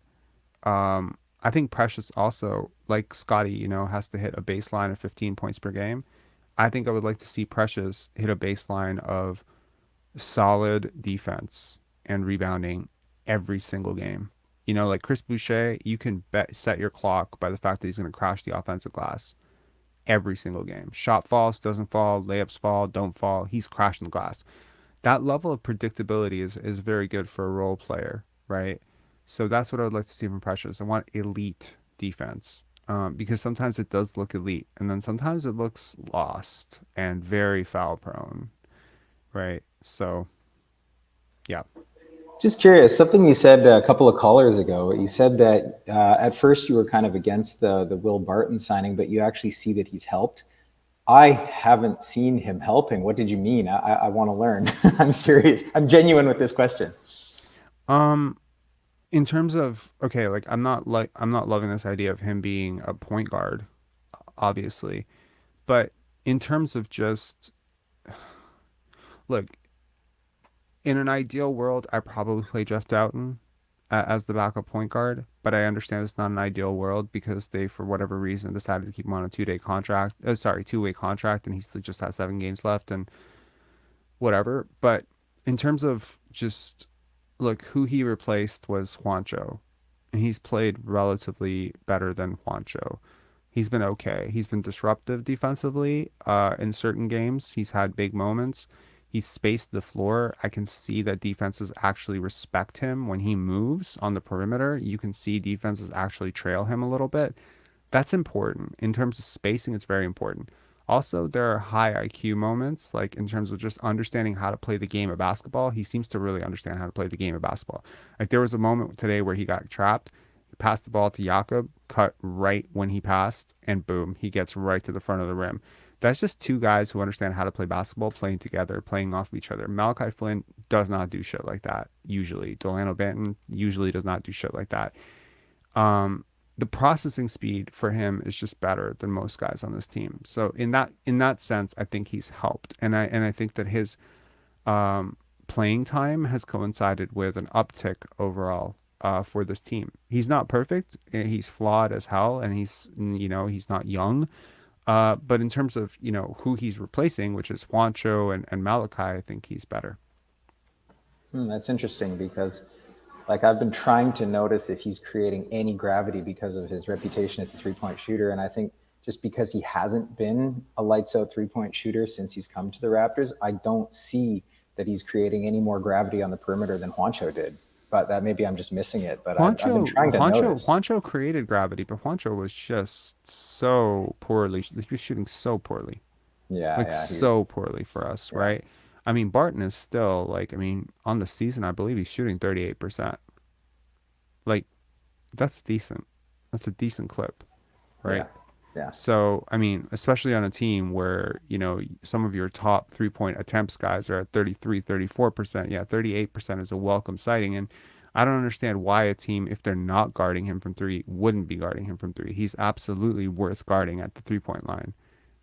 I think Precious also, like Scotty, has to hit a baseline of 15 points per game. I think I would like to see Precious hit a baseline of solid defense and rebounding every single game. Like Chris Boucher, you can set your clock by the fact that he's going to crash the offensive glass every single game. Shot falls, doesn't fall, layups fall, don't fall. He's crashing the glass. That level of predictability is very good for a role player, right? So that's what I would like to see from Precious. I want elite defense because sometimes it does look elite, and then sometimes it looks lost and very foul prone, right? So, yeah.
Just curious, something you said a couple of callers ago. You said that at first you were kind of against the Will Barton signing, but you actually see that he's helped. I haven't seen him helping. What did you mean? I want to learn. I'm serious. I'm genuine with this question.
In terms of, okay, like I'm not loving this idea of him being a point guard, obviously, but in terms of just look, in an ideal world, I probably play Jeff Doughton as the backup point guard, but I understand it's not an ideal world because they, for whatever reason, decided to keep him on a 2-day contract. Two-way contract, and he just has 7 games left and whatever. But in terms of just look, who he replaced was Juancho, and he's played relatively better than Juancho. He's been okay. He's been disruptive defensively in certain games. He's had big moments. He's spaced the floor. I can see that defenses actually respect him when he moves on the perimeter. You can see defenses actually trail him a little bit. That's important. In terms of spacing, it's very important. Also, there are high IQ moments, like in terms of just understanding how to play the game of basketball. He seems to really understand how to play the game of basketball. Like there was a moment today where he got trapped. He passed the ball to Jakob, cut right when he passed, and boom, he gets right to the front of the rim. That's just two guys who understand how to play basketball, playing together, playing off of each other. Malachi Flynn does not do shit like that, usually. Delano Banton usually does not do shit like that. The processing speed for him is just better than most guys on this team. So in that sense, I think he's helped. And I think that his playing time has coincided with an uptick overall for this team. He's not perfect. He's flawed as hell, and he's not young. But in terms of, who he's replacing, which is Juancho and Malachi, I think he's better.
That's interesting because I've been trying to notice if he's creating any gravity because of his reputation as a 3-point shooter. And I think just because he hasn't been a lights out 3-point shooter since he's come to the Raptors, I don't see that he's creating any more gravity on the perimeter than Juancho did. But that maybe I'm just missing it. But I've been trying to notice.
Juancho created gravity, but Juancho was just so poorly. He was shooting so poorly. So poorly for us, right? I mean, Barton is still on the season, I believe he's shooting 38%. That's decent. That's a decent clip, right?
Yeah.
So, especially on a team where, some of your top 3-point attempts guys are at 33, 34%. Yeah, 38% is a welcome sighting. And I don't understand why a team, if they're not guarding him from 3, wouldn't be guarding him from 3. He's absolutely worth guarding at the 3-point line.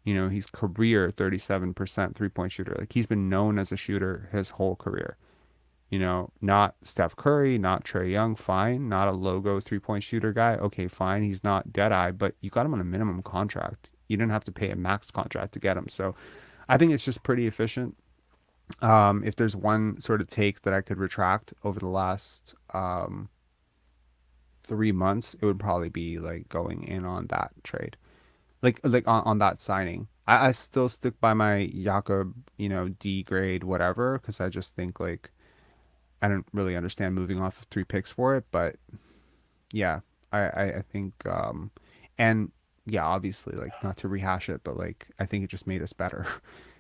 He's career 37% 3-point shooter. He's been known as a shooter his whole career. Not Steph Curry, not Trae Young, fine. Not a logo 3-point shooter guy. Okay, fine. He's not Deadeye, but you got him on a minimum contract. You didn't have to pay a max contract to get him. So I think it's just pretty efficient. If there's one sort of take that I could retract over the last 3 months, it would probably be like going in on that trade, like on that signing. I still stick by my Jakob, D grade, whatever, because I just think like I don't really understand moving off of 3 picks for it. But yeah, I think and yeah, obviously, like, not to rehash it, but like I think it just made us better,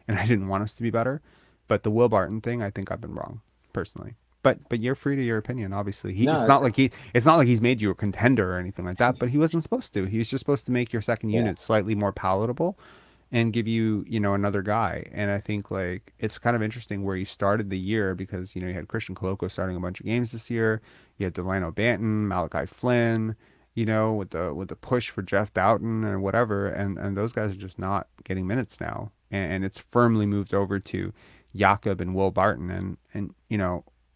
and I didn't want us to be better. But the Will Barton thing, I think I've been wrong personally. But you're free to your opinion. Obviously,
No,
it's not like he's made you a contender or anything like that. But he wasn't supposed to. He was just supposed to make your second
yeah.
unit slightly more palatable, and give you, another guy. And I think like it's kind of interesting where you started the year, because you had Christian Koloko starting a bunch of games this year. You had Delano Banton, Malachi Flynn, with the push for Jeff Doughton and whatever, and those guys are just not getting minutes now, and it's firmly moved over to Jakob and Will Barton, and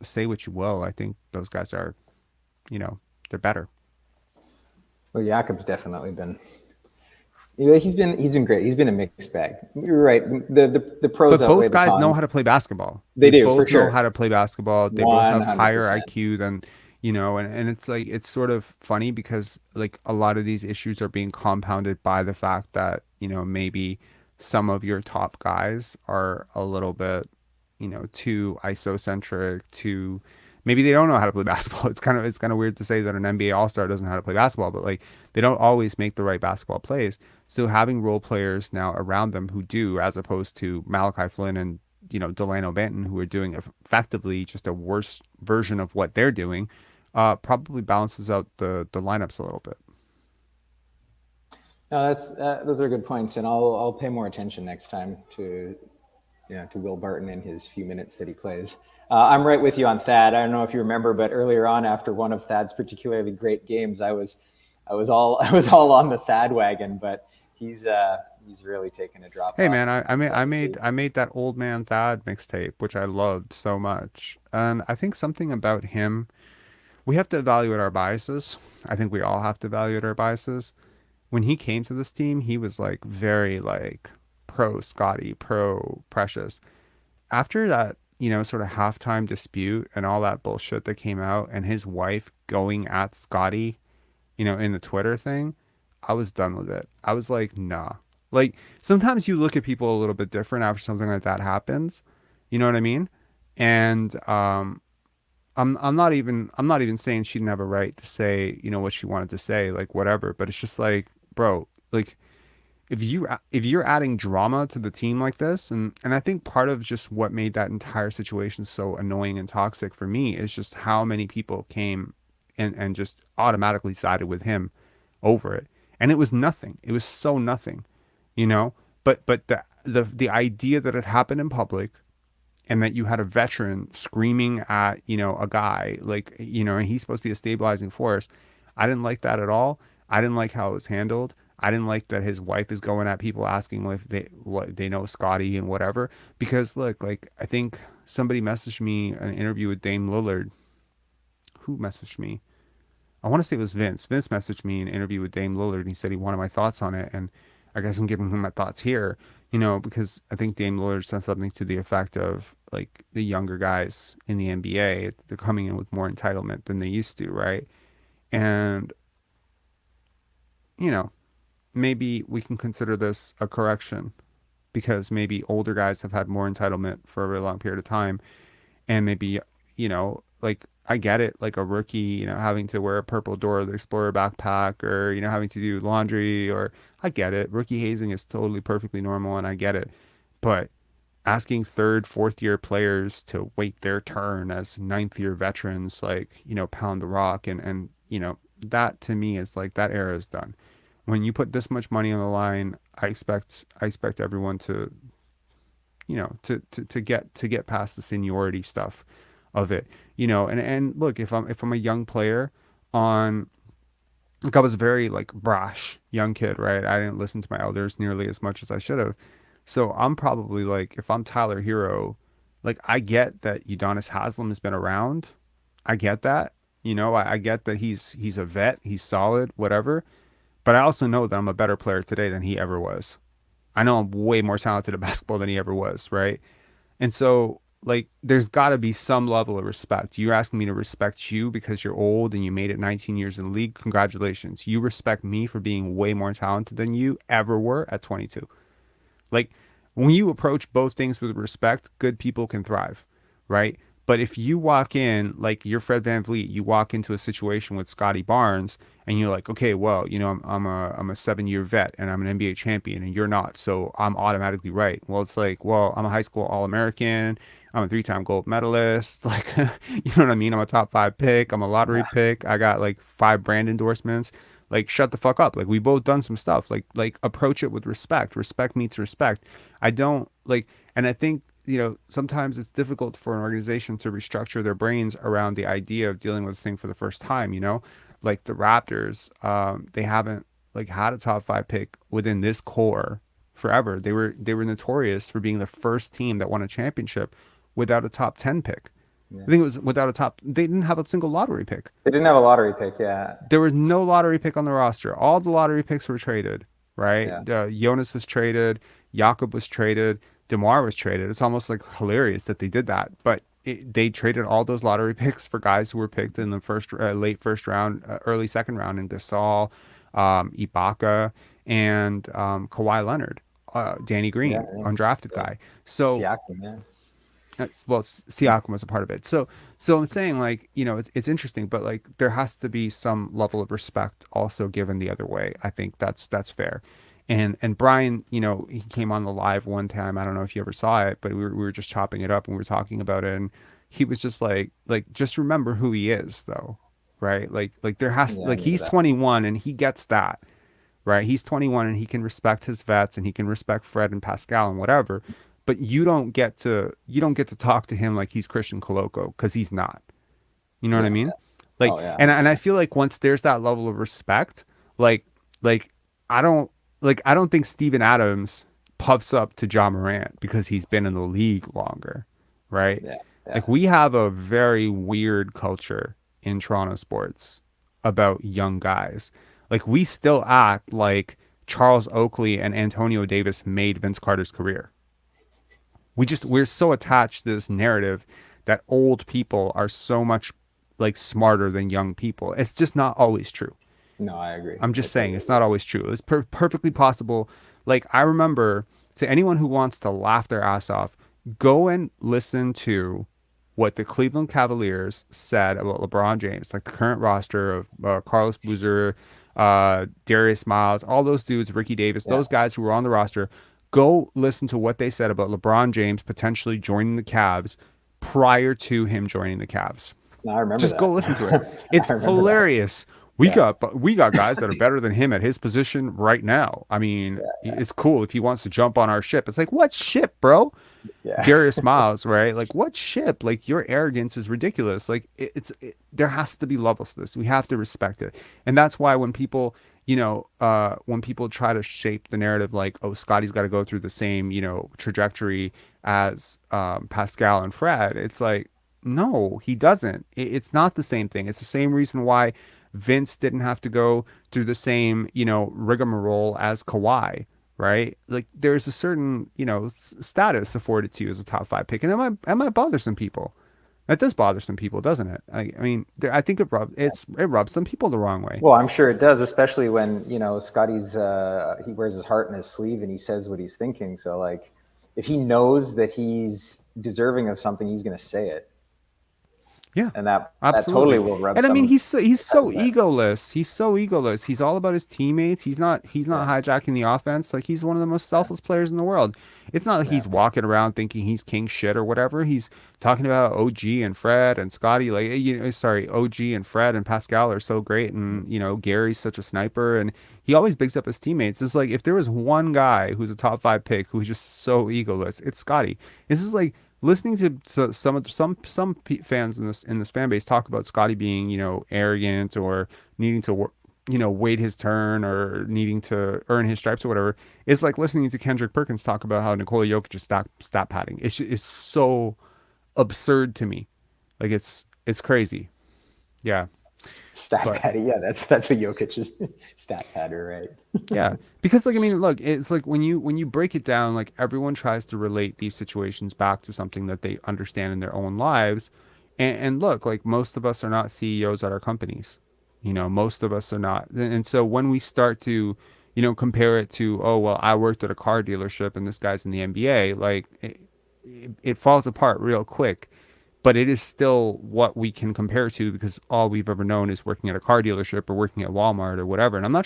say what you will, I think those guys are, they're better.
Well, Jakob's definitely been. Yeah, he's been great. He's been a mixed bag. You're right. The pros
But
outweigh
both
the
guys
cons.
know how to play basketball.
They do,
both
for sure.
know how to play basketball. They both have higher
100%.
IQ than, and it's like, it's sort of funny because like a lot of these issues are being compounded by the fact that, maybe some of your top guys are a little bit, too isocentric, too, maybe they don't know how to play basketball. It's kind of weird to say that an NBA All-Star doesn't know how to play basketball, but like they don't always make the right basketball plays. So having role players now around them who do, as opposed to Malachi Flynn and Delano Banton, who are doing effectively just a worse version of what they're doing, probably balances out the lineups a little bit.
No, those are good points, and I'll pay more attention next time to Will Barton and his few minutes that he plays. I'm right with you on Thad. I don't know if you remember, but earlier on, after one of Thad's particularly great games, I was all on the Thad wagon, but he's really taken a drop.
Hey man, I made that Old Man Thad mixtape, which I loved so much, and I think something about him, we have to evaluate our biases. I think we all have to evaluate our biases. When he came to this team, he was like very like pro Scotty, pro Precious. After that, sort of halftime dispute and all that bullshit that came out, and his wife going at Scotty, in the Twitter thing, I was done with it. I was like, nah. Like, sometimes you look at people a little bit different after something like that happens. You know what I mean? And I'm not even saying she didn't have a right to say, what she wanted to say, like whatever, but it's just like, bro, like if you're adding drama to the team like this, and I think part of just what made that entire situation so annoying and toxic for me is just how many people came and just automatically sided with him over it. And it was nothing. It was so nothing, but the idea that it happened in public, and that you had a veteran screaming at, a guy like, and he's supposed to be a stabilizing force. I didn't like that at all. I didn't like how it was handled. I didn't like that his wife is going at people asking if they know Scotty and whatever. Because look, like, I think somebody messaged me an interview with Dame Lillard. Who messaged me? I want to say it was Vince. Vince messaged me an interview with Dame Lillard, and he said he wanted my thoughts on it. And I guess I'm giving him my thoughts here, because I think Dame Lillard said something to the effect of like the younger guys in the NBA, they're coming in with more entitlement than they used to, right? And maybe we can consider this a correction, because maybe older guys have had more entitlement for a really long period of time, and maybe like, I get it, like a rookie, having to wear a purple Dora the Explorer backpack, or having to do laundry, or I get it, rookie hazing is totally perfectly normal, and I get it. But asking third, fourth year players to wait their turn as ninth year veterans, like, pound the rock, and that to me is like, that era is done. When you put this much money on the line, I expect everyone to, to get past the seniority stuff of it, and look, if I'm a young player on, like, I was a very like brash young kid, right? I didn't listen to my elders nearly as much as I should have. So I'm probably like, if I'm Tyler Hero, like, I get that Udonis Haslem has been around. I get that, I get that he's a vet, he's solid, whatever. But I also know that I'm a better player today than he ever was. I know I'm way more talented at basketball than he ever was, right? And so like there's got to be some level of respect. You're asking me to respect you because you're old and you made it 19 years in the league. Congratulations. You respect me for being way more talented than you ever were at 22. Like when you approach both things with respect, good people can thrive, right? But if you walk in like you're Fred VanVleet, you walk into a situation with Scotty Barnes and you're like, okay, well, you know, I'm a 7-year vet and I'm an NBA champion and you're not, so I'm automatically right. Well, it's like, well, I'm a high school All-American, I'm a 3-time gold medalist, like you know what I mean? I'm a top 5 pick, I'm a lottery pick, I got like 5 brand endorsements. Like shut the fuck up. Like we both done some stuff. Like approach it with respect. Respect meets respect. I don't like, and I think you know sometimes it's difficult for an organization to restructure their brains around the idea of dealing with a thing for the first time. You know, like the Raptors, they haven't like had a top 5 pick within this core forever. They were notorious for being the first team that won a championship without a top 10 pick.
Yeah.
I think it was without a top. They didn't have a single lottery pick.
They didn't have a lottery pick, yeah.
There was no lottery pick on the roster. All the lottery picks were traded, right?
Yeah.
Jonas was traded. Jakob was traded. DeMar was traded. It's almost like hilarious that they did that. But they traded all those lottery picks for guys who were picked in the first, late first round, early second round in Gasol, Ibaka, and Kawhi Leonard, Danny Green, undrafted guy. So
Siakam, yeah.
well, Siakam was a part of it. So I'm saying like, you know, it's interesting, but like there has to be some level of respect also given the other way. I think that's fair. And Brian, you know, he came on the live one time. I don't know if you ever saw it, but we were just chopping it up and we were talking about it. And he was just like just remember who he is though, right? Like there has like he's 21 and he gets that, right? He's 21 and he can respect his vets and he can respect Fred and Pascal and whatever. But you don't get to talk to him like he's Christian Coloco because he's not. You know what I mean? Like, and I feel like once there's that level of respect, like I don't think Steven Adams puffs up to Ja Morant because he's been in the league longer, right?
Yeah.
Like we have a very weird culture in Toronto sports about young guys. Like we still act like Charles Oakley and Antonio Davis made Vince Carter's career. We're so attached to this narrative that old people are so much like smarter than young people. It's just not always true.
No, I agree.
I'm just saying it's not always true. It's perfectly possible. Like I remember, to anyone who wants to laugh their ass off, go and listen to what the Cleveland Cavaliers said about LeBron James, like the current roster of Carlos Boozer, Darius Miles, all those dudes, Ricky Davis, those guys who were on the roster. Go listen to what they said about LeBron James potentially joining the Cavs prior to him joining the Cavs.
No, I remember
Just
that.
go listen to it. It's hilarious. We got guys that are better than him at his position right now. I mean, it's cool if he wants to jump on our ship. It's like, what ship, bro?
Yeah.
Darius Miles, right? Like, what ship? Like, your arrogance is ridiculous. Like, there has to be levels to this. We have to respect it. And that's why when people, you know, when people try to shape the narrative like, oh, Scotty's got to go through the same, you know, trajectory as Pascal and Fred, it's like, no, he doesn't. It's not the same thing. It's the same reason why Vince didn't have to go through the same, you know, rigmarole as Kawhi, right? Like there's a certain, you know, status afforded to you as a top 5 pick, and that might bother some people. That does bother some people, doesn't it? I mean, I think it rubs some people the wrong way.
Well, I'm sure it does, especially when, you know, Scotty's he wears his heart in his sleeve and he says what he's thinking. So like, if he knows that he's deserving of something, he's going to say it.
Yeah,
and that
absolutely.
totally will rub.
And I mean, he's so egoless. He's so egoless. He's all about his teammates. He's not hijacking the offense. Like he's one of the most selfless players in the world. It's not like he's walking around thinking he's king shit or whatever. He's talking about OG and Fred and Scotty. Like OG and Fred and Pascal are so great, and you know Gary's such a sniper, and he always bigs up his teammates. It's like if there was one guy who's a top 5 pick who's just so egoless, it's Scotty. This is like listening to some fans in this fan base talk about Scotty being, you know, arrogant or needing to, you know, wait his turn or needing to earn his stripes or whatever. It's like listening to Kendrick Perkins talk about how Nikola Jokic is stat padding. It's so absurd to me. Like it's crazy. Yeah.
Stat
But
paddy, yeah, that's what Jokic is. Stat padder, right?
yeah, because like I mean, look, it's like when you break it down, like everyone tries to relate these situations back to something that they understand in their own lives, and look, like most of us are not CEOs at our companies, most of us are not, and so when we start to, compare it to, oh well, I worked at a car dealership and this guy's in the NBA, like it falls apart real quick. But it is still what we can compare to because all we've ever known is working at a car dealership or working at Walmart or whatever. And I'm not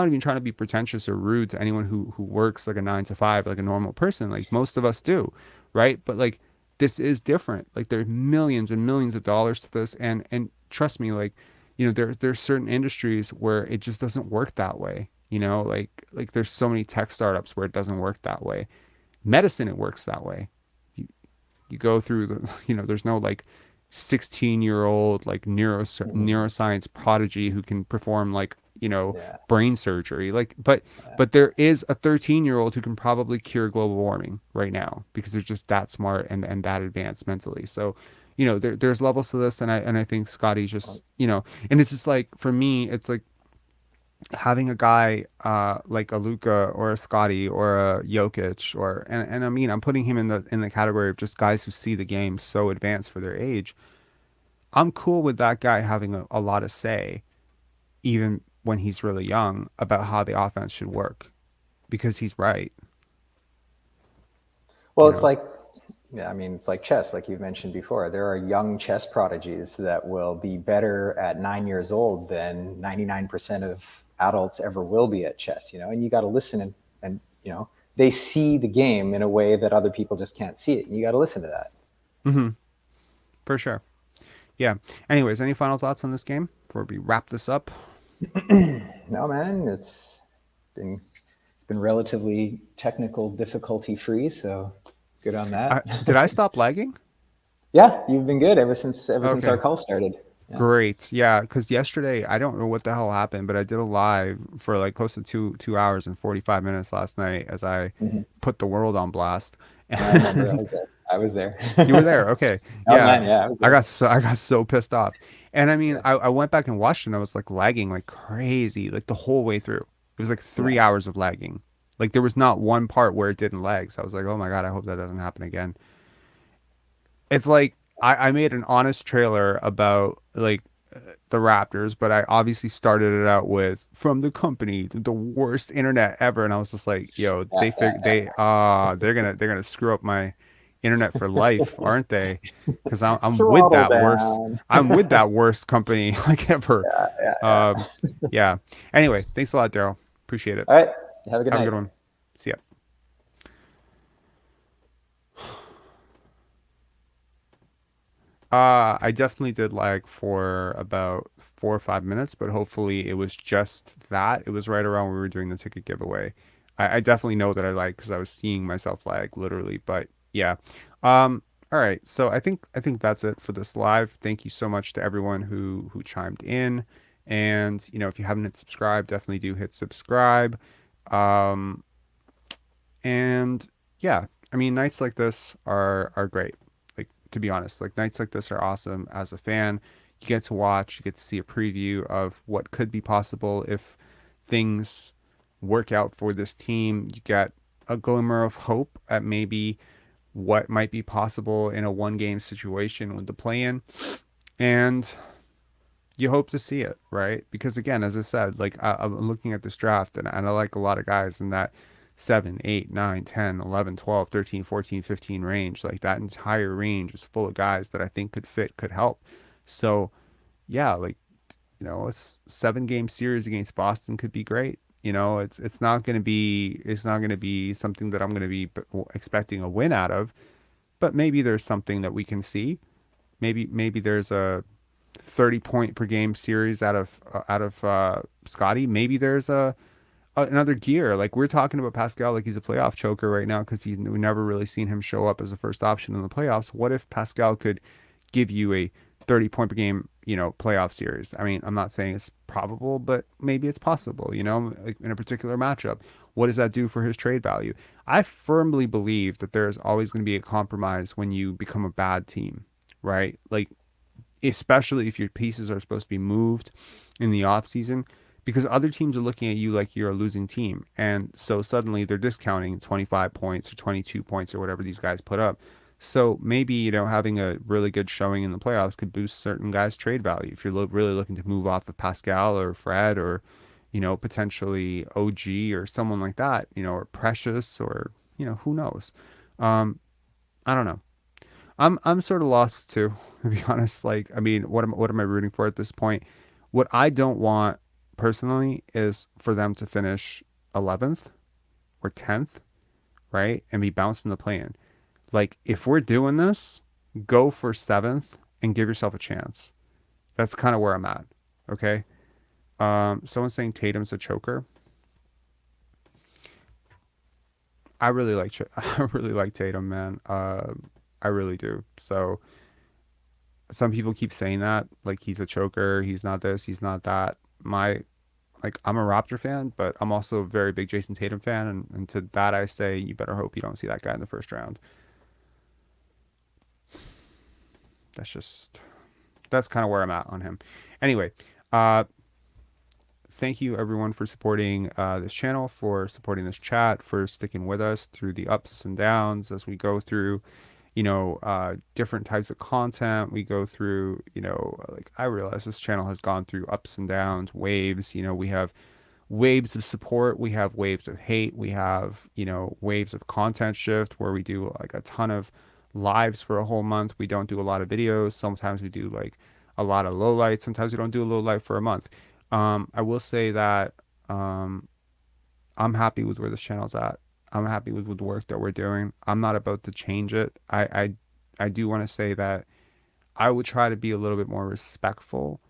even trying to be pretentious or rude to anyone who works like a 9 to 5, like a normal person. Like most of us do, right? But like this is different. Like there's millions and millions of dollars to this, and trust me, like there's certain industries where it just doesn't work that way. Like there's so many tech startups where it doesn't work that way. Medicine, it works that way. You go through the, there's no like 16-year-old like neuroscience prodigy who can perform like,
Yeah.
brain surgery. Like, but there is a 13-year-old who can probably cure global warming right now because they're just that smart and that advanced mentally. So, there's levels to this. And I think Scotty just, and it's just like, for me, it's like, having a guy like a Luka or a Scotty or a Jokic and I mean I'm putting him in the category of just guys who see the game so advanced for their age. I'm cool with that guy having a lot of say, even when he's really young, about how the offense should work, because he's right.
Well,
You
it's
know?
like, yeah, I mean, it's like chess, like you've mentioned before. There are young chess prodigies that will be better at 9 years old than 99% of adults ever will be at chess, and you got to listen and, they see the game in a way that other people just can't see it. And you got to listen to that.
Mm-hmm. For sure. Yeah. Anyways, any final thoughts on this game before we wrap this up?
No, man, it's been relatively technical difficulty free. So good on that.
Did I stop lagging?
Yeah, you've been good ever since
Okay.
our call started. Yeah.
Great. Yeah, because yesterday, I don't know what the hell happened, but I did a live for like close to 2 hours and 45 minutes last night as I put the world on blast.
I remember. I was there.
You were there. Okay.
Oh,
Yeah.
man, yeah, I was there.
I got so pissed off. And I mean, I went back and watched it and I was like lagging like crazy, like the whole way through. It was like 3 hours of lagging. Like there was not one part where it didn't lag. So I was like, oh my God, I hope that doesn't happen again. It's like I made an honest trailer about like the Raptors, but I obviously started it out with from the company, the worst internet ever, and I was just like, yo, they're gonna screw up my internet for life, aren't they? Because I'm with that worst. I'm with that worst company like ever. Yeah. Anyway, thanks a lot, Daryl. Appreciate it.
All right. Have a good night.
Have a good one. See ya. I definitely did lag for about 4 or 5 minutes, but hopefully it was just that. It was right around when we were doing the ticket giveaway. I definitely know that I lagged because I was seeing myself lag literally. But yeah. All right. So I think that's it for this live. Thank you so much to everyone who chimed in. And if you haven't hit subscribe, definitely do hit subscribe. And yeah, I mean, nights like this are great. To be honest, like nights like this are awesome. As a fan, you get to watch, you get to see a preview of what could be possible if things work out for this team. You get a glimmer of hope at maybe what might be possible in a one-game situation with the play-in, and you hope to see it, right? Because again, as I said, like I'm looking at this draft and I like a lot of guys in that 7, 8, 9, 10, 11, 12, 13, 14, 15 range. Like that entire range is full of guys that I think could help. So yeah, like, a 7-game series against Boston could be great. It's not going to be something that I'm going to be expecting a win out of, but maybe there's something that we can see. Maybe there's a 30-point per game series out of Scotty. Maybe there's another gear. Like we're talking about Pascal like he's a playoff choker right now because we've never really seen him show up as a first option in the playoffs. What if Pascal could give you a 30-point per game, playoff series? I mean, I'm not saying it's probable, but maybe it's possible, like in a particular matchup. What does that do for his trade value? I firmly believe that there's always going to be a compromise when you become a bad team, right? Like especially if your pieces are supposed to be moved in the off season, because other teams are looking at you like you're a losing team. And so suddenly they're discounting 25 points or 22 points or whatever these guys put up. So maybe, having a really good showing in the playoffs could boost certain guys' trade value. If you're really looking to move off of Pascal or Fred or, potentially OG or someone like that, or Precious or, who knows? I don't know. I'm sort of lost too, to be honest. Like, I mean, what am I rooting for at this point? What I don't want personally is for them to finish 11th or 10th, right? And be bounced in the play-in. Like, if we're doing this, go for 7th and give yourself a chance. That's kind of where I'm at. Okay. Someone's saying Tatum's a choker. I really like I really like Tatum, man. I really do. So some people keep saying that, like, he's a choker, he's not this, he's not that. I'm a Raptor fan, but I'm also a very big Jason Tatum fan, and to that I say, you better hope you don't see that guy in the first round. That's kind of where I'm at on him. Anyway, thank you everyone for supporting this channel, for supporting this chat, for sticking with us through the ups and downs as we go through, different types of content. We go through, like, I realize this channel has gone through ups and downs, waves. We have waves of support, we have waves of hate, we have, waves of content shift where we do like a ton of lives for a whole month. We don't do a lot of videos. Sometimes we do like a lot of low lights. Sometimes we don't do a low light for a month. I will say that I'm happy with where this channel's at. I'm happy with the work that we're doing. I'm not about to change it. I do want to say that I would try to be a little bit more respectful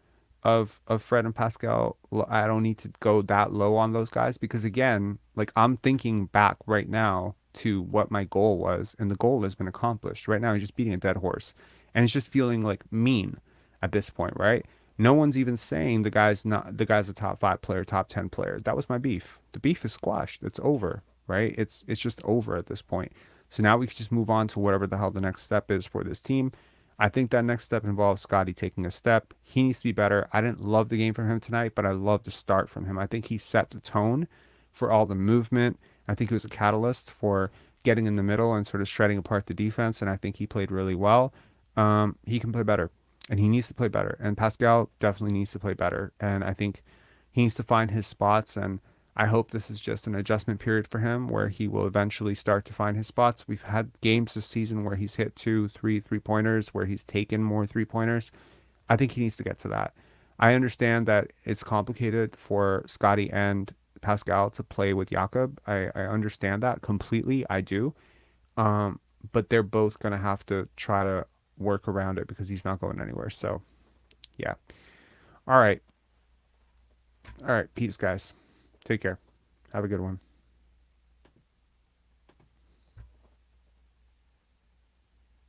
of Fred and Pascal. I don't need to go that low on those guys because, again, like, I'm thinking back right now to what my goal was, and the goal has been accomplished. Right now, he's just beating a dead horse, and it's just feeling like mean at this point, right? No one's even saying the guy's a top 5 player, top 10 player. That was my beef. The beef is squashed. It's over, right? It's just over at this point. So now we can just move on to whatever the hell the next step is for this team. I think that next step involves Scotty taking a step. He needs to be better. I didn't love the game from him tonight, but I love the start from him. I think he set the tone for all the movement. I think he was a catalyst for getting in the middle and sort of shredding apart the defense, and I think he played really well. He can play better, and he needs to play better. And Pascal definitely needs to play better, and I think he needs to find his spots, and I hope this is just an adjustment period for him where he will eventually start to find his spots. We've had games this season where he's hit 2, 3 3-pointers, where he's taken more 3-pointers. I think he needs to get to that. I understand that it's complicated for Scotty and Pascal to play with Jakob. I understand that completely. I do. But they're both going to have to try to work around it because he's not going anywhere. So, yeah. All right. Peace, guys. Take care. Have a good one.